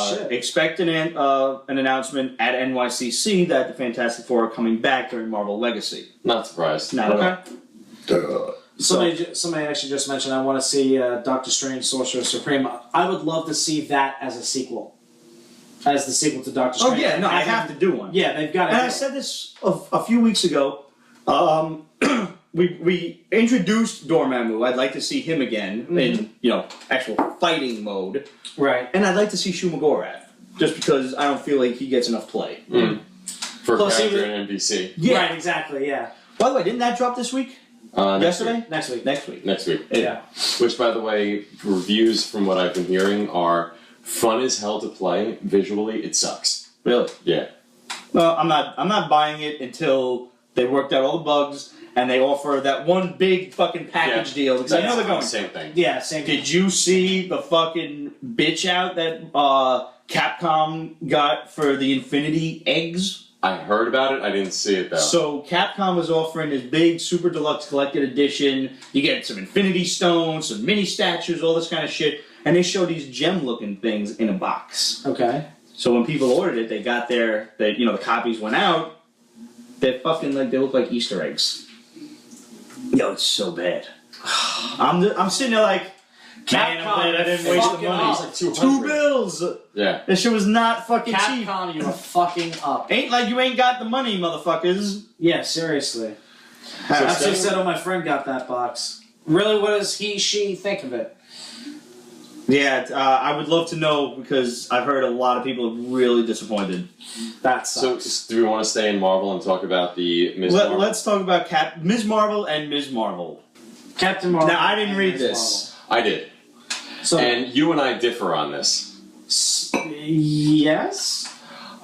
Shit. Expect an announcement at NYCC that the Fantastic Four are coming back during Marvel Legacy. Not surprised. Not at all. Somebody actually just mentioned I want to see Doctor Strange Sorcerer Supreme. I would love to see that as a sequel. As the sequel to Doctor Strange. Oh yeah, no, I have to do one. Yeah, they've got to. And I said this a few weeks ago. We introduced Dormammu. I'd like to see him again in actual fighting mode. Right. And I'd like to see Shumagorath, just because I don't feel like he gets enough play. For Plus, character in NBC. Yeah. Right, exactly, yeah. By the way, didn't that drop this week? Yesterday? Next week. Next week. Next week. Yeah. Which, by the way, reviews from what I've been hearing are fun as hell to play. Visually, it sucks. Really? Yeah. Well, I'm not buying it until they worked out all the bugs and they offer that one big fucking package deal. Because I know they're going. Same thing. Yeah, same. Did you see the fucking bitch out that Capcom got for the Infinity Eggs? I heard about it. I didn't see it though. So Capcom was offering this big Super Deluxe Collected Edition. You get some Infinity Stones, some mini statues, all this kind of shit. And they show these gem-looking things in a box. Okay. So when people ordered it, they got the copies went out. They're fucking they look like Easter eggs. Yo, it's so bad. I'm sitting there like, Man, I'm glad I didn't waste the fucking money. up. It's like $2 $200. bills. Yeah. This shit was not fucking cheap. Capcom, you are fucking up. Ain't like you ain't got the money, motherfuckers. Yeah, seriously. So That's Steph- what said when my friend got that box. Really, what does she think of it? Yeah, I would love to know because I've heard a lot of people really disappointed. That So, sucks. do we want to stay in Marvel and talk about the Ms. Marvel? Let's talk about Ms. Marvel and Ms. Marvel. Captain Marvel. Now, I didn't and read Ms. this. I did. Marvel. So, And you and I differ on this. yes?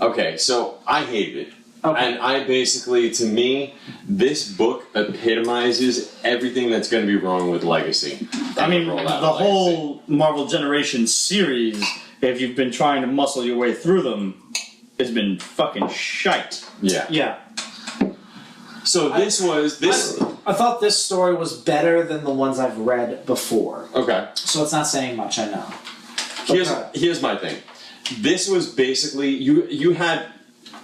Okay, so I hated it. Okay. And I basically, to me, this book epitomizes everything that's going to be wrong with Legacy. I mean, Roll out the of Legacy. whole Marvel Generation series, if you've been trying to muscle your way through them, has been fucking shite. Yeah. Yeah. So this was this. I thought this story was better than the ones I've read before. Okay. So it's not saying much, I know. Here's my thing. This was basically you had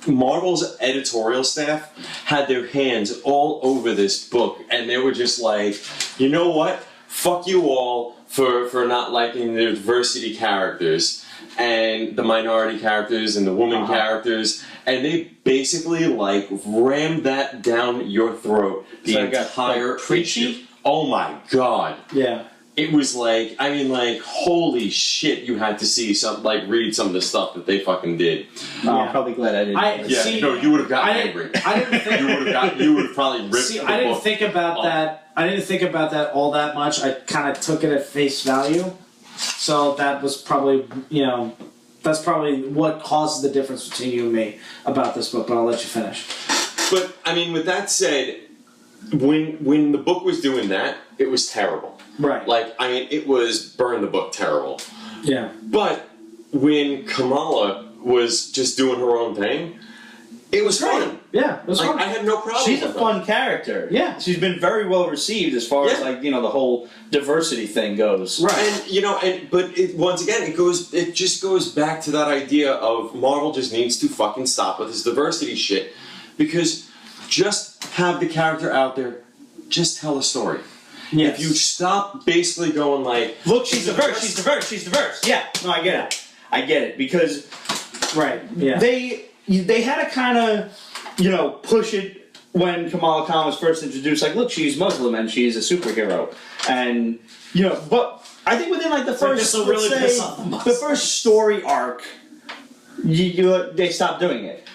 Marvel's editorial staff had their hands all over this book, and they were just like, you know what? Fuck you all for not liking the diversity characters and the minority characters and the woman characters, and they basically like rammed that down your throat the So I got, entire like, preachy? issue. Oh my god. Yeah. It was like, I mean, like, holy shit! You had to see read some of the stuff that they fucking did. I'm probably glad I didn't. Yeah, See, no, you would have gotten I angry. didn't, I didn't think. You would have probably ripped See, the I didn't book. think about that. I didn't think about that all that much. I kind of took it at face value. So that was probably, that's probably what causes the difference between you and me about this book. But I'll let you finish. But I mean, with that said, when the book was doing that, it was terrible. Right. Like, I mean, it was burn the book terrible. Yeah. But when Kamala was just doing her own thing, it was fun. Yeah. It was Like, fun. I had no problem. She's a with fun character. Yeah. She's been very well received as far as the whole diversity thing goes. Right. And but once again, it just goes back to that idea of Marvel just needs to fucking stop with this diversity shit, because just have the character out there, just tell a story. Yes. If you stop basically going like, Look, she's diverse, she's diverse, she's diverse. Yeah, no, I get it. I get it, because Right. Yeah. they had to kind of, push it when Kamala Khan was first introduced. Like, look, she's Muslim and she's a superhero. And, but I think within like the first, this'll really let's piss say, off the Muslims. the first story arc, they stopped doing it.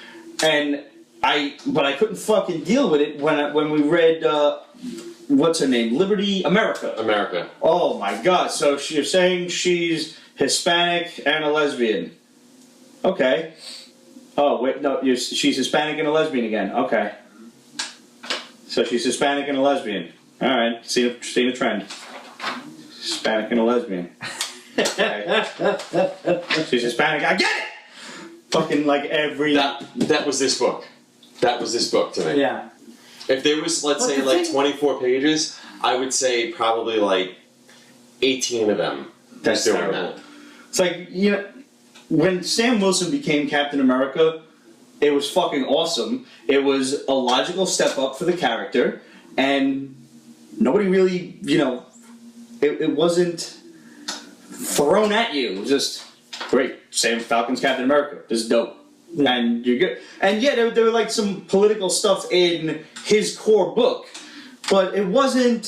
And but I couldn't fucking deal with it when we read, what's her name? America. Oh my god, so you're saying she's Hispanic and a lesbian. Okay. Oh, wait, no, she's Hispanic and a lesbian again. Okay. So she's Hispanic and a lesbian. Alright, seeing a trend. Hispanic and a lesbian. Okay. She's Hispanic, I get it! Fucking like every... that was this book. That was this book to me. Yeah. If there was, let's But say, the like thing- 24 pages, I would say probably like 18 of them. That's doing terrible. that. It's like, when Sam Wilson became Captain America, it was fucking awesome. It was a logical step up for the character, and nobody really, it wasn't thrown at you. It was just, great, Sam Falcon's Captain America. This is dope. And you're good. And yeah, there were like some political stuff in his core book, but it wasn't,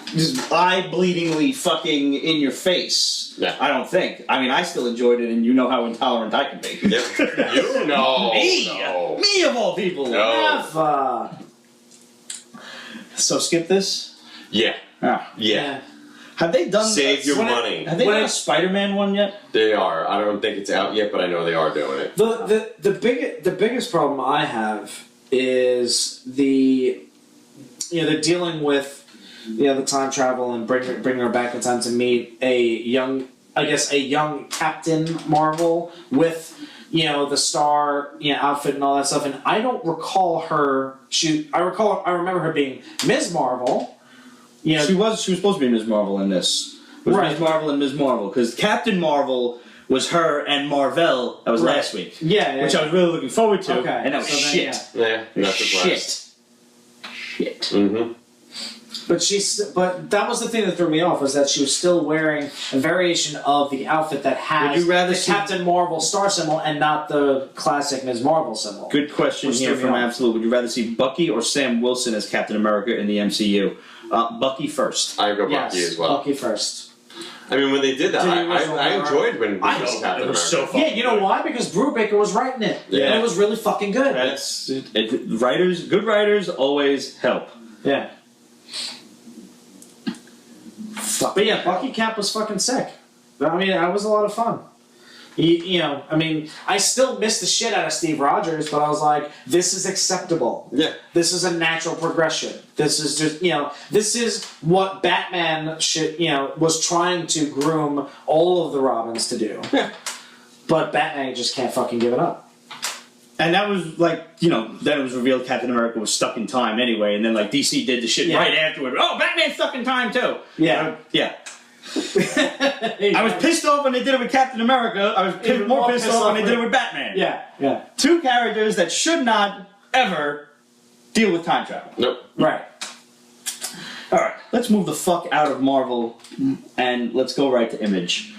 just eye-bleedingly fucking in your face. Yeah. I don't think. I mean, I still enjoyed it, and you know how intolerant I can be. You know. Me! No. Me of all people! No. So skip this? Yeah. Ah. Yeah. Have they done... Save your money. Have they done a Spider-Man one yet? They are. I don't think it's out yet, but I know they are doing it. The biggest problem I have is the dealing with the time travel and bring her back in time to meet a young Captain Marvel with the star outfit and all that stuff, and I don't recall her. I remember her being Ms. Marvel. She was supposed to be Ms. Marvel in this. It was Right. Ms. Marvel and Ms. Marvel, because Captain Marvel was her and Marvel. That was Right. last week. Yeah, Which I was really looking forward to. Okay. And that was So then, shit. Yeah. It was That's shit. Shit. Mm-hmm. But that was the thing that threw me off, was that she was still wearing a variation of the outfit that has the Captain Marvel star symbol and not the classic Ms. Marvel symbol. Good question here from Absolute. Would you rather see Bucky or Sam Wilson as Captain America in the MCU? Bucky first. I go Bucky as well. Bucky first. I mean, when they did that, I enjoyed when he was Captain America. It was so fun. Yeah, you know why? Because Brubaker was writing it. Yeah. And it was really fucking good. Good writers always help. Yeah. But yeah, Bucky Cap was fucking sick. I mean, that was a lot of fun. I still miss the shit out of Steve Rogers, but I was like, this is acceptable. Yeah. This is a natural progression. This is just, this is what Batman was trying to groom all of the Robins to do. Yeah. But Batman just can't fucking give it up. And that was like, then it was revealed Captain America was stuck in time anyway, and then like DC did the shit right afterward. Oh, Batman's stuck in time too. Yeah. Yeah. I was pissed off when they did it with Captain America. I was more pissed off when they did it with Batman. Yeah. Two characters that should not ever deal with time travel. Nope. Right. Alright, let's move the fuck out of Marvel and let's go right to Image.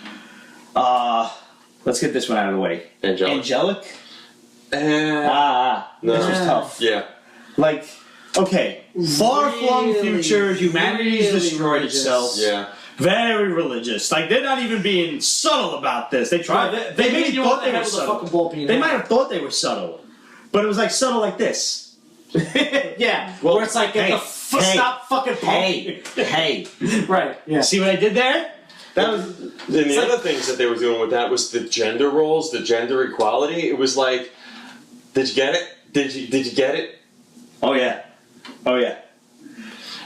Let's get this one out of the way. Angelic? No. This was tough. Yeah. Like, okay, far-flung future, humanity's destroyed itself. Yeah. Very religious. Like, they're not even being subtle about this. They tried. They maybe thought they were subtle. They might have thought they were subtle, but it was like subtle like this. Yeah. Well, where it's like, stop fucking Hey. Right. Yeah. See what I did there? That was. And the other things that they were doing with that was the gender roles, the gender equality. It was like, did you get it? Did you get it? Oh yeah.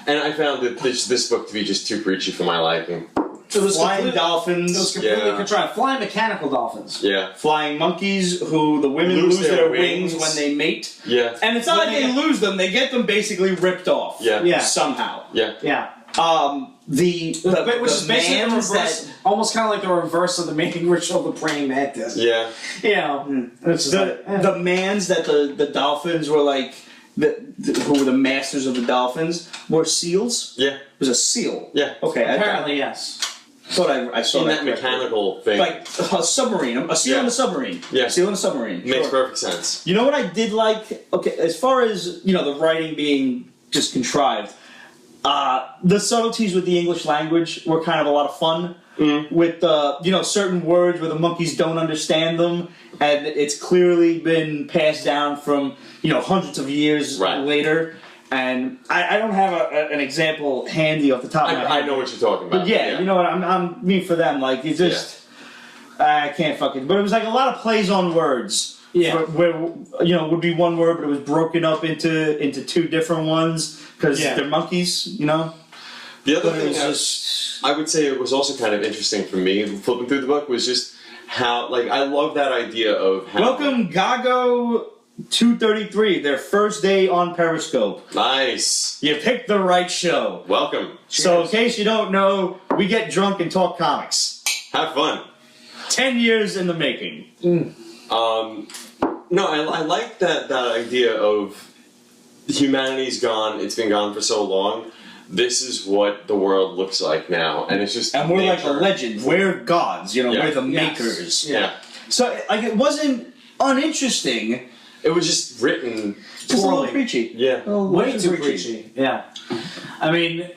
And I found that this book to be just too preachy for my liking. It was flying dolphins. It was completely contrived. Flying mechanical dolphins. Yeah. Flying monkeys who the women lose their wings when they mate. Yeah. And it's not like they lose them; they get them basically ripped off. Yeah. Somehow. Yeah. Yeah. Which is basically the reverse, almost kind of like the reverse of the mating ritual of the praying mantis. Yeah. The mans that the dolphins were like. Who were the masters of the dolphins were seals? Yeah. It was a seal. Yeah. Okay. Apparently, yes. Thought I saw that mechanical thing. Like a submarine. A seal in a submarine. Yeah. A seal in a submarine. Makes perfect sense. You know what I did like? Okay, as far as, the writing being just contrived, the subtleties with the English language were kind of a lot of fun. Mm. With, certain words where the monkeys don't understand them, and it's clearly been passed down from, hundreds of years later. And I don't have an example handy off the top of my head. I know what you're talking about. But you know what, I'm mean for them. Like, it's just, I can't fucking. But it was like a lot of plays on words. Yeah. Where would be one word, but it was broken up into two different ones because they're monkeys. The other thing I would say it was also kind of interesting for me flipping through the book was just how I love that idea of how. Welcome Gago 233, their first day on Periscope. Nice. You picked the right show. Welcome. So in case you don't know, we get drunk and talk comics. Have fun. 10 years in the making. No, I like that idea of humanity's gone. It's been gone for so long. This is what the world looks like now, and it's just. And we're like a legend. We're gods. We're the makers. Yeah. So it wasn't uninteresting. It was just written just a little preachy. Yeah. Way too preachy. Yeah. I mean,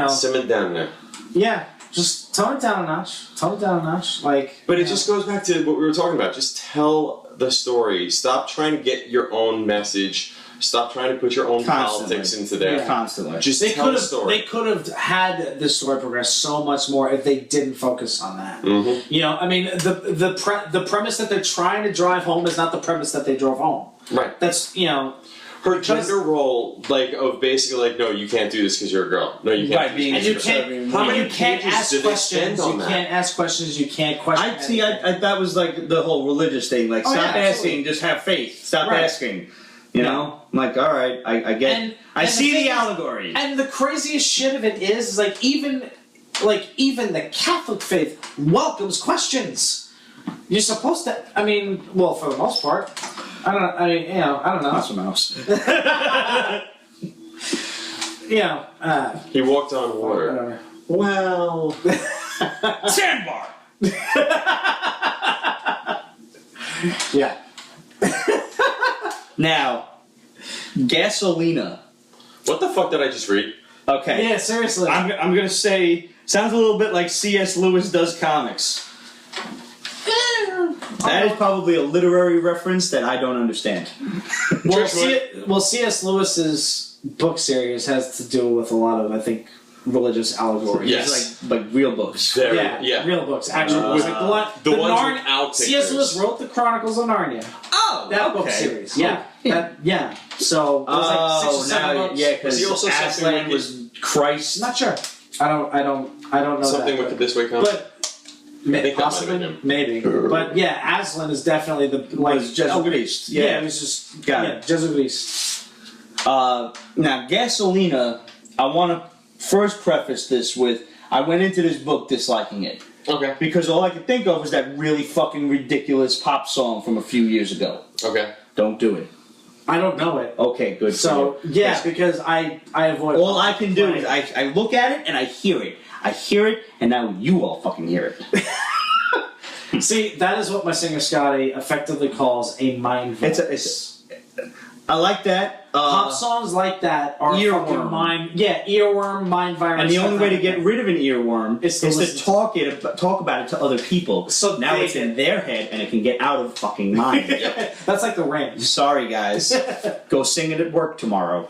simmer down there. Yeah. Just tone it down a notch. But it just goes back to what we were talking about. Just tell the story. Stop trying to get your own message. Stop trying to put your own politics into there. Yeah. Constantly. Just tell the story. They could have had this story progress so much more if they didn't focus on that. Mm-hmm. I mean, the premise that they're trying to drive home is not the premise that they drove home. Right. That's, her gender role, of basically, no, you can't do this because you're a girl. No, you can't. Right, you can't ask questions. You can't ask questions. You can't question. I that was the whole religious thing. Stop asking, just have faith. Stop asking. I'm like, all right, I get it. I see the allegory. And the craziest shit of it is even the Catholic faith welcomes questions. You're supposed to. For the most part. I don't know. Not so mouse. He walked on water. Whatever. Well, Sandbar. Yeah. Now, Gasolina. what the fuck did I just read? Okay. Yeah, seriously. I'm gonna say sounds a little bit like C.S. Lewis does comics. That is probably a literary reference that I don't understand. Well, C.S. Lewis's book series has to do with a lot of, I think, religious allegories. Yes. It's like real books. Very, Yeah, real books. Actual books. Like the ones without C.S. Lewis wrote the Chronicles of Narnia. Oh, That book series. Yeah. Yeah. So it was like 6 or 7 books. yeah, Was he because also something Aslan was Christ. Not sure. I don't know Something that. with the This Way comic? But think that might have possibly, been him. maybe. But yeah, Aslan is definitely the Was Jesuit Beast. Yeah, it was just Jesuit Beast. Now, Gasolina, I want to first preface this with, I went into this book disliking it. Okay. Because all I could think of was that really fucking ridiculous pop song from a few years ago. Okay. Don't do it. I don't know it. Okay, good. So, yeah, because I avoid all I can do is I look at it and I hear it. I hear it, and now you all fucking hear it. See, that is what my singer Scotty effectively calls a mind virus. I like that. Pop songs like that are earworm. fucking earworm, mind virus. And the only way to get rid of an earworm is to talk about it to other people. So now it's in their head and it can get out of fucking mind. That's like the Ring. Sorry, guys. Go sing it at work tomorrow.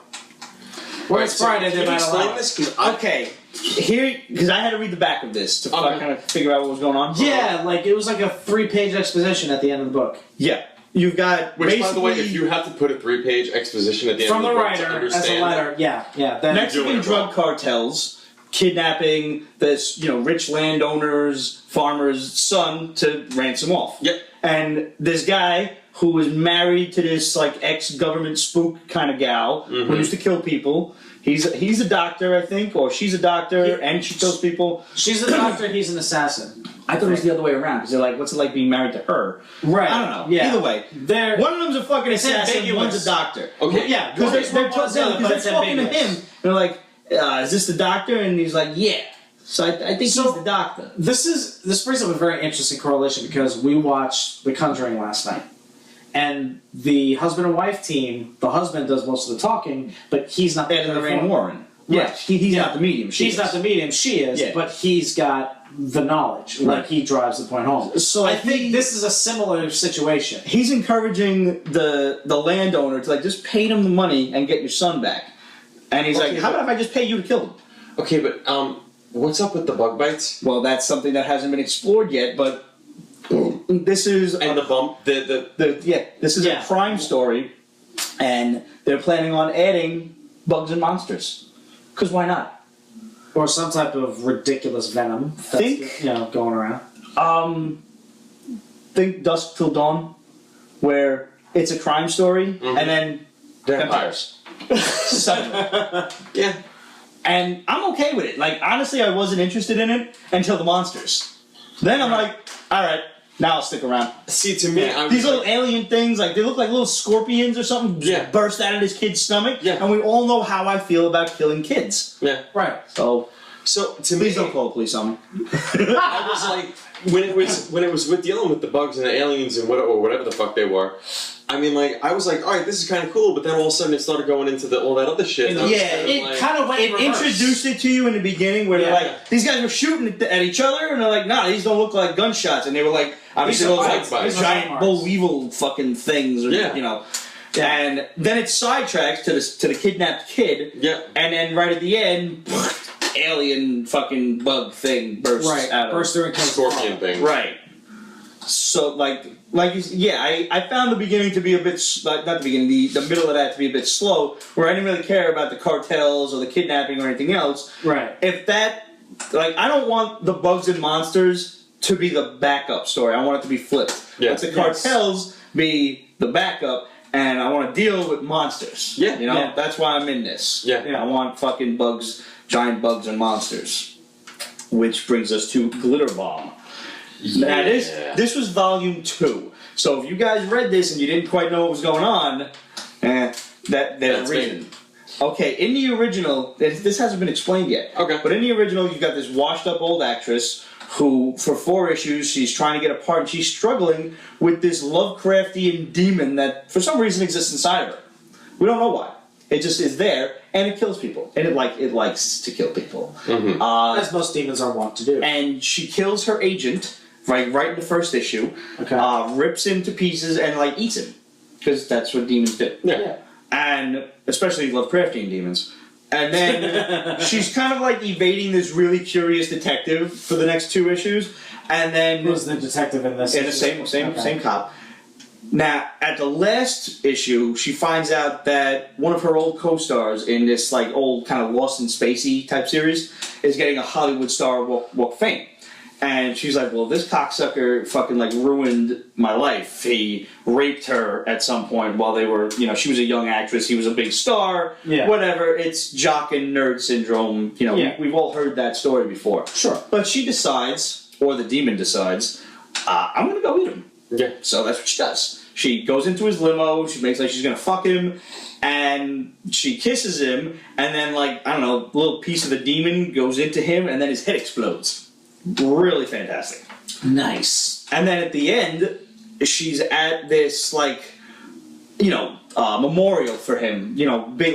Well, it's Friday, Can they you might explain allow this? it. 'Cause Okay, here, because I had to read the back of this to Okay. kind of figure out what was going on. Yeah, like it was like a 3-page exposition at the end of the book. Yeah. You've got Which, by the way, basically if you have to put a 3-page exposition at the end From of the the book to writer, as a understand letter, yeah. Then doing Mexican it drug wrong. cartels kidnapping this, rich landowner's farmer's son to ransom off. Yep. And this guy who was married to this like ex-government spook kind of gal who used to kill people. He's a doctor, I think, or she's a doctor, and she kills people. she's a doctor, he's an assassin. I thought it was the other way around because they're like, what's it like being married to her? Right. I don't know. Yeah. Either way, They're one of them's a fucking assassin, ambiguous. one's a doctor. Okay. yeah, Because they're talking to ambiguous. him. They're like, is this the doctor? And he's like, yeah. So I think he's the doctor. This brings up a very interesting correlation because we watched The Conjuring last night. And the husband and wife team, the husband does most of the talking, but he's not And Lorraine Warren. Right. Yeah, he's not the medium. She's not the medium, she is, Yeah. but he's got the knowledge. Right. Like, he drives the point home. So I think this is a similar situation. He's encouraging the landowner to like just pay him the money and get your son back. And he's Okay, like, how about if I just pay you to kill him? Okay, but what's up with the bug bites Well, that's something that hasn't been explored yet, but this is and the bump? this is a crime story, and they're planning on adding bugs and monsters. Because why not? Or some type of ridiculous venom that's, going around. Think Dusk Till Dawn, where it's a crime story, and then vampires. Yeah. And I'm okay with it. Like, honestly, I wasn't interested in it until the monsters. Then I'm like, alright, now I'll stick around. See, to me, I was These little like, alien things, like, they look like little scorpions or something, just burst out of this kid's stomach. Yeah. And we all know how I feel about killing kids. yeah. Right. So, To please me, don't call the police on me. I was like, when it was with dealing with the bugs and the aliens and whatever the fuck they were. I mean, like, I was like, all right, this is kind of cool, but then all of a sudden it started going into all that other shit. And I was It kind of went It reverse. introduced it to you in the beginning where they're Yeah. like, these guys were shooting at each other, and they're like, nah, these don't look like gunshots. And they were like, obviously These are those bites. like These are giant bite bull marks. weevil fucking things, or, Yeah. And then it sidetracks to the kidnapped kid. Yeah. And then right at the end, alien fucking bug thing bursts out of Burst through and kills Scorpion thing. Right. So I found the beginning to be a bit not the beginning, the middle of that to be a bit slow, where I didn't really care about the cartels or the kidnapping or anything else. Right. If that, I don't want the bugs and monsters to be the backup story. I want it to be flipped. Yeah. Let the cartels be the backup, and I want to deal with monsters. Yeah. You know, that's why I'm in this. Yeah. I want fucking bugs, giant bugs and monsters. Which brings us to Glitterbomb. Now this was volume 2. So if you guys read this and you didn't quite know what was going on, there's That's a reason. Okay, in the original, this hasn't been explained yet. Okay. But in the original, you've got this washed-up old actress who, for 4 issues, she's trying to get a part, and she's struggling with this Lovecraftian demon that, for some reason, exists inside of her. We don't know why. It just is there, and it kills people. And it likes to kill people. Mm-hmm. As most demons are wont to do. And she kills her agent, right in the first issue, rips him to pieces, and, eats him. Because that's what demons do. Yeah. And especially Lovecraftian demons. And then she's kind of evading this really curious detective for the next 2 issues. And then who's the detective in this? In the same cop. Now, at the last issue, she finds out that one of her old co-stars in this old kind of Lost in Spacey type series is getting a Hollywood Star Walk of Fame. And she's like, well, this cocksucker fucking ruined my life. He raped her at some point while they were, she was a young actress, he was a big star, whatever. It's jock and nerd syndrome. We've all heard that story before. Sure. But she decides, or the demon decides, I'm going to go eat him. Yeah. So that's what she does. She goes into his limo, she makes she's going to fuck him, and she kisses him, and then, a little piece of the demon goes into him, and then his head explodes. Really fantastic. Nice. And then at the end, she's at this, memorial for him.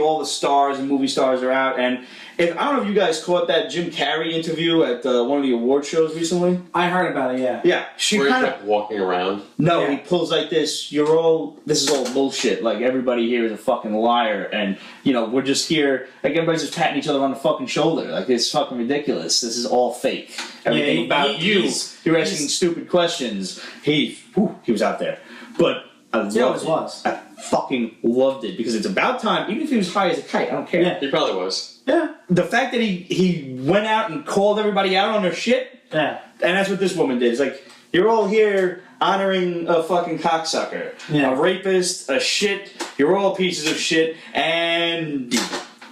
All the stars and movie stars are out. And I don't know if you guys caught that Jim Carrey interview at one of the award shows recently. I heard about it, yeah. Yeah. She Where he kind of kept walking around. No, Yeah. he pulls this, this is all bullshit. Everybody here is a fucking liar. And, we're just here, everybody's just patting each other on the fucking shoulder. It's fucking ridiculous. This is all fake. Everything about you. You're asking stupid questions. He was out there. But I loved it. Was. I fucking loved it because it's about time. Even if he was high as a kite, I don't care. Yeah. He probably was. Yeah. The fact that he went out and called everybody out on their shit. Yeah. And that's what this woman did. It's you're all here honoring a fucking cocksucker. Yeah. A rapist, a shit. You're all pieces of shit. And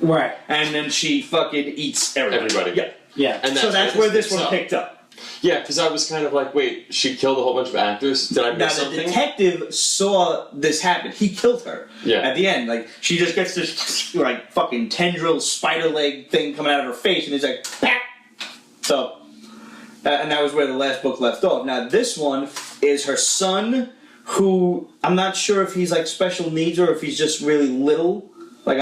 right. And then she fucking eats everybody. Yeah. Yeah. And that's where this one picked up. Yeah, because I was kind of wait, she killed a whole bunch of actors? Did I miss something? The detective saw this happen. He killed her. Yeah. At the end, she just gets this, fucking tendril spider leg thing coming out of her face, and he's like, bah! So, and that was where the last book left off. Now, this one is her son, who, I'm not sure if he's, special needs or if he's just really little. Right.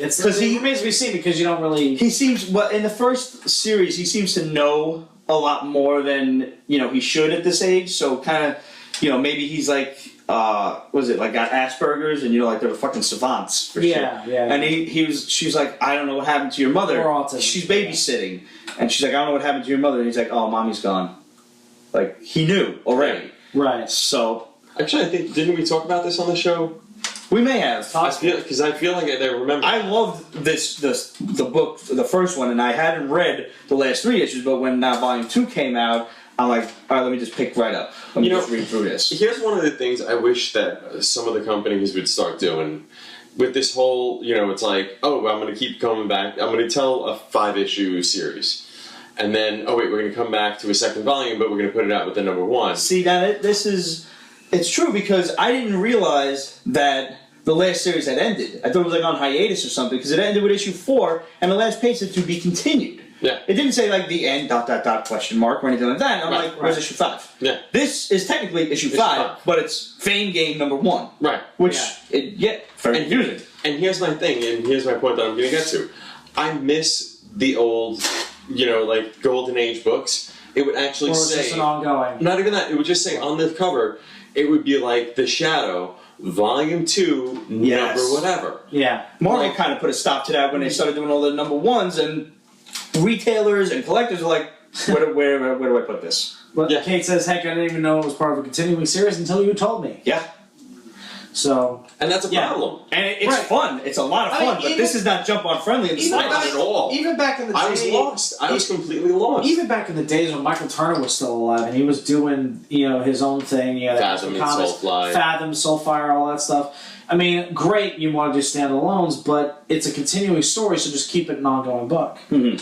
It remains to be seen because you don't really... He seems, in the first series, he seems to know a lot more than he should at this age. So kind of maybe he's got Asperger's and they're fucking savants for shit. Yeah. And she's like, I don't know what happened to your mother. Or autism. She's babysitting, and she's like, I don't know what happened to your mother. And he's like, oh, mommy's gone. He knew already. Right. So actually, I think didn't we talk about this on the show? We may have. I feel like I remember. I loved the book, the first one, and I hadn't read the last 3 issues. But when Volume 2 came out, I'm like, all right, let me just pick right up. Let me just read through this. Here's one of the things I wish that some of the companies would start doing with this whole. It's I'm going to keep coming back. I'm going to tell a 5-issue series, and then we're going to come back to a second volume, but we're going to put it out with the number 1. See, now it's true because I didn't realize that the last series had ended. I thought it was on hiatus or something because it ended with issue 4 and the last page said to be continued. Yeah. It didn't say the end ... question mark or anything like that. And I'm where's issue 5? Yeah. This is technically issue 5, but it's Fame Game number 1. Right. Which very confusing. And here's my thing, and here's my point that I'm going to get to. I miss the old, Golden Age books. It would actually say... just an ongoing. Not even that. It would just say on the cover, it would be The Shadow, Volume 2, number whatever. Yeah. Marvel kind of put a stop to that when they started doing all the number 1s, and retailers and collectors are like, where do I put this? Well, Kate says, heck, I didn't even know it was part of a continuing series until you told me. Yeah. So... And that's a problem. And it's fun. It's a lot of fun, but this is not jump-on friendly in the Not at all. Even back in the day... I was lost. I was completely lost. Even back in the days when Michael Turner was still alive and he was doing, his own thing, Fathom and Soulfly. Fathom, Soulfire, all that stuff. I mean, great, you want to do standalones, but it's a continuing story, so just keep it an ongoing book. Mm-hmm.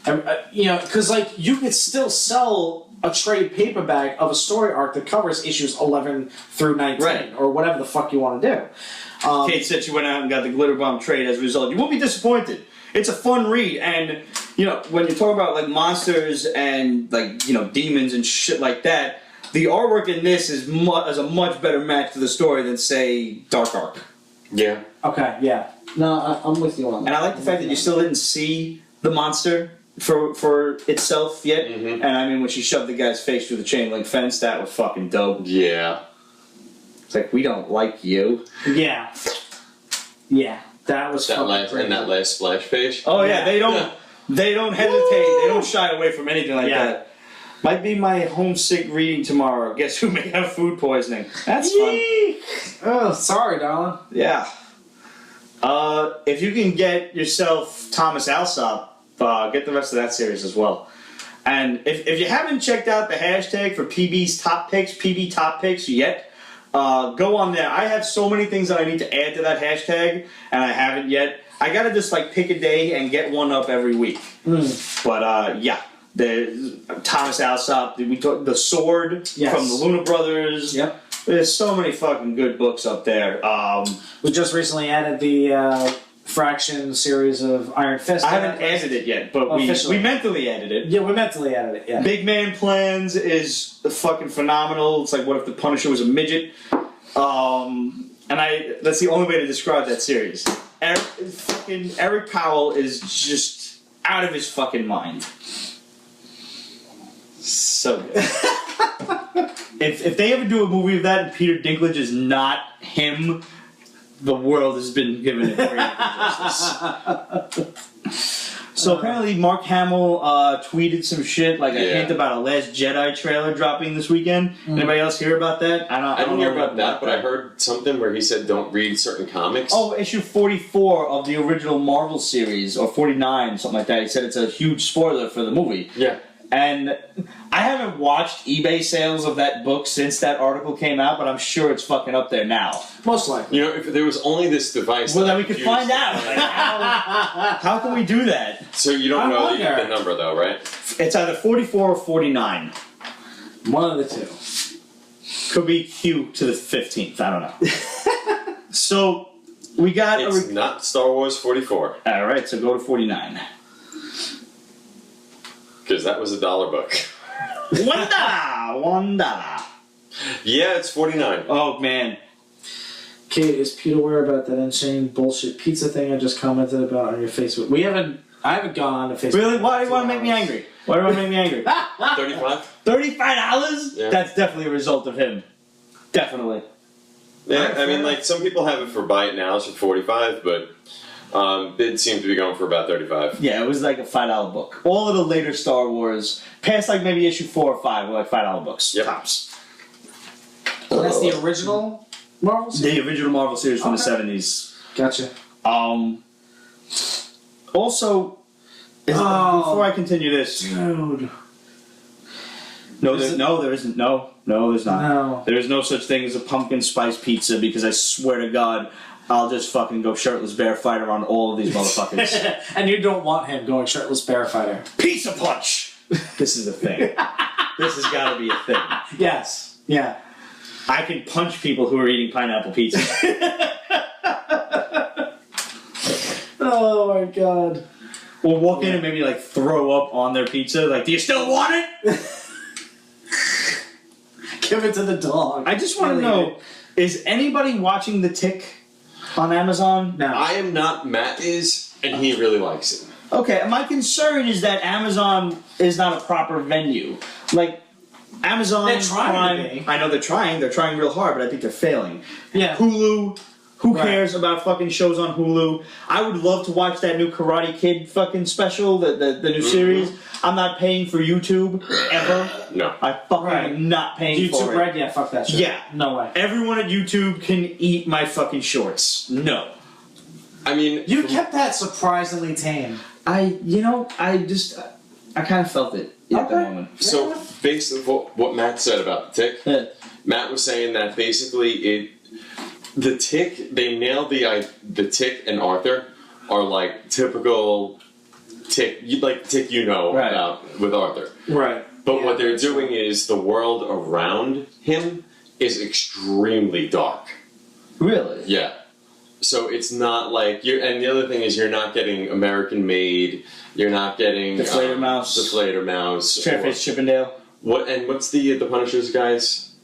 Because you could still sell a trade paperback of a story arc that covers issues 11 through 19, or whatever the fuck you want to do. Kate said she went out and got the Glitterbomb trade as a result. You won't be disappointed. It's a fun read, and when you talk about like monsters and like demons and shit like that, the artwork in this is a much better match to the story than say Dark Ark. Yeah. Okay. Yeah. No, I'm with you on that. And I like the fact that you still didn't see the monster for itself yet. Mm-hmm. And I mean, when she shoved the guy's face through the chain link fence, that was fucking dope. Yeah. It's like, we don't like you. Yeah. Yeah. That was that last splash page. Oh yeah, they don't hesitate. Woo! They don't shy away from anything like that. Might be my homesick reading tomorrow. Guess who may have food poisoning? That's fun. Oh, sorry, darling. Yeah. If you can get yourself Thomas Alsop, get the rest of that series as well. And if you haven't checked out the hashtag for PBTopPicks yet, go on there. I have so many things that I need to add to that hashtag, and I haven't yet. I gotta just pick a day and get one up every week. But yeah, the Thomas Alsop. We talked the Sword from the Luna Brothers. Yep. There's so many fucking good books up there. We just recently added the Fraction series of Iron Fist. I haven't added it yet, but we mentally added it. Yeah, we mentally added it, yeah. Big Man Plans is fucking phenomenal. It's like, what if the Punisher was a midget? That's the only way to describe that series. Eric Powell is just out of his fucking mind. So good. If they ever do a movie of that and Peter Dinklage is not him, the world has been given it great justice. So apparently Mark Hamill tweeted some shit, like a hint about a Last Jedi trailer dropping this weekend. Anybody else hear about that? I didn't hear about that, but I heard something where he said don't read certain comics. Oh, issue 44 of the original Marvel series, or 49, something like that. He said it's a huge spoiler for the movie. Yeah. And I haven't watched eBay sales of that book since that article came out, but I'm sure it's fucking up there now. Most likely. If there was only this device... Well, then we could find out. How can we do that? So you don't know the number, though, right? It's either 44 or 49. One of the two. Could be Q to the 15th. I don't know. So, we got... It's not Star Wars 44. Alright, so go to 49. Because that was $1 book. $1. Yeah, it's 49. Oh, man. Kate, is Pete aware about that insane bullshit pizza thing I just commented about on your Facebook? I haven't gone on to Facebook. Really? Why do you want to make me angry? Why do you want to make me angry? 35? $35? Yeah. That's definitely a result of him. Definitely. Yeah, I mean, some people have it for buy it now, it's for 45, but bids seem to be going for about 35. Yeah, it was like a $5 book. All of the later Star Wars, past maybe issue 4 or 5, were $5 books. Yep. Tops. That's the original Marvel series? The original Marvel series from the 70s. Gotcha. Also, before I continue this... Dude. No, there isn't. No, there's not. No. There is no such thing as a pumpkin spice pizza because I swear to God, I'll just fucking go shirtless bear fighter on all of these motherfuckers. And you don't want him going shirtless bear fighter. Pizza punch! This is a thing. This has got to be a thing. Yes. Yeah. I can punch people who are eating pineapple pizza. Oh my God. Or walk in and maybe throw up on their pizza. Do you still want it? Give it to the dog. I just want to know, is anybody watching The Tick on Amazon? No. I am not. Matt is, and he really likes it. Okay, my concern is that Amazon is not a proper venue. Amazon, They're trying Prime, to be. I know they're trying real hard, but I think they're failing. Yeah. Hulu, who Right. cares about fucking shows on Hulu? I would love to watch that new Karate Kid fucking special, the new series. I'm not paying for YouTube, ever. No. I fucking am not paying for YouTube it. Red? Yeah, fuck that shit. Yeah. No way. Everyone at YouTube can eat my fucking shorts. No. I mean... You kept that surprisingly tame. I kind of felt it at the moment. So, based on what Matt said about The Tick, Matt was saying that basically The Tick, they nailed the Tick and Arthur are typical Tick, the Tick about with Arthur. Right. But what they're doing is the world around him is extremely dark. Really? Yeah. So it's not like you. And the other thing is, you're not getting American made. You're not getting Deflator Mouse. Deflator Mouse. Chairface Chippendale. What's the Punisher's guys?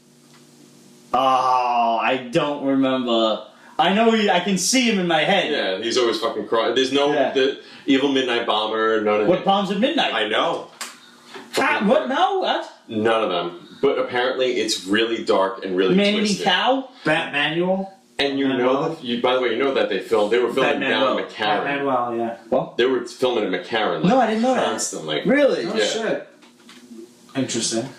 Oh, I don't remember. I know I can see him in my head. Yeah, he's always fucking crying. There's no the Evil Midnight Bomber. None of What bombs at midnight? I know. What? No, what? None of them. But apparently, it's really dark and really Man-Eating twisted. Cow? Batmanual. And you know that. By the way, you know that they were filming down at McCarran. Batmanuel, yeah. What? They were filming at McCarran. No, I didn't know that. Constantly. Really? Oh Yeah. shit. Interesting.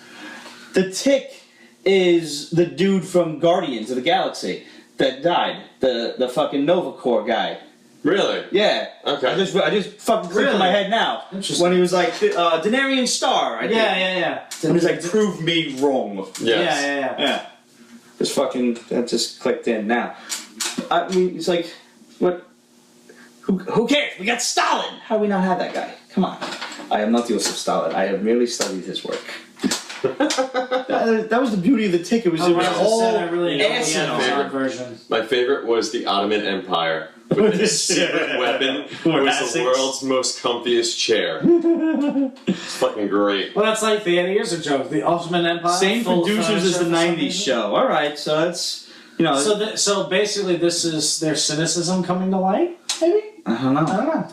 The Tick is the dude from Guardians of the Galaxy that died. The fucking Nova Corps guy. Really? Yeah. Okay. I just fucking clicked in my head now. Interesting. When he was like, Denarian Star, I think. Yeah. And he's like, prove me wrong. Yes. Yeah. Just fucking, that just clicked in now. I mean, it's like, what? Who cares? We got Stalin! How do we not have that guy? Come on. I am not the Joseph Stalin. I have merely studied his work. that was the beauty of the Tick. It was all I really ass and enjoyed all. version. My favorite was the Ottoman Empire. With this secret weapon was the world's most comfiest chair. It's fucking great. Well, that's like the Eddie Izzard joke. The Ottoman Empire. Same full producers as the furniture for 90s show. Alright, so that's, you know. So basically, this is their cynicism coming to light, maybe? I don't know. I don't know.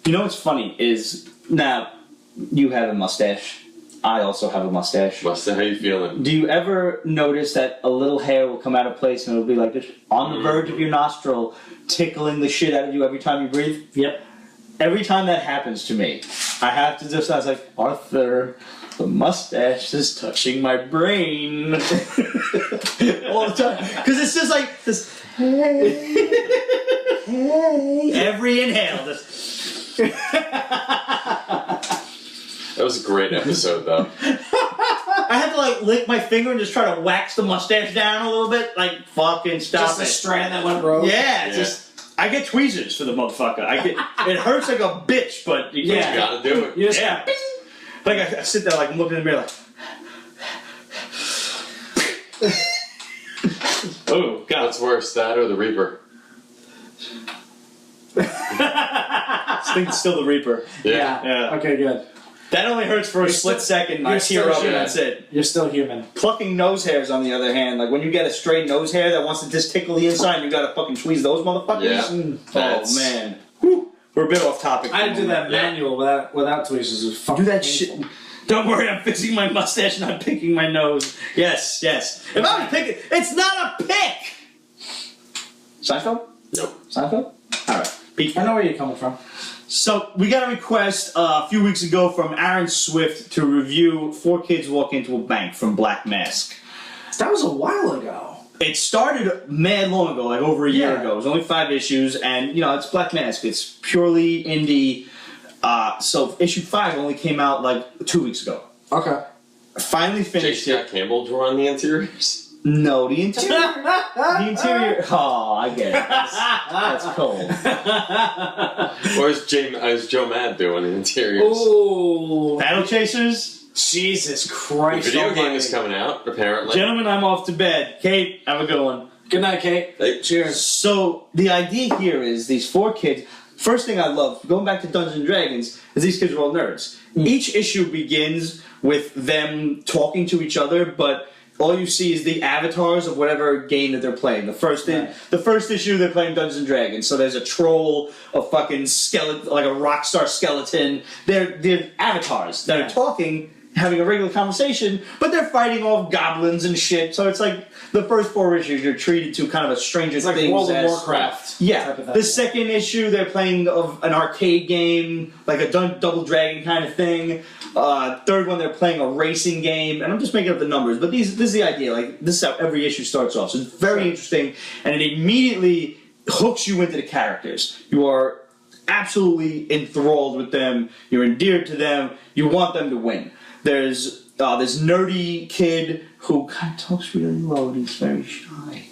You know what's funny is, now, you have a mustache. I also have a mustache. Buster, how you feeling? Do you ever notice that a little hair will come out of place and it'll be like this on the verge of your nostril, tickling the shit out of you every time you breathe? Yep. Every time that happens to me, I have to just, I was like, Arthur, the mustache is touching my brain. All the time. Because it's just like this, hey, every inhale. This. That was a great episode, though. I had to like lick my finger and just try to wax the mustache down a little bit. Like, fucking stop Just it. a strand that went rogue. Yeah, just I get tweezers for the motherfucker. It hurts like a bitch, but you can't. You gotta do it. You just Yeah. Like I sit there, like I'm looking in the mirror, like. Oh God! What's worse, that or the Reaper? I think it's still the Reaper. Yeah. Okay, good. That only hurts for a split second. I you're tear still up and human. that's it. You're still human. Plucking nose hairs, on the other hand, like when you get a stray nose hair that wants to just tickle the inside, you gotta fucking tweeze those motherfuckers. Yeah. Oh man. Whew. We're a bit off topic. I had to do that Yeah. manual without tweezers. It was fucking Do that painful. shit. Don't worry, I'm fixing my mustache, not picking my nose. Yes. If I was picking, it's not a pick. Seinfeld? Nope. Seinfeld? All right. I know where you're coming from. So we got a request a few weeks ago from Aaron Swift to review 4 Kids Walk Into a Bank from Black Mask. That was a while ago. It started mad long ago, like over a year Yeah. ago. It was only 5 issues, and it's Black Mask. It's purely indie. So issue 5 only came out like 2 weeks ago. Okay. I finally J. finished it. Scott Campbell drew on the interiors? No, the interior. The interior. Oh, I get it. That's cold. Or is Joe Mad doing the interiors? Ooh. Battle Chasers. Jesus The Christ. video game almighty. is coming out, apparently. Gentlemen, I'm off to bed. Kate, have a good one. Good night, Kate. Hey. Cheers. So the idea here is these 4 kids. First thing I love, going back to Dungeons and Dragons, is these kids are all nerds. Each issue begins with them talking to each other, but all you see is the avatars of whatever game that they're playing. The first issue they're playing Dungeons and Dragons, so there's a troll, a fucking skeleton, like a rock star skeleton. They're avatars that are talking, having a regular conversation, but they're fighting off goblins and shit. So it's like the first 4 issues you're treated to kind of a Stranger It's like Things World of as- Warcraft. Yeah, type of the thing. second issue they're playing of an arcade game, like a double dragon kind of thing. Third one they're playing a racing game, and I'm just making up the numbers, but this is the idea. Like this is how every issue starts off. So it's very interesting, and it immediately hooks you into the characters. You are absolutely enthralled with them. You're endeared to them. You want them to win. There's this nerdy kid who kind of talks really low and he's very shy.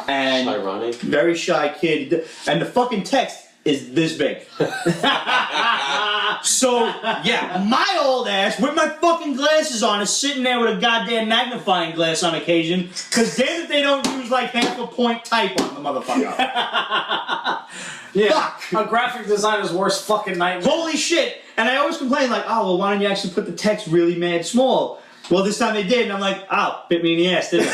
And Ironic. very shy kid, and the fucking text is this big. So, yeah, my old ass, with my fucking glasses on, is sitting there with a goddamn magnifying glass on occasion, because damn it they don't use like half a point type on the motherfucker. Yeah. Fuck. A graphic designer's worst fucking nightmare. Holy shit! And I always complain like, oh, well, why don't you actually put the text really mad small? Well, this time they did, and I'm like, oh, bit me in the ass, didn't it?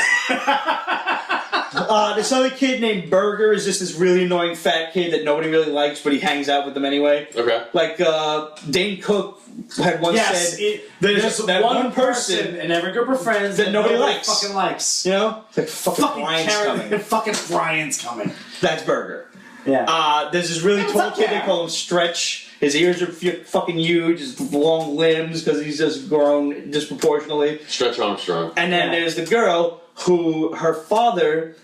This other kid named Burger is just this really annoying fat kid that nobody really likes, but he hangs out with them anyway. Okay. Like, Dane Cook had once said, there's that one person in every group of friends that nobody likes. Fucking likes. You know? It's like, fucking Brian's coming. Fucking Brian's coming. That's Burger. Yeah. There's this really tall kid, they call him Stretch. His ears are fucking huge, his long limbs, because he's just grown disproportionately. Stretch Armstrong. And then there's the girl who, her father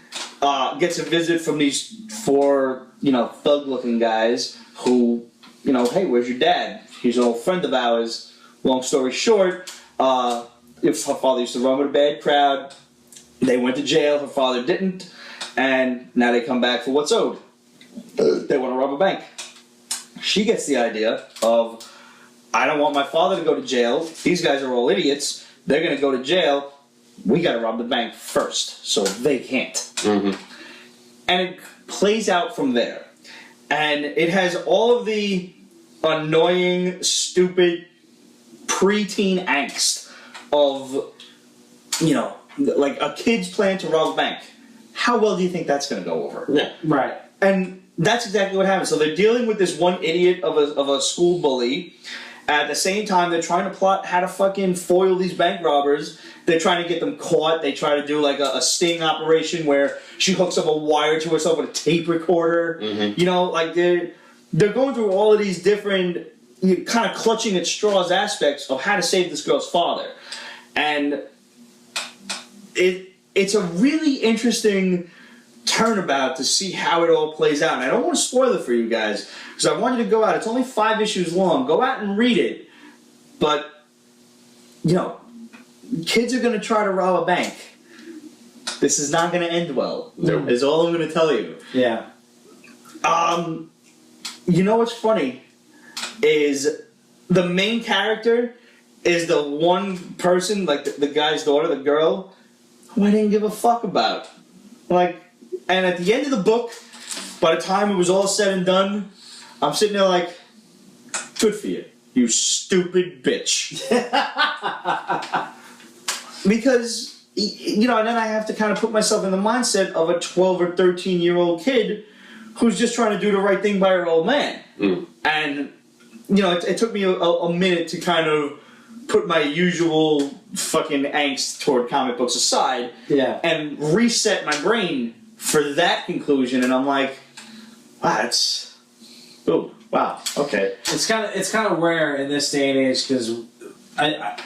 gets a visit from these four, thug-looking guys who, hey, where's your dad? He's an old friend of ours. Long story short, if her father used to run with a bad crowd, they went to jail, her father didn't, and now they come back for what's owed. They want to rob a bank. She gets the idea of, I don't want my father to go to jail. These guys are all idiots. They're going to go to jail. We got to rob the bank first, so they can't. Mm-hmm. And it plays out from there. And it has all of the annoying, stupid, preteen angst of, like a kid's plan to rob a bank. How well do you think that's going to go over? Yeah. Right. And that's exactly what happens. So they're dealing with this one idiot of a school bully. At the same time, they're trying to plot how to fucking foil these bank robbers. They're trying to get them caught. They try to do like a sting operation where she hooks up a wire to herself with a tape recorder. Mm-hmm. Like they're going through all of these different kind of clutching at straws aspects of how to save this girl's father. And it's a really interesting turnabout to see how it all plays out. And I don't want to spoil it for you guys, because I want you to go out. It's only 5 issues long. Go out and read it. But, kids are going to try to rob a bank. This is not going to end well. Is all I'm going to tell you. Yeah. You know what's funny? Is the main character is the one person, like the guy's daughter, the girl, who I didn't give a fuck about. And at the end of the book, by the time it was all said and done, I'm sitting there like, good for you, you stupid bitch. Because, and then I have to kind of put myself in the mindset of a 12 or 13-year-old kid who's just trying to do the right thing by her old man. Mm. And, it took me a minute to kind of put my usual fucking angst toward comic books aside and reset my brain for that conclusion, and I'm like, wow, okay. It's kind of rare in this day and age, because I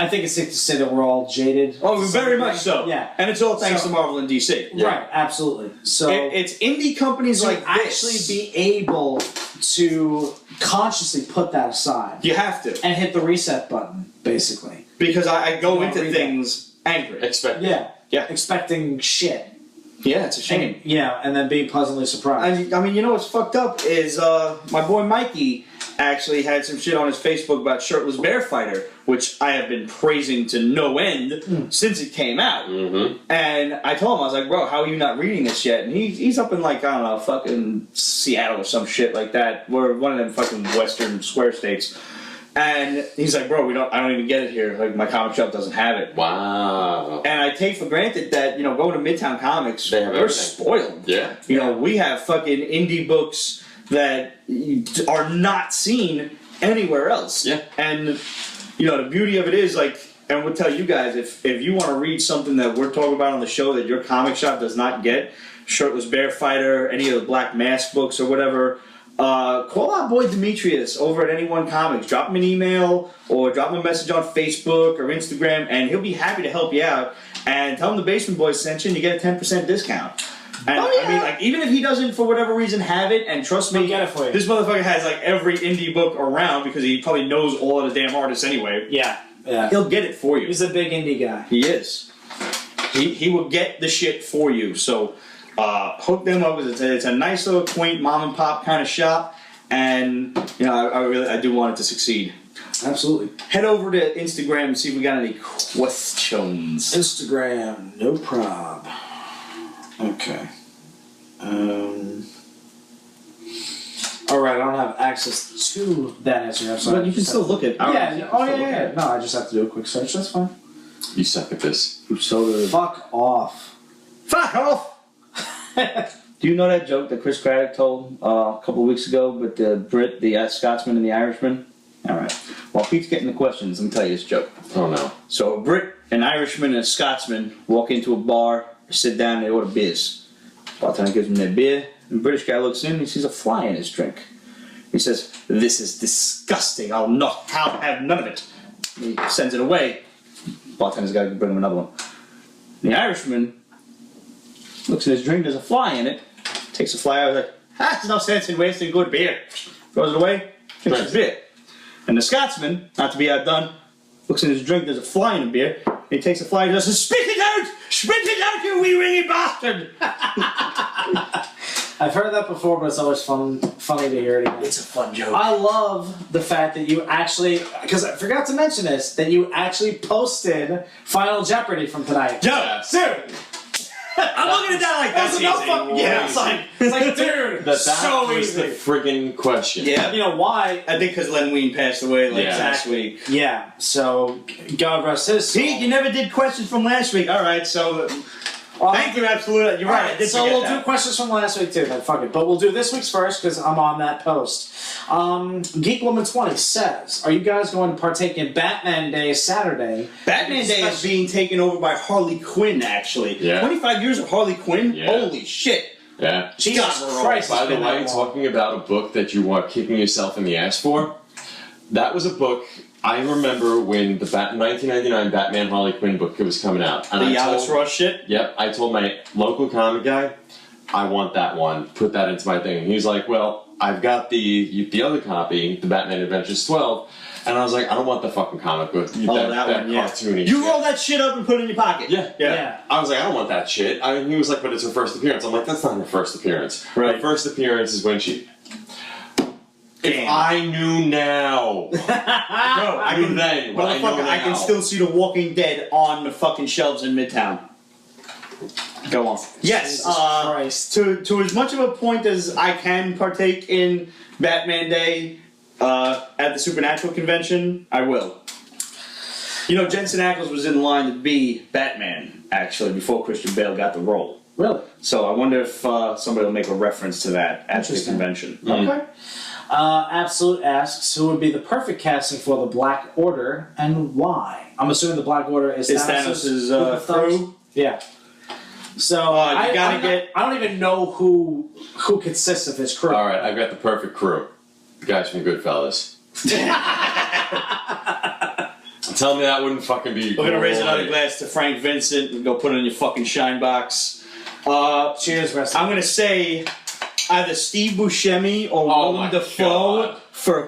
think it's safe to say that we're all jaded. Oh, very much so. Yeah, and it's all thanks to Marvel and DC. Yeah. Right, absolutely. So it's indie companies like actually this. Be able to consciously put that aside. You have to, and hit the reset button, basically. Because I go into things angry, expecting shit. Yeah, it's a shame. And then being pleasantly surprised. I mean, what's fucked up is my boy Mikey actually had some shit on his Facebook about Shirtless Bear Fighter, which I have been praising to no end since it came out. Mm-hmm. And I told him, I was like, bro, how are you not reading this yet? And he's up in, like, I don't know, fucking Seattle or some shit like that. We're one of them fucking western square states. And he's like, bro, I don't even get it here. Like, my comic shop doesn't have it. Wow. And I take for granted that, going to Midtown Comics, we're spoiled. Yeah. We have fucking indie books that are not seen anywhere else. Yeah. And, the beauty of it is, like, and we'll tell you guys, if you want to read something that we're talking about on the show that your comic shop does not get, Shirtless Bear Fighter, any of the Black Mask books or whatever, call our boy Demetrius over at Anyone Comics. Drop him an email or drop him a message on Facebook or Instagram, and he'll be happy to help you out. And tell him the Basement Boys sent you, and you get a 10% discount. And I mean, like, even if he doesn't, for whatever reason, have it, and trust me, get it for you. This motherfucker has, like, every indie book around because he probably knows all of the damn artists anyway. Yeah. He'll get it for you. He's a big indie guy. He is. He will get the shit for you. So, hook them up. It's a nice little quaint mom and pop kind of shop. and I do want it to succeed. Absolutely. Head over to Instagram and see if we got any questions. Instagram, no prob. Okay. Alright, I don't have access to that Instagram, so But you can still look at our... Yeah. No, I just have to do a quick search, that's fine. You suck at this. Fuck off. Fuck off! Do you know that joke that Chris Craddock told a couple of weeks ago with the Brit, the Scotsman, and the Irishman? Alright. While Pete's getting the questions, let me tell you this joke. Oh no. So a Brit, an Irishman, and a Scotsman walk into a bar, sit down, and they order beers. Bartender gives them their beer, and the British guy looks in and he sees a fly in his drink. He says, "This is disgusting. I'll have none of it." He sends it away. Bartender's got to bring him another one. The Irishman looks in his drink, there's a fly in it, takes the fly out, like, there's no sense in wasting good beer. Throws it away, drinks his beer. And the Scotsman, not to be outdone, looks in his drink, there's a fly in the beer, and he takes the fly and says, "Spit it out! Spit it out, you wee ringy bastard!" I've heard that before, but it's always funny to hear it again. It's a fun joke. I love the fact that you actually, because I forgot to mention this, that you actually posted Final Jeopardy from tonight. Yo, dude! I'm looking at that like that's no easy. fucking Yeah, it's like, dude, That so was easy. the friggin' question. Yeah. You know why? I think because Len Wein passed away Yeah. last week. Yeah, so God rest his soul. Pete, you never did questions from last week. All right, so thank you, absolutely. You're right. I did so forget we'll that. do questions from last week too. Then fuck it. But we'll do this week's first because I'm on that post. Geekwoman20 says, "Are you guys going to partake in Batman Day Saturday?" Batman Day is being taken over by Harley Quinn. Actually, Yeah. 25 years of Harley Quinn. Yeah. Holy shit! Yeah. Jesus Christ! By it's the been way, that long. talking about a book that you are kicking yourself in the ass for, that was a book I remember when the 1999 Batman Harley Quinn book was coming out. And The Alex Ross shit. Yep, I told my local comic guy, I want that one. Put that into my thing. And he was like, "Well, I've got the other copy, the Batman Adventures 12." And I was like, "I don't want the fucking comic book. that one, yeah. cartoony You shit." roll that shit up and put it in your pocket. Yeah. Yeah. I was like, "I don't want that shit." He was like, "But it's her first appearance." I'm like, "That's not her first appearance. Right. Her first appearance is when she..." If Damn. I knew now. Bro, I Knew can, then, but I know motherfucker, I can now. still see The Walking Dead on the fucking shelves in Midtown. Go on. Yes, Jesus Christ. to as much of a point as I can partake in Batman Day at the Supernatural convention, I will. You know, Jensen Ackles was in line to be Batman, actually, before Christian Bale got the role. Really? So I wonder if somebody will make a reference to that at the Interesting. convention. Okay. Absolute asks, who would be the perfect casting for the Black Order and why? I'm assuming the Black Order is Is Thanos' Thanos' group of thugs? crew? Yeah. So you gotta I don't even know who consists of his crew. All right, I've got the perfect crew. The guys from Goodfellas. Tell me that wouldn't fucking be. We're gonna raise another great. glass to Frank Vincent and go put it in your fucking shine box. Cheers, rest. I'm gonna say either Steve Buscemi or Oh Willem my Dafoe God.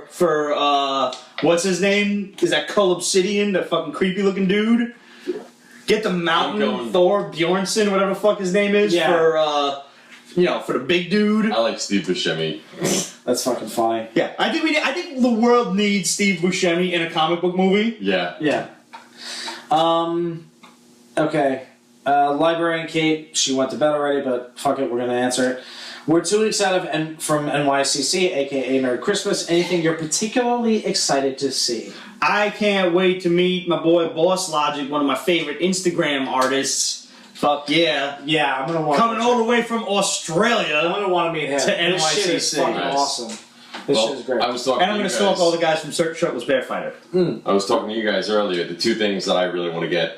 for what's his name? Is that Cull Obsidian, the fucking creepy looking dude? Get the Mountain going- Thor Bjornsson, whatever the fuck his name is, Yeah. for the big dude. I like Steve Buscemi. That's fucking funny. Yeah, I think the world needs Steve Buscemi in a comic book movie. Yeah. Yeah. Okay. Librarian Kate, she went to bed already, but fuck it, we're gonna answer it. We're 2 weeks out of from NYCC, aka Merry Christmas. Anything you're particularly excited to see? I can't wait to meet my boy Boss Logic, one of my favorite Instagram artists. Fuck yeah. Yeah, I'm gonna want Coming all the way from I'm Australia. gonna want to meet him. To This shit is NYCC. fucking Nice. awesome. This Well, shit is great. I was talking And I'm to going you to stalk guys. all the guys from Shirtless Bear Fighter. I was talking to you guys earlier. The two things that I really want to get.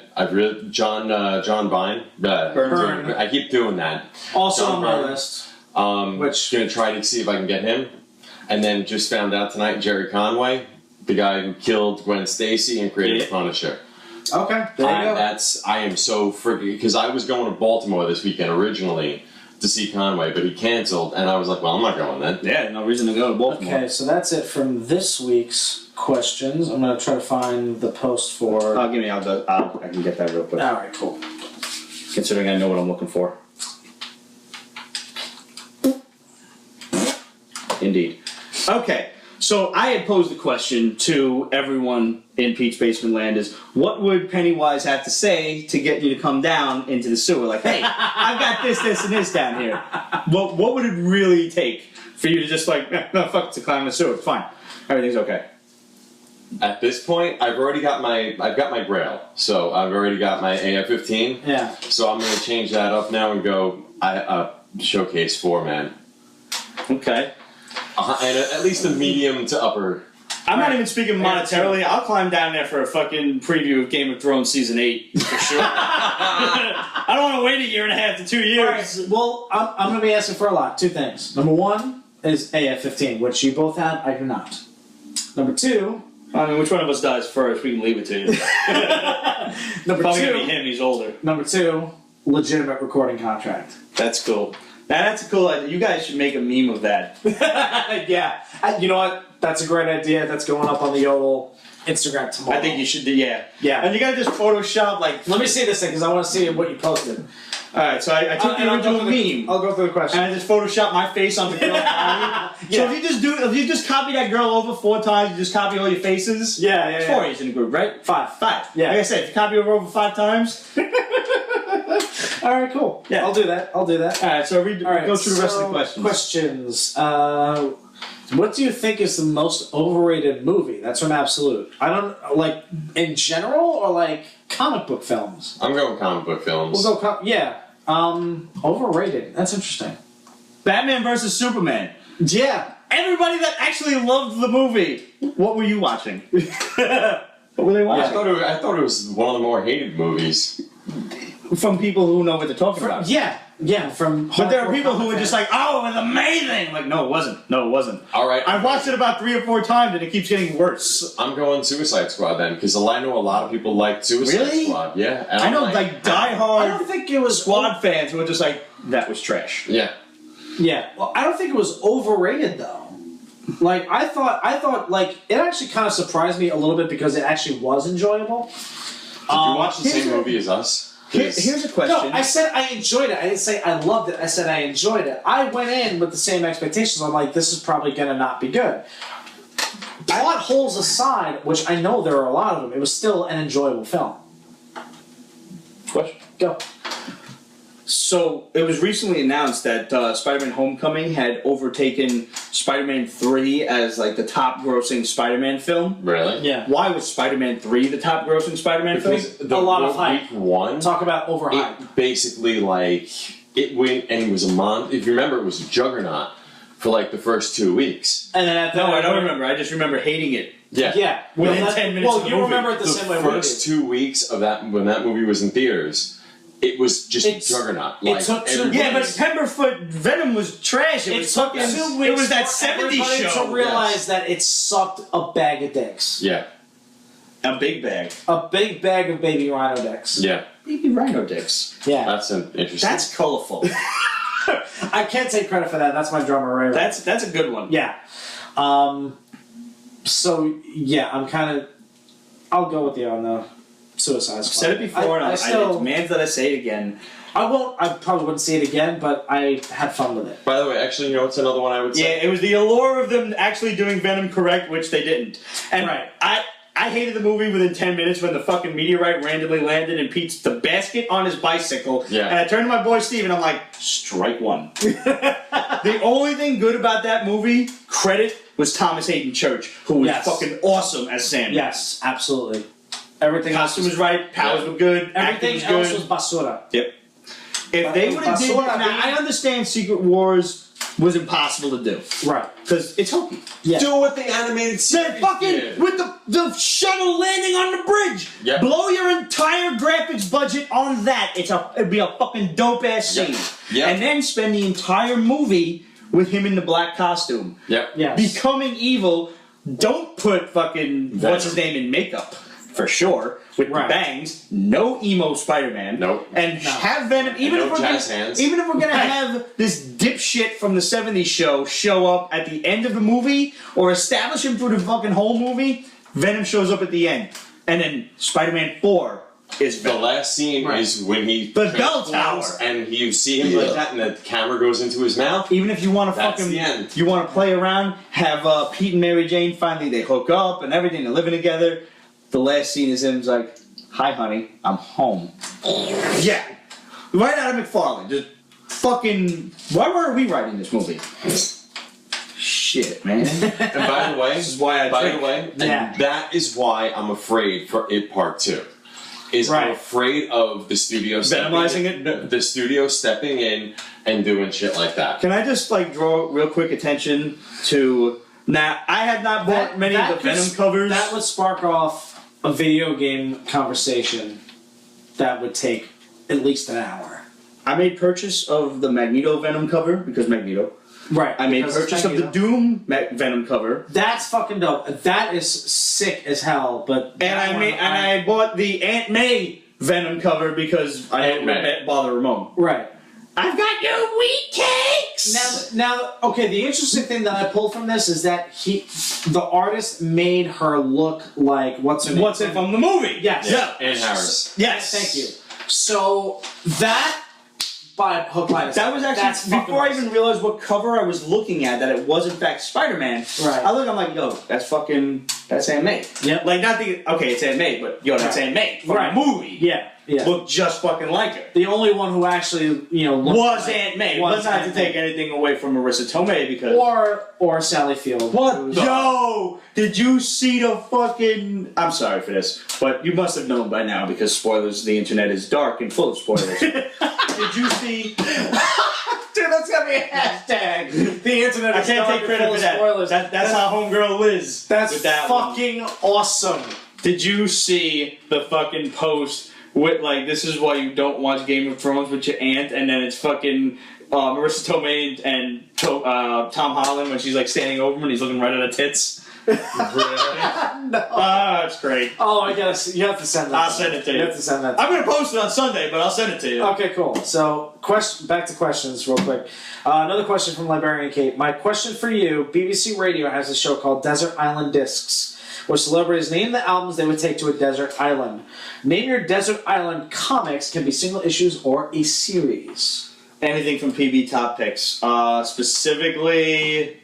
John Vine. Byrne. I keep doing that. Also John on my Byrne. list. Which gonna try to see if I can get him. And then just found out tonight, Jerry Conway, the guy who killed Gwen Stacy and created Yeah. the Punisher. Okay, there you go. I am so freaking because I was going to Baltimore this weekend originally to see Conway, but he canceled, and I was like, well, I'm not going then. Yeah, no reason to go to Baltimore. Okay, so that's it from this week's questions. I'm gonna try to find the post for. I can get that real quick. All right, cool. Considering I know what I'm looking for. Indeed. Okay, so I had posed the question to everyone in Pete's Basement Land is, what would Pennywise have to say to get you to come down into the sewer? Like, hey, I've got this, and this down here. What would it really take for you to just like, no, fuck it, to climb the sewer? It's fine. Everything's okay. At this point, I've got my Grail, so I've already got my AF-15. Yeah. So I'm going to change that up now and go Showcase 4-man. Okay. And at least a medium to upper. I'm not even speaking monetarily. I'll climb down there for a fucking preview of Game of Thrones Season 8, for sure. I don't want to wait 1.5 years to 2 years. Right. Well, I'm going to be asking for a lot. 2 things. Number 1 is AF-15, which you both have. I do not. Number 2... I mean, which one of us dies first? We can leave it to you. Number Probably 2... going to be him. He's older. Number 2, legitimate recording contract. That's cool. That's a cool idea. You guys should make a meme of that. Yeah. You know what? That's a great idea. That's going up on the Yodel Instagram tomorrow. I think you should do, yeah. Yeah. And you gotta just Photoshop, like... Let me see this thing, because I want to see what you posted. Alright, so I took you into a meme. I'll go through the question. And I just Photoshop my face on the girl. Yeah. So if you just copy that girl over 4 times, you just copy all your faces. Yeah. It's 4 years in the group, right? 5. Yeah. Like I said, if you copy her over 5 times... Alright, cool. Yeah. I'll do that. Alright, so go through the rest of the questions. What do you think is the most overrated movie? That's from Absolute. I don't, like, in general, or like comic book films? I'm going comic book films. We'll go, overrated. That's interesting. Batman vs. Superman. Yeah. Everybody that actually loved the movie, what were you watching? What were they watching? I thought it was one of the more hated movies. From people who know what they're talking about. Yeah. But there are people who were just like, oh, it was amazing! Like, no, it wasn't. Alright. I watched it about 3 or 4 times and it keeps getting worse. I'm going Suicide Squad then, because I know a lot of people like Suicide Squad. Yeah. And I know, I'm like, I diehard don't think it was Squad fans who are just like, that was trash. Yeah. Yeah. Well, I don't think it was overrated though. Like I thought like it actually kind of surprised me a little bit because it actually was enjoyable. Did you watch the same movie as us? Here's a question. No, I said I enjoyed it. I didn't say I loved it. I said I enjoyed it. I went in with the same expectations. I'm like, this is probably gonna not be good. Plot holes aside, which I know there are a lot of them, it was still an enjoyable film. Question. Go. So, it was recently announced that Spider-Man Homecoming had overtaken Spider-Man 3 as, like, the top-grossing Spider-Man film. Really? Yeah. Why was Spider-Man 3 the top-grossing Spider-Man film? Because A lot of hype. Week 1, Talk about overhype. it basically, like, it went, and it was a month. If you remember, it was a juggernaut for, like, the first 2 weeks. And then at the No, I don't remember. I just remember hating it. Yeah. Yeah. Within 10 minutes of the you movie. remember it the same way we did. First 2 weeks of that, when that movie was in theaters, it was just a juggernaut. It Like, took 2 everybody- Yeah, but Pemberfoot Venom was trash. It was took fucking... 2 weeks It was that for 70s everybody show. to realize that it sucked a bag of dicks. Yeah. A big bag. A big bag of baby rhino dicks. Yeah. Baby rhino dicks. Yeah. That's an interesting. That's colorful. I can't take credit for that. That's my drummer, Ray. That's a good one. Yeah. So, yeah, I'm kind of... I'll go with you on the Suicide Squad. I've said it before, and I demand that I say it again. I probably wouldn't see it again, but I had fun with it. By the way, actually, you know what's another one I would say? Yeah, it was the allure of them actually doing Venom correct, which they didn't. And Right. I hated the movie within 10 minutes when the fucking meteorite randomly landed and Pete's the basket on his bicycle. Yeah. And I turned to my boy Steve and I'm like, strike one. The only thing good about that movie, credit, was Thomas Hayden Church, who was fucking awesome as Sam. Yes, absolutely. Everything Costume was right, powers were good, acting Everything was else good. was basura. Yep. If they would have did Basura, now, I understand Secret Wars was impossible to do. Right. Because it's hokey. Yeah. Do what the animated series They're fucking did. with the shuttle landing on the bridge. Yep. Blow your entire graphics budget on that. It'd be a fucking dope ass scene. Yep. And then spend the entire movie with him in the black costume. Yep. Yes. Becoming evil. Don't put fucking Venom. what's his name in makeup. For sure. With Right. the bangs. No emo Spider-Man. Nope. And have Venom no jazz hands. even if we're gonna have this dipshit from the 70s show up at the end of the movie or establish him through the fucking whole movie, Venom shows up at the end. And then Spider-Man 4 is The Venom. last scene is when he The bell transforms tower. and you see him like that, and the camera goes into his mouth. Even if you want to That's the end. you want to play around, have Pete and Mary Jane finally they hook up and everything, they're living together. The last scene is him's like, "Hi, honey, I'm home." Yeah, right out of McFarlane. Just fucking. Why were we writing this movie? Shit, man. And by the way, This is why I drink. and that is why I'm afraid for It Part 2. I'm afraid of the studio Venomizing it? No, the studio stepping in and doing shit like that. Can I just draw real quick attention to now? I have not bought many of the Venom covers. That would spark off a video game conversation that would take at least an hour. I made purchase of the Magneto Venom cover because Magneto. Right. I made purchase of the Doom Venom cover. That's fucking dope. That is sick as hell. But I bought the Aunt May Venom cover because I didn't bother Ramon. Right. I've got your wheat cakes. Now, okay. The interesting thing that I pulled from this is that the artist, made her look like what's her name? What's it from the movie? Yes. Yeah. Anne Harris. Yes. Thank you. So that by hook, line, and That was actually before I even realized what cover I was looking at. That it was in fact Spider-Man. Right. I'm like, yo, that's Aunt May. Yep. Like it's Aunt May, but that's Aunt May from the movie. Yeah. Looked just fucking like her. The only one who actually, looked Was like Aunt May. was Let's not Aunt to take May. anything away from Marissa Tomei because or Sally Field. What? Yo, did you see the fucking? I'm sorry for this, but you must have known by now because spoilers. The internet is dark and full of spoilers. Did you see? Dude, that's gotta be a hashtag. The internet. I can't take credit for that. Spoilers. That's how homegirl Liz. That's with that fucking awesome. Did you see the fucking post with this is why you don't watch Game of Thrones with your aunt, and then it's fucking Marissa Tomei and Tom Holland when she's standing over him and he's looking right at her tits. No. That's great. Oh, I gotta. You have to send that. I'll send it to you. You have to send that. I'm gonna post it on Sunday, but I'll send it to you. Okay, cool. So, back to questions real quick. Another question from Librarian Kate. My question for you, BBC Radio has a show called Desert Island Discs, where celebrities name the albums they would take to a desert island. Name your desert island comics, can be single issues or a series. Anything from PBTopPicks. Specifically...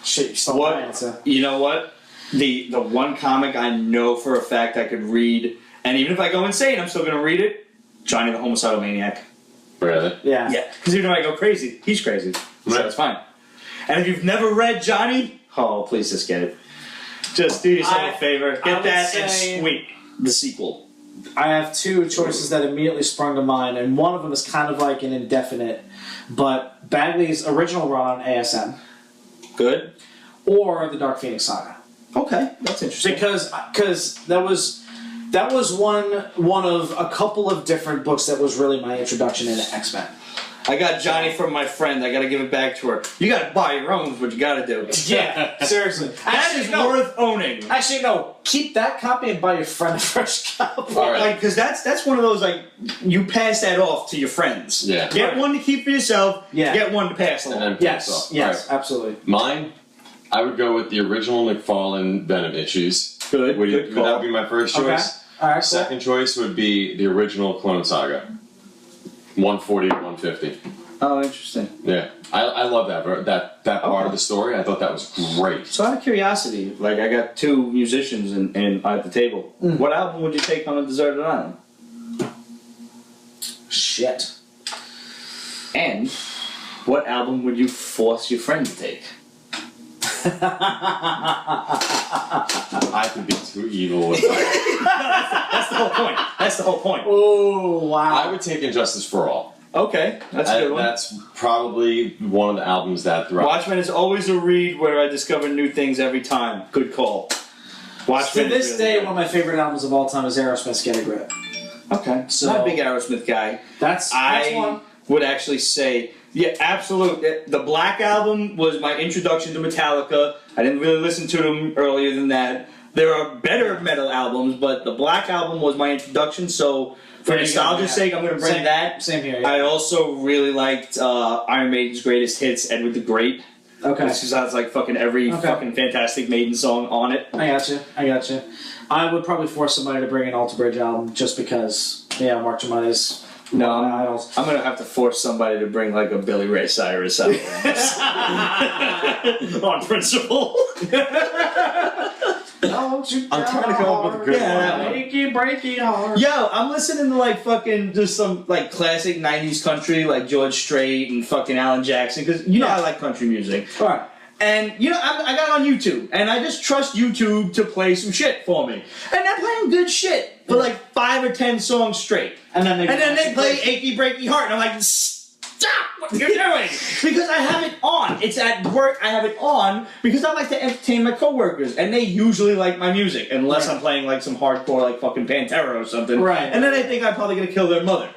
Shit, you stole my answer. You know what? The one comic I know for a fact I could read, and even if I go insane, I'm still going to read it, Johnny the Homicidal Maniac. Really? Yeah. Yeah, because even if I go crazy, he's crazy. So it's fine. And if you've never read Johnny, oh, please just get it. Just do yourself a favor. Get that and sweet. The sequel. I have two choices that immediately sprung to mind, and one of them is kind of like an indefinite, but Bagley's original run on ASM. Good. Or the Dark Phoenix Saga. Okay, that's interesting. Because that was one of a couple of different books that was really my introduction into X-Men. I got Johnny from my friend. I got to give it back to her. You got to buy your own, is what you got to do. Yeah, seriously. That is worth owning. Actually, no. Keep that copy and buy your friend a fresh copy. Right. Because that's one of those you pass that off to your friends. Yeah. Get one to keep for yourself. Yeah. Get one to pass along. And then Yes, pass off. yes, Right. absolutely. Mine, I would go with the original McFarlane Venom issues. Good. Would that be my first choice? Okay. All right. Cool. Second choice would be the original Clone Saga. 140 to 150. Oh, interesting. Yeah, I love that part of the story. I thought that was great. So out of curiosity, I got two musicians at the table. What album would you take on a deserted island? Shit. And what album would you force your friend to take? I could be too evil with that. That's the whole point. That's the whole point. Oh, wow. I would take Injustice for All. Okay, that's a good one. That's probably one of the albums that throughout. Watchmen is always a read where I discover new things every time. Good call. Watchmen. To this day, one of my favorite albums of all time is Aerosmith's Get a Grip. Okay, So- not a big Aerosmith guy. That's I one. would actually say, yeah, absolutely. The Black Album was my introduction to Metallica. I didn't really listen to them earlier than that. There are better metal albums, but the Black Album was my introduction, so for There you go, nostalgia's yeah. sake, I'm going to bring that. Same here. Yeah. I also really liked Iron Maiden's greatest hits, Edward the Great. Okay. Which has fucking every Okay. fucking Fantastic Maiden song on it. I gotcha. I would probably force somebody to bring an Alter Bridge album just because, Mark Tremonti's No, one of my idols. I'm gonna have to force somebody to bring like a Billy Ray Cyrus album. On principle. I'm trying to come up with a good one. Breaky, breaky heart. Yo, I'm listening to like fucking just some like classic '90s country, like George Strait and fucking Alan Jackson, because I like country music. All right. And I got it on YouTube, and I just trust YouTube to play some shit for me, and they're playing good shit for like 5 or 10 songs straight, And then they play "Achy Breaky Heart," and I'm like, stop what you're doing, because I have it on. It's at work. I have it on because I like to entertain my coworkers, and they usually like my music, unless I'm playing like some hardcore like fucking Pantera or something. Right. And then they think I'm probably gonna kill their mother,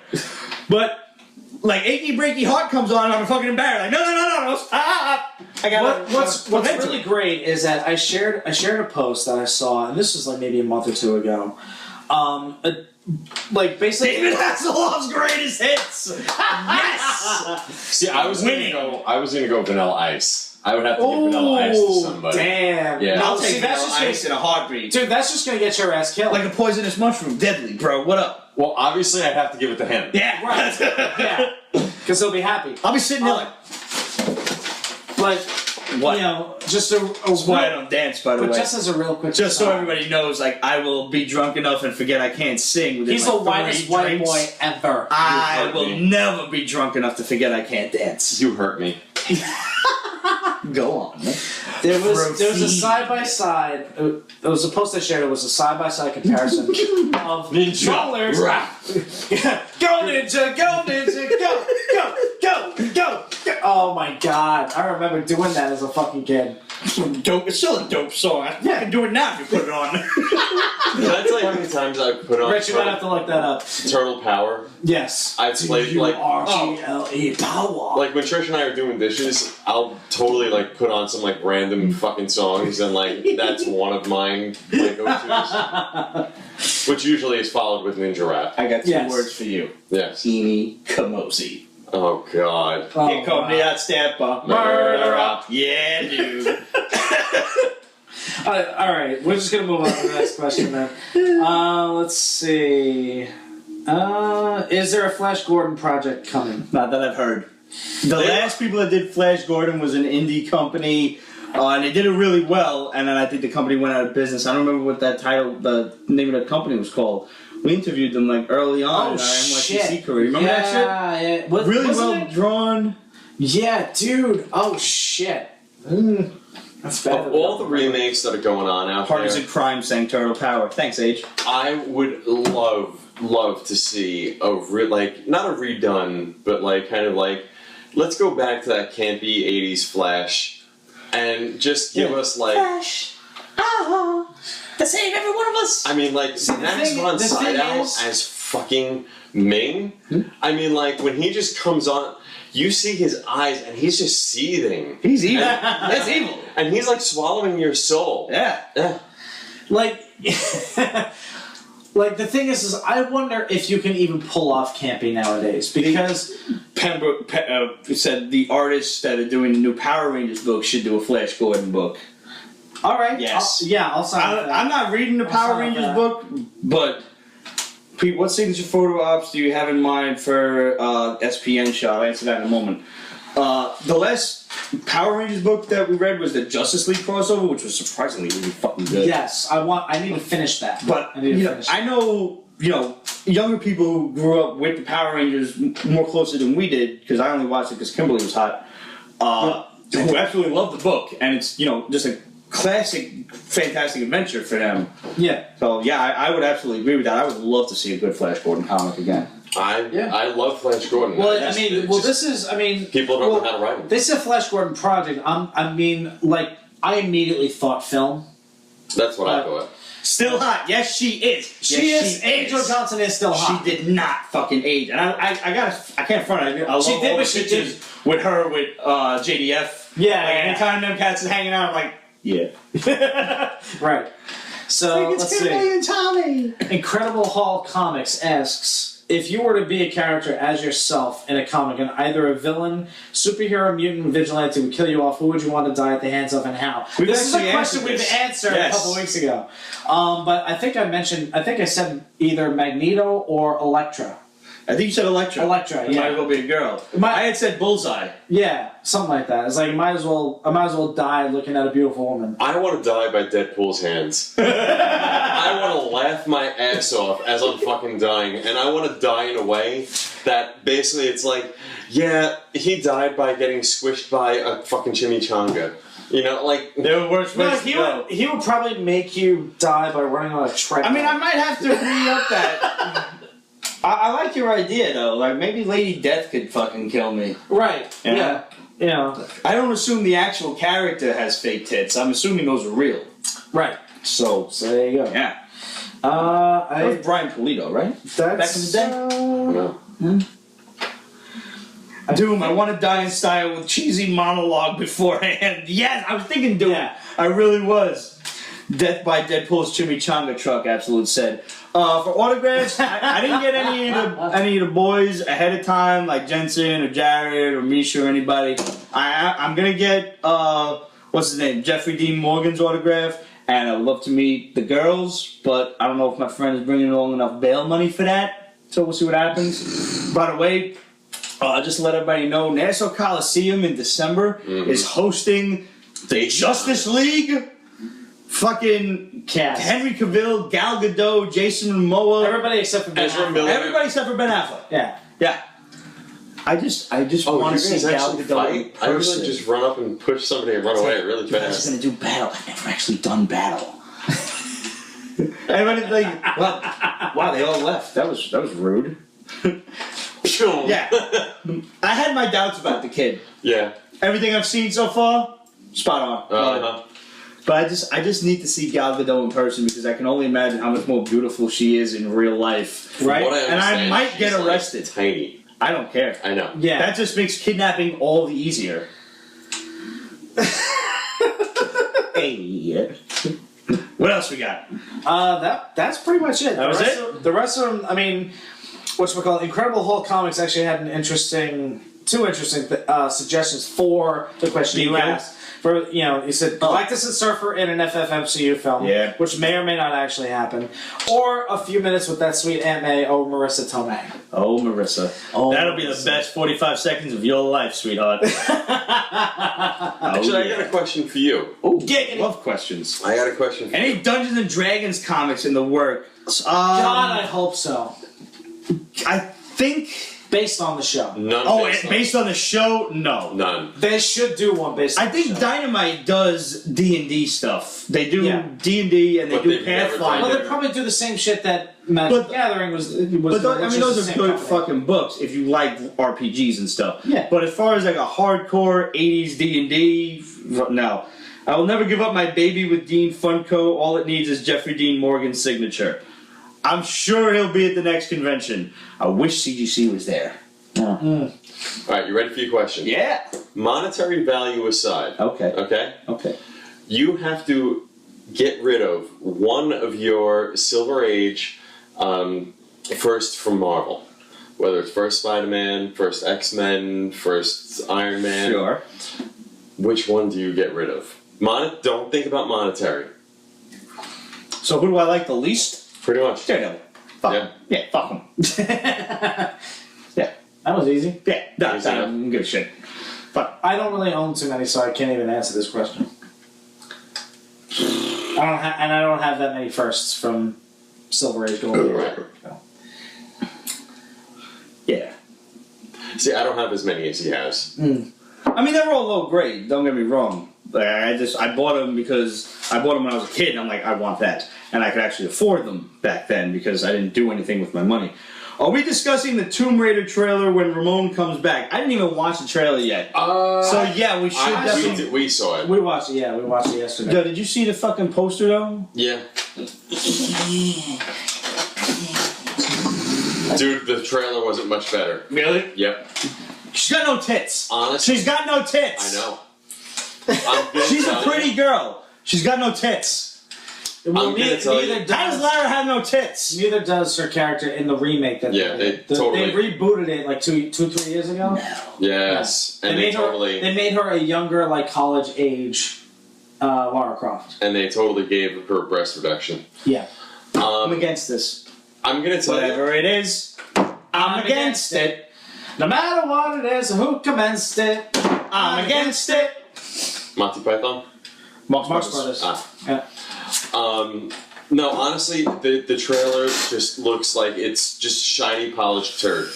but. Like "Achy Breaky Heart" comes on, and I'm fucking embarrassed. Like, no, stop! I got What's really great is that I shared a post that I saw, and this was like maybe a month or two ago. Like basically, David Hasselhoff's greatest hits. Yes. See, I was gonna go Vanilla Ice. I would have to give Vanilla Ice to somebody. Damn! Yeah. I'll No, take see, that's Vanilla just Ice in a heartbeat. dude. That's just gonna get your ass killed. Like a poisonous mushroom, deadly, bro. What up? Well, obviously, I'd have to give it to him. Yeah, right? Yeah, because he'll be happy. I'll be sitting there like, what? Just a that's why I don't dance, by the way. But just as a real quick, Just so everybody knows, like, I will be drunk enough and forget I can't sing. Within, he's like, the whitest 3 white drinks. boy ever. I hurt will me. never be drunk enough to forget I can't dance. You hurt me. Go on. There was a side by side. It was a post I shared. It was a side by side comparison of Ninja. rollers. Go ninja, go ninja, go. Oh my god! I remember doing that as a fucking kid. Dope. It's still a dope song. I can do it now if you put it on. Can I tell you how many times I've put on Rich, you might have to look that up. Turtle Power? Yes. I've played like R-G-L-E power. like when Trish and I are doing dishes, I'll totally like put on some like random fucking songs, and like that's one of mine like go-tos, which usually is followed with ninja rap. I got 2 Yes. words for you. Yes. Eeny Kamosi. Oh God. Oh, Here come the hot stepper. Murderer. Yeah, dude. Alright, we're just gonna move on to the next question then. Let's see. Is there a Flash Gordon project coming? Not that I've heard. The last people that did Flash Gordon was an indie company, and they did it really well, and then I think the company went out of business. I don't remember what the name of the company was called. We interviewed them like early on in our NYCC career. Remember that shit? Yeah. Really Wasn't well it? drawn. Yeah, dude. Oh shit. That's bad. Of all the remakes that are going on out Partners there, in Crime sang Turtle Power. Thanks, Age. I would love to see like not a redone, but like kind of like let's go back to that campy '80s Flash, and just give us like Flash. To save every one of us. I mean like Max von Sydow as fucking Ming. I mean like when he just comes on. You see his eyes, and he's just seething. He's evil. That's evil. And he's like swallowing your soul. Yeah. Like, like the thing is I wonder if you can even pull off camping nowadays because Pembroke said the artists that are doing the new Power Rangers book should do a Flash Gordon book. all right, Yes. I'll sign with that. I'm not reading the Power sign with Rangers that. book, but Pete, what signature photo ops do you have in mind for SPN shot? I'll answer that in a moment. The last Power Rangers book that we read was the Justice League crossover, which was surprisingly really fucking good. Yes, I need to finish that. But I need to finish I know younger people who grew up with the Power Rangers more closely than we did, because I only watched it because Kimberly was hot. Who absolutely loved the book, and it's just a classic, fantastic adventure for them. Yeah. So yeah, I would absolutely agree with that. I would love to see a good Flash Gordon comic again. I love Flash Gordon. Well, people don't know how to write him. This is a Flash Gordon project. I immediately thought film. That's what I thought. Still hot. Yes, she is. She is. Angel Johnson is still hot. She did not fucking age. And I can't front it. I love She did, all the but she pictures with her with JDF. Yeah. Like, anytime them cats is hanging out, I'm like, yeah. Right. So let's see. And Tommy. Incredible Hall Comics asks, if you were to be a character as yourself in a comic, and either a villain, superhero, mutant, vigilante would kill you off, who would you want to die at the hands of and how? This is a question we've answered a couple weeks ago. But I think I said either Magneto or Elektra. I think you said Elektra. Elektra, It might as well be a girl. I had said Bullseye. Yeah, something like that. It's like I might as well die looking at a beautiful woman. I want to die by Deadpool's hands. I want to laugh my ass off as I'm fucking dying, and I want to die in a way that basically it's like, yeah, he died by getting squished by a fucking chimichanga. You know, like There were worse ways to go. He would probably make you die by running on a treadmill. I mean, I might have to re-up that. I like your idea, though. Like, maybe Lady Death could fucking kill me. Right. Yeah. You know. I don't assume the actual character has fake tits. I'm assuming those are real. Right. So there you go. Yeah. That was Brian Pulido, right? Back in the day? Doom, I want to die in style with cheesy monologue beforehand. Yes, I was thinking Doom. Yeah. I really was. Death by Deadpool's chimichanga truck, Absolute said. For autographs, I didn't get any of the boys ahead of time, like Jensen or Jared or Misha or anybody. I'm going to get, what's his name, Jeffrey Dean Morgan's autograph, and I would love to meet the girls, but I don't know if my friend is bringing along enough bail money for that, so we'll see what happens. By the way, just to let everybody know, Nassau Coliseum in December is hosting the Justice League. Fucking Cast. Henry Cavill, Gal Gadot, Jason Momoa. Everybody except for Ben Ezra Affleck. Miller. Everybody except for Ben Affleck. Yeah. Yeah. I just want to see Gal Gadot in fight? I person. usually just run up and push somebody and run away really You guys fast. are gonna do battle. I've never actually done battle. Everybody's like, wow, they all left. That was rude. Yeah. I had my doubts about the kid. Yeah. Everything I've seen so far, spot on. But I just need to see Gal Gadot in person because I can only imagine how much more beautiful she is in real life. Right? And I might get arrested. Like tiny. I don't care. I know. Yeah. That just makes kidnapping all the easier. Hey. What else we got? That's pretty much it. That was it? The rest of them, I mean, whatchamacallit, Incredible Hulk Comics actually had two interesting suggestions for the question you asked. For, he said Galactus and Surfer in an FFMCU film, which may or may not actually happen, or a few minutes with that sweet Aunt May or Marissa Tomei. Oh, Marissa. That'll be the best 45 seconds of your life, sweetheart. Actually, I got a question for you. Oh, love questions. I got a question for you. Any Dungeons and Dragons comics in the works? God, I hope so. I think... Based on the show. None. Based on the show? No. None. They should do one based on the show. I think Dynamite does D&D stuff. They do D&D and they But do they've never Pathfinder. Well, they probably do the same shit that Magic the Gathering was doing. Those are good fucking books if you like RPGs and stuff. Yeah. But as far as like a hardcore 80s D&D, no. I will never give up my Baby with Dean Funko. All it needs is Jeffrey Dean Morgan's signature. I'm sure he'll be at the next convention. I wish CGC was there. All right, you ready for your question? Yeah. Monetary value aside. Okay. You have to get rid of one of your Silver Age first from Marvel. Whether it's first Spider-Man, first X-Men, first Iron Man. Sure. Which one do you get rid of? Don't think about monetary. So who do I like the least? Pretty much. Daredevil. Fuck him. Yeah, fuck him. Yeah. That was easy. Yeah, I don't give a shit. Fuck. I don't really own too many, so I can't even answer this question. I don't have that many firsts from Silver Age Gold. Right. So. Yeah. See, I don't have as many as he has. I mean, they're all low grade, don't get me wrong. Like, I bought them because I bought them when I was a kid, and I'm like, I want that. And I could actually afford them back then because I didn't do anything with my money. Are we discussing the Tomb Raider trailer when Ramon comes back? I didn't even watch the trailer yet. So yeah, we should definitely... We saw it. We watched it, we watched it yesterday. Yo, did you see the fucking poster though? Yeah. Dude, the trailer wasn't much better. Really? Yep. She's got no tits. Honestly. She's got no tits. I know. She's a pretty girl. She's got no tits. Well, I'm gonna tell you. How does Lara have no tits? Neither does her character in the remake that They totally. they rebooted it like 3 years ago. Yes, and they totally. They made her a younger, like college age, Lara Croft. And they totally gave her breast reduction. Yeah. I'm against this. I'm gonna tell Whatever it is, I'm against it. No matter what it is, who commenced it, I'm against it. Monty Python. Marx Brothers. Yeah. No, honestly, the trailer just looks like it's just shiny, polished turd.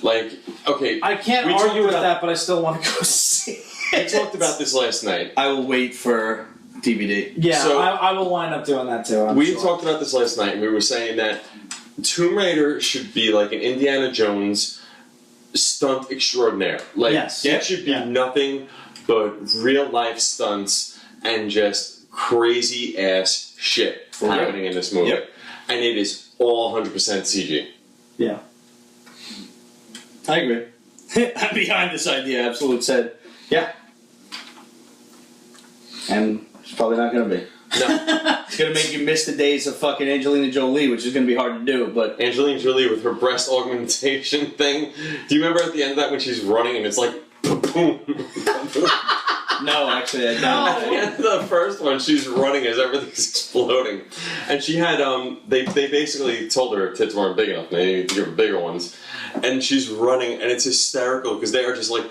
Like, okay, I can't we argue talked with about- that, but I still want to go see it. We talked about this last night. I will wait for DVD. Yeah, So- I will wind up doing that too. We talked about this last night, and we were saying that Tomb Raider should be like an Indiana Jones stunt extraordinaire. Like, Yes. it should be Yeah. nothing but real life stunts and just crazy ass shit happening in this movie. Yep. And it is all 100% CG. Yeah. I agree. I'm behind this idea. Absolute said, yeah. And it's probably not going to be. No. It's going to make you miss the days of fucking Angelina Jolie, which is going to be hard to do, but... Angelina Jolie with her breast augmentation thing. Do you remember at the end of that when she's running and it's like, boom? No, actually, I don't. At the end of the first one, she's running as everything's exploding. And she had, they basically told her tits weren't big enough, they needed to give her bigger ones. And she's running, and it's hysterical because they are just like...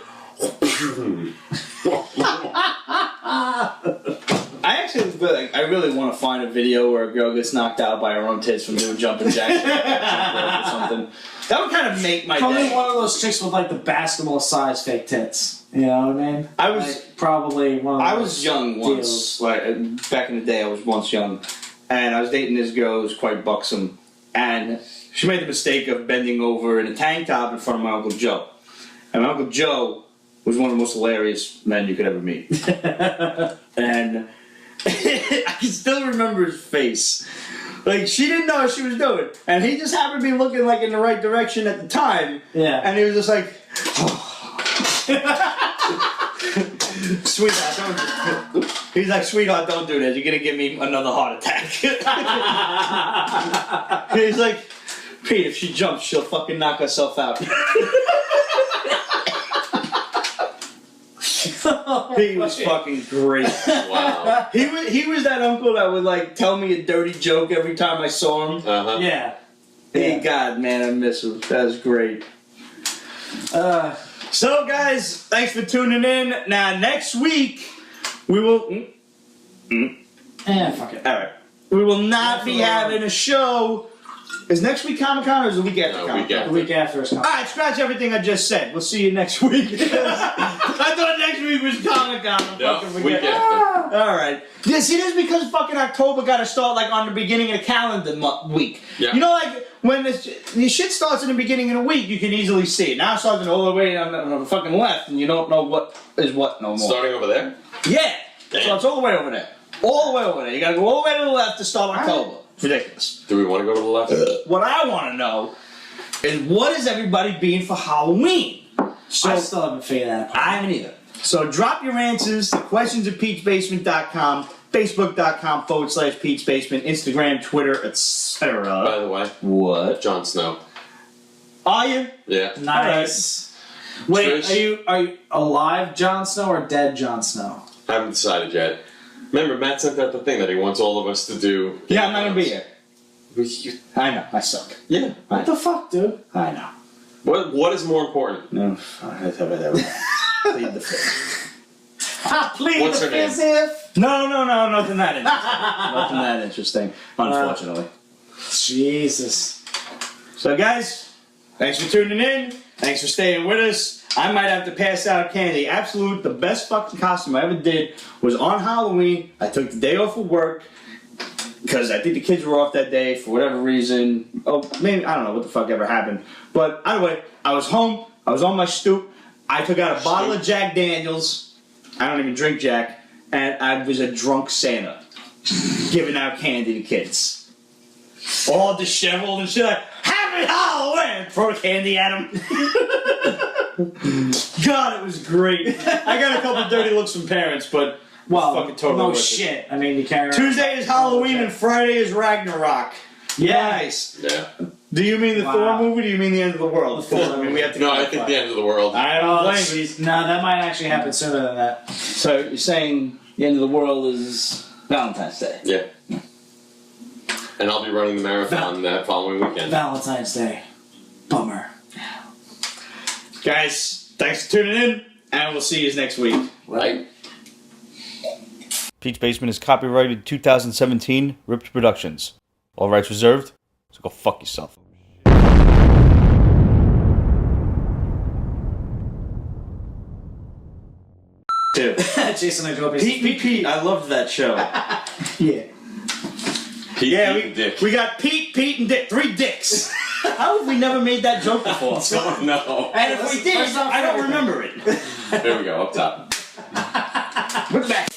I actually feel like I really want to find a video where a girl gets knocked out by her own tits from doing jumping jacks or something. That would kind of make my Probably day. one of those chicks with like the basketball size fake tits. You know what I mean? I was Like, probably one of I those was young deals. once. Like back in the day, I was once young, and I was dating this girl who was quite buxom, and she made the mistake of bending over in a tank top in front of my Uncle Joe, and my Uncle Joe was one of the most hilarious men you could ever meet, and I can still remember his face. Like, she didn't know what she was doing, and he just happened to be looking like in the right direction at the time. Yeah. And he was just like, sweetheart, don't. He's like, sweetheart, don't do this. You're gonna give me another heart attack. He's like, Pete, if she jumps, she'll fucking knock herself out. He was fucking great. Wow. He was that uncle that would like tell me a dirty joke every time I saw him. Uh-huh. Yeah. Hey, God, man, I miss him. That was great. So, guys, thanks for tuning in. Now, next week, we will... Fuck it. All right. We will not be having a show. Is next week Comic-Con or is it the week after No, Comic-Con? week after. The week after is coming. All right, scratch everything I just said. We'll see you next week. I thought next week was Comic-Con. No, Fucking week forget. after. All right. Yeah, see, this is because fucking October got to start like on the beginning of the calendar week. Yeah. You know, like when the shit starts in the beginning of the week, you can easily see it. Now it's starting all the way on the fucking left, and you don't know what is what no more. Starting over there? Yeah. Damn. So it's all the way over there. All the way over there. You got to go all the way to the left to start October. It's ridiculous. Do we want to go to the left? What I want to know is what is everybody being for Halloween? So I still haven't figured that out. I haven't either. So drop your answers to questions@peachbasement.com, facebook.com/peachbasement, Instagram, Twitter, etc. By the way, What? Jon Snow. Are you? Yeah. Nice. Wait, Trish. are you alive, Jon Snow, or dead, Jon Snow? I haven't decided yet. Remember, Matt sent out the thing that he wants all of us to do. Yeah, I'm not going to be here. You- I know. I suck. Yeah. What the fuck, dude? I know. What is more important? No. Plead the fifth. Please, What's her name? No, nothing that interesting. Nothing that interesting, unfortunately. Jesus. So, guys, thanks for tuning in. Thanks for staying with us. I might have to pass out candy. Absolute, the best fucking costume I ever did was on Halloween. I took the day off of work because I think the kids were off that day for whatever reason. Oh, maybe, I don't know what the fuck ever happened. But either way, I was home. I was on my stoop. I took out a bottle of Jack Daniels. I don't even drink Jack. And I was a drunk Santa giving out candy to kids. All disheveled and shit like, Happy Halloween! Throw candy at them. God, it was great. I got a couple of dirty looks from parents, but Well, fucking totally no worth it. shit. I mean, you can't. Tuesday is Halloween and Friday is Ragnarok. Yeah. Nice. Yeah. Do you mean the Wow. Thor movie? Or do you mean the end of the world? The Thor I mean, we have to. No, I clarify. think the end of the world. I don't blame you. No, that might actually happen sooner than that. So you're saying the end of the world is Valentine's Day? Yeah. And I'll be running the marathon that following weekend. Valentine's Day. Bummer. Guys, thanks for tuning in, and we'll see you next week. Right? Pete's Basement is copyrighted 2017 Ripped Productions. All rights reserved, so go fuck yourself. Too. Jason, I drove Pete, I loved that show. Yeah. Pete, Yeah, Pete and Dick. we got Pete, and Dick. 3 dicks. How have we never made that joke before? Oh, no. And if we did, First off, I don't everything. remember it. There we go, up top. Look back.